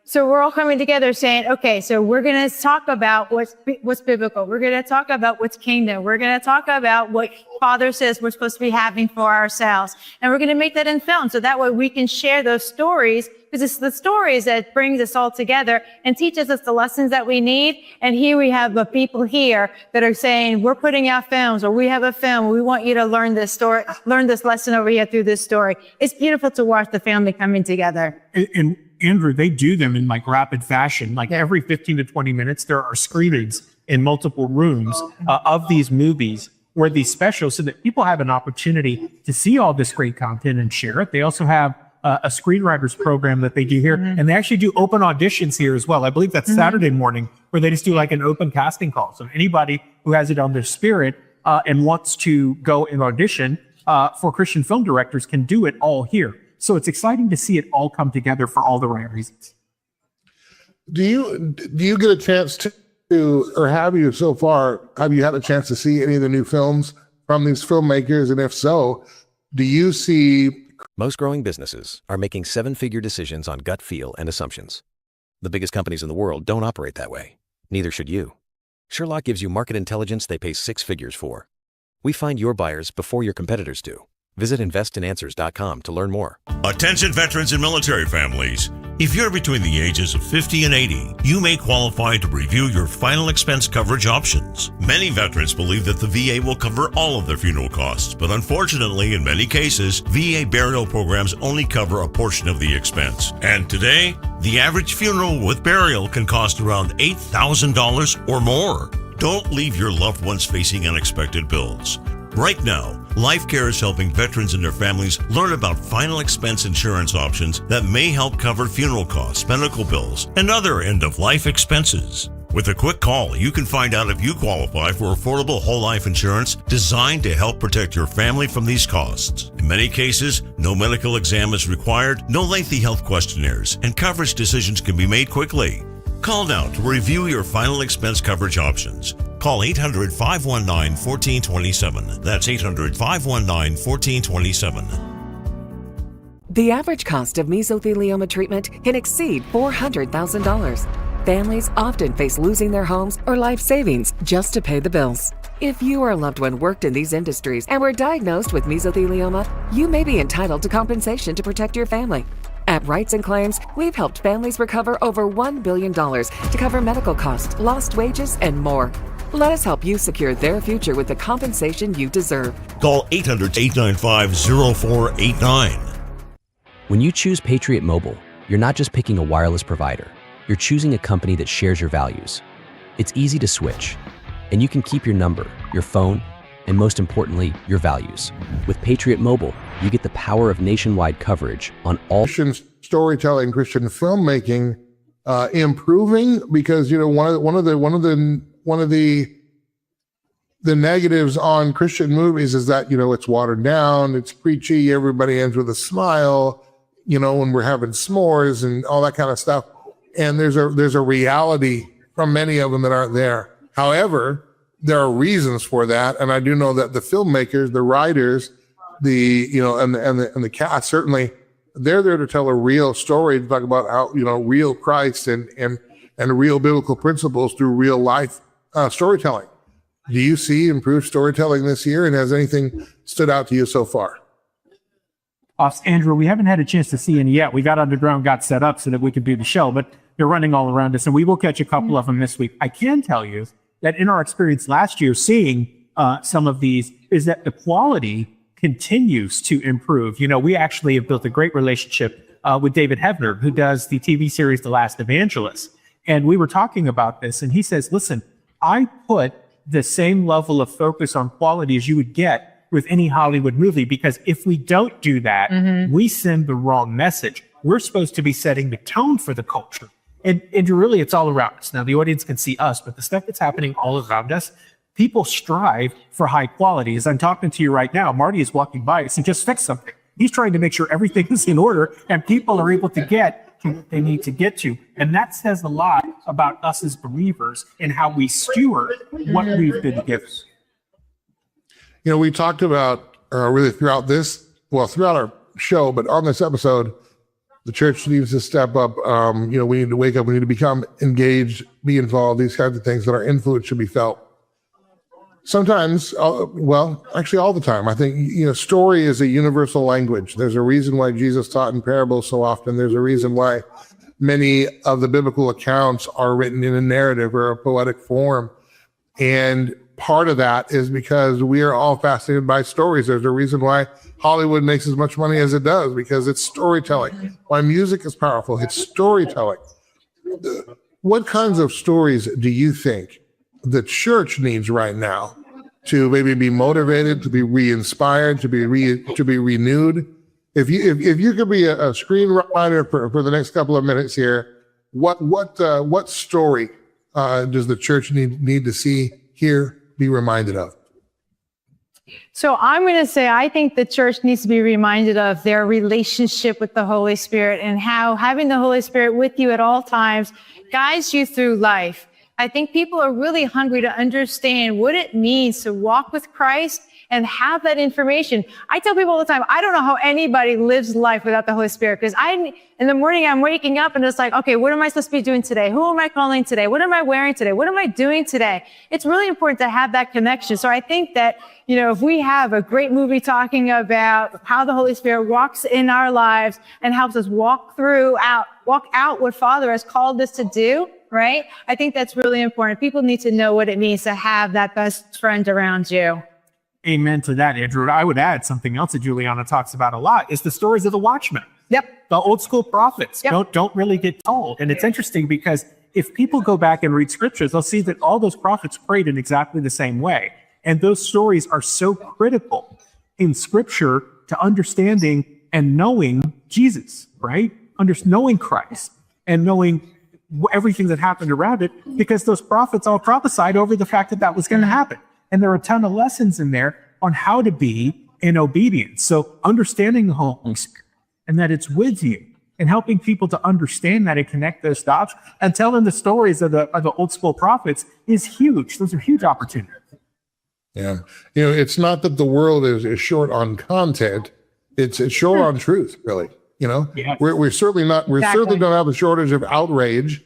So we're all coming together saying, okay, so we're going to talk about what's biblical. We're going to talk about what's kingdom. We're going to talk about what Father says we're supposed to be having for ourselves. And we're going to make that in film. So that way we can share those stories, because it's the stories that brings us all together and teaches us the lessons that we need. And here we have the people here that are saying, we're putting out films, or we have a film. We want you to learn this story, learn this lesson over here through this story. It's beautiful to watch the family coming together. And Andrew, they do them in rapid fashion. Every 15 to 20 minutes, there are screenings in multiple rooms of these movies where these specials, so that people have an opportunity to see all this great content and share it. They also have a screenwriters program that they do here, and they actually do open auditions here as well. I believe that's Saturday morning, where they just do an open casting call. So anybody who has it on their spirit and wants to go and audition for Christian film directors can do it all here. So it's exciting to see it all come together for all the right reasons. Do you get a chance to, or have you had a chance to see any of the new films from these filmmakers? And if so, do you see... Most growing businesses are making 7-figure decisions on gut feel and assumptions. The biggest companies in the world don't operate that way. Neither should you. Sherloc gives you market intelligence they pay 6 figures for. We find your buyers before your competitors do. Visit investinanswers.com to learn more. Attention veterans and military families. If you're between the ages of 50 and 80, you may qualify to review your final expense coverage options. Many veterans believe that the VA will cover all of their funeral costs, but unfortunately, in many cases, VA burial programs only cover a portion of the expense. And today, the average funeral with burial can cost around $8,000 or more. Don't leave your loved ones facing unexpected bills. Right now, LifeCare is helping veterans and their families learn about final expense insurance options that may help cover funeral costs, medical bills, and other end-of-life expenses. With a quick call, you can find out if you qualify for affordable whole life insurance designed to help protect your family from these costs. In many cases, no medical exam is required, no lengthy health questionnaires, and coverage decisions can be made quickly. Call now to review your final expense coverage options. Call 800-519-1427. That's 800-519-1427. The average cost of mesothelioma treatment can exceed $400,000. Families often face losing their homes or life savings just to pay the bills. If you or a loved one worked in these industries and were diagnosed with mesothelioma, you may be entitled to compensation to protect your family. At Rights and Claims, we've helped families recover over $1 billion to cover medical costs, lost wages, and more. Let us help you secure their future with the compensation you deserve. Call 800-895-0489. When you choose Patriot Mobile, you're not just picking a wireless provider. You're choosing a company that shares your values. It's easy to switch, and you can keep your number, your phone, and most importantly, your values. With Patriot Mobile, you get the power of nationwide coverage on all Christian storytelling, Christian filmmaking improving, because one of the negatives on Christian movies is that it's watered down, it's preachy, everybody ends with a smile, when we're having s'mores and all that kind of stuff, and there's a reality from many of them that aren't there. However, there are reasons for that, and I do know that the filmmakers, the writers, and the cast, certainly they're there to tell a real story, to talk about how real Christ and real biblical principles through real life storytelling. Do you see improved storytelling this year, and has anything stood out to you so far? Andrew, we haven't had a chance to see any yet. We got underground, got set up so that we could do the show, but they're running all around us, and we will catch a couple of them this week. I can tell you that in our experience last year, seeing some of these, is that the quality continues to improve. We actually have built a great relationship with David Hebner, who does the TV series The Last Evangelist. And we were talking about this, and he says, listen, I put the same level of focus on quality as you would get with any Hollywood movie, because if we don't do that, we send the wrong message. We're supposed to be setting the tone for the culture. And really, it's all around us. Now, the audience can see us, but the stuff that's happening all around us, people strive for high quality. As I'm talking to you right now, Marty is walking by us and just fixed something. He's trying to make sure everything is in order and people are able to get to what they need to get to. And that says a lot about us as believers and how we steward what we've been given. We talked about really throughout our show, but on this episode, the church needs to step up. We need to wake up. We need to become engaged, be involved, these kinds of things, that our influence should be felt. Sometimes, actually all the time, I think, story is a universal language. There's a reason why Jesus taught in parables so often. There's a reason why many of the biblical accounts are written in a narrative or a poetic form. And part of that is because we are all fascinated by stories. There's a reason why Hollywood makes as much money as it does, because it's storytelling. Why music is powerful, it's storytelling. What kinds of stories do you think the church needs right now to maybe be motivated, to be re-inspired, to be renewed? If you could be a screenwriter for the next couple of minutes here, what story does the church need to see, hear, be reminded of? So I'm going to say, I think the church needs to be reminded of their relationship with the Holy Spirit, and how having the Holy Spirit with you at all times guides you through life. I think people are really hungry to understand what it means to walk with Christ and have that information. I tell people all the time, I don't know how anybody lives life without the Holy Spirit, because in the morning I'm waking up and it's like, okay, what am I supposed to be doing today? Who am I calling today? What am I wearing today? What am I doing today? It's really important to have that connection. So I think that, if we have a great movie talking about how the Holy Spirit walks in our lives and helps us walk out what Father has called us to do, right? I think that's really important. People need to know what it means to have that best friend around you. Amen to that, Andrew. I would add something else that Juliana talks about a lot is the stories of the Watchmen. Yep. The old school prophets don't really get told. And it's interesting because if people go back and read scriptures, they'll see that all those prophets prayed in exactly the same way. And those stories are so critical in scripture to understanding and knowing Jesus, right? Knowing Christ and knowing everything that happened around it, because those prophets all prophesied over the fact that was going to happen. And there are a ton of lessons in there on how to be in obedience. So understanding the Holy Spirit and that it's with you, and helping people to understand that and connect those dots, and telling the stories of the old school prophets is huge. Those are huge opportunities. Yeah. It's not that the world is short on content. It's short on truth, really. Yes. We're certainly not, certainly don't have a shortage of outrage.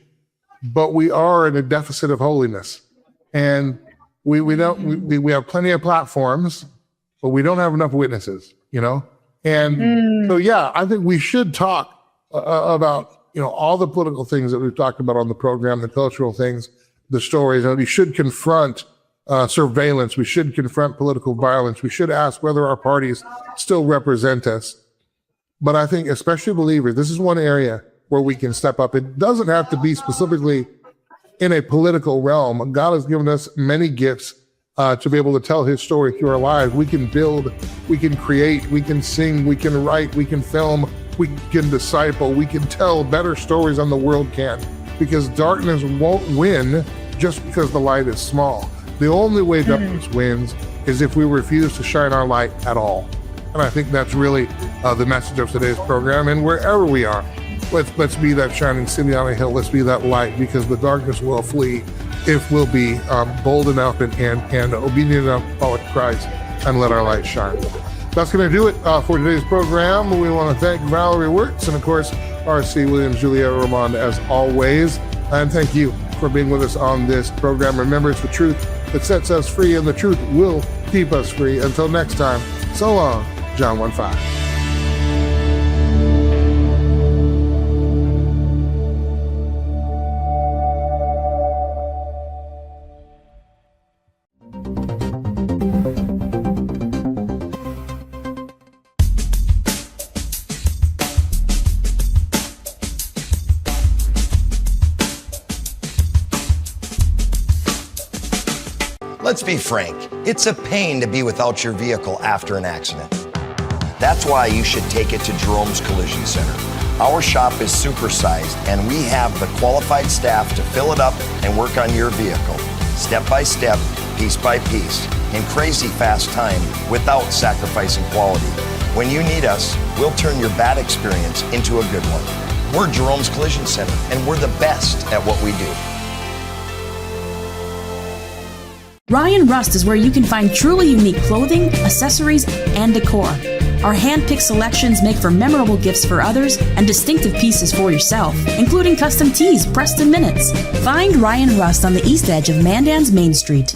but we are in a deficit of holiness. And we have plenty of platforms, but we don't have enough witnesses, you know? And so, yeah, I think we should talk about, you know, all the political things that we've talked about on the program, the cultural things, the stories, and we should confront surveillance. We should confront political violence. We should ask whether our parties still represent us. But I think, especially believers, this is one area where we can step up. It doesn't have to be specifically in a political realm. God has given us many gifts to be able to tell his story through our lives. We can build, we can create, we can sing, we can write, we can film, we can disciple, we can tell better stories than the world can. Because darkness won't win just because the light is small. The only way darkness wins is if we refuse to shine our light at all. And I think that's really the message of today's program. And wherever we are, let's be that shining city on a hill. Let's be that light, because the darkness will flee if we'll be bold enough and obedient enough to follow Christ and let our light shine. That's going to do it for today's program. We want to thank Valerie Wirtz and, of course, R.C. Williams, Juliet Ramond, as always. And thank you for being with us on this program. Remember, it's the truth that sets us free, and the truth will keep us free. Until next time, so long, John 1:5. Let's be frank, it's a pain to be without your vehicle after an accident. That's why you should take it to Jerome's Collision Center. Our shop is supersized, and we have the qualified staff to fill it up and work on your vehicle, step by step, piece by piece, in crazy fast time without sacrificing quality. When you need us, we'll turn your bad experience into a good one. We're Jerome's Collision Center, and we're the best at what we do. Ryan Rust is where you can find truly unique clothing, accessories, and decor. Our hand-picked selections make for memorable gifts for others and distinctive pieces for yourself, including custom tees pressed in minutes. Find Ryan Rust on the east edge of Mandan's Main Street.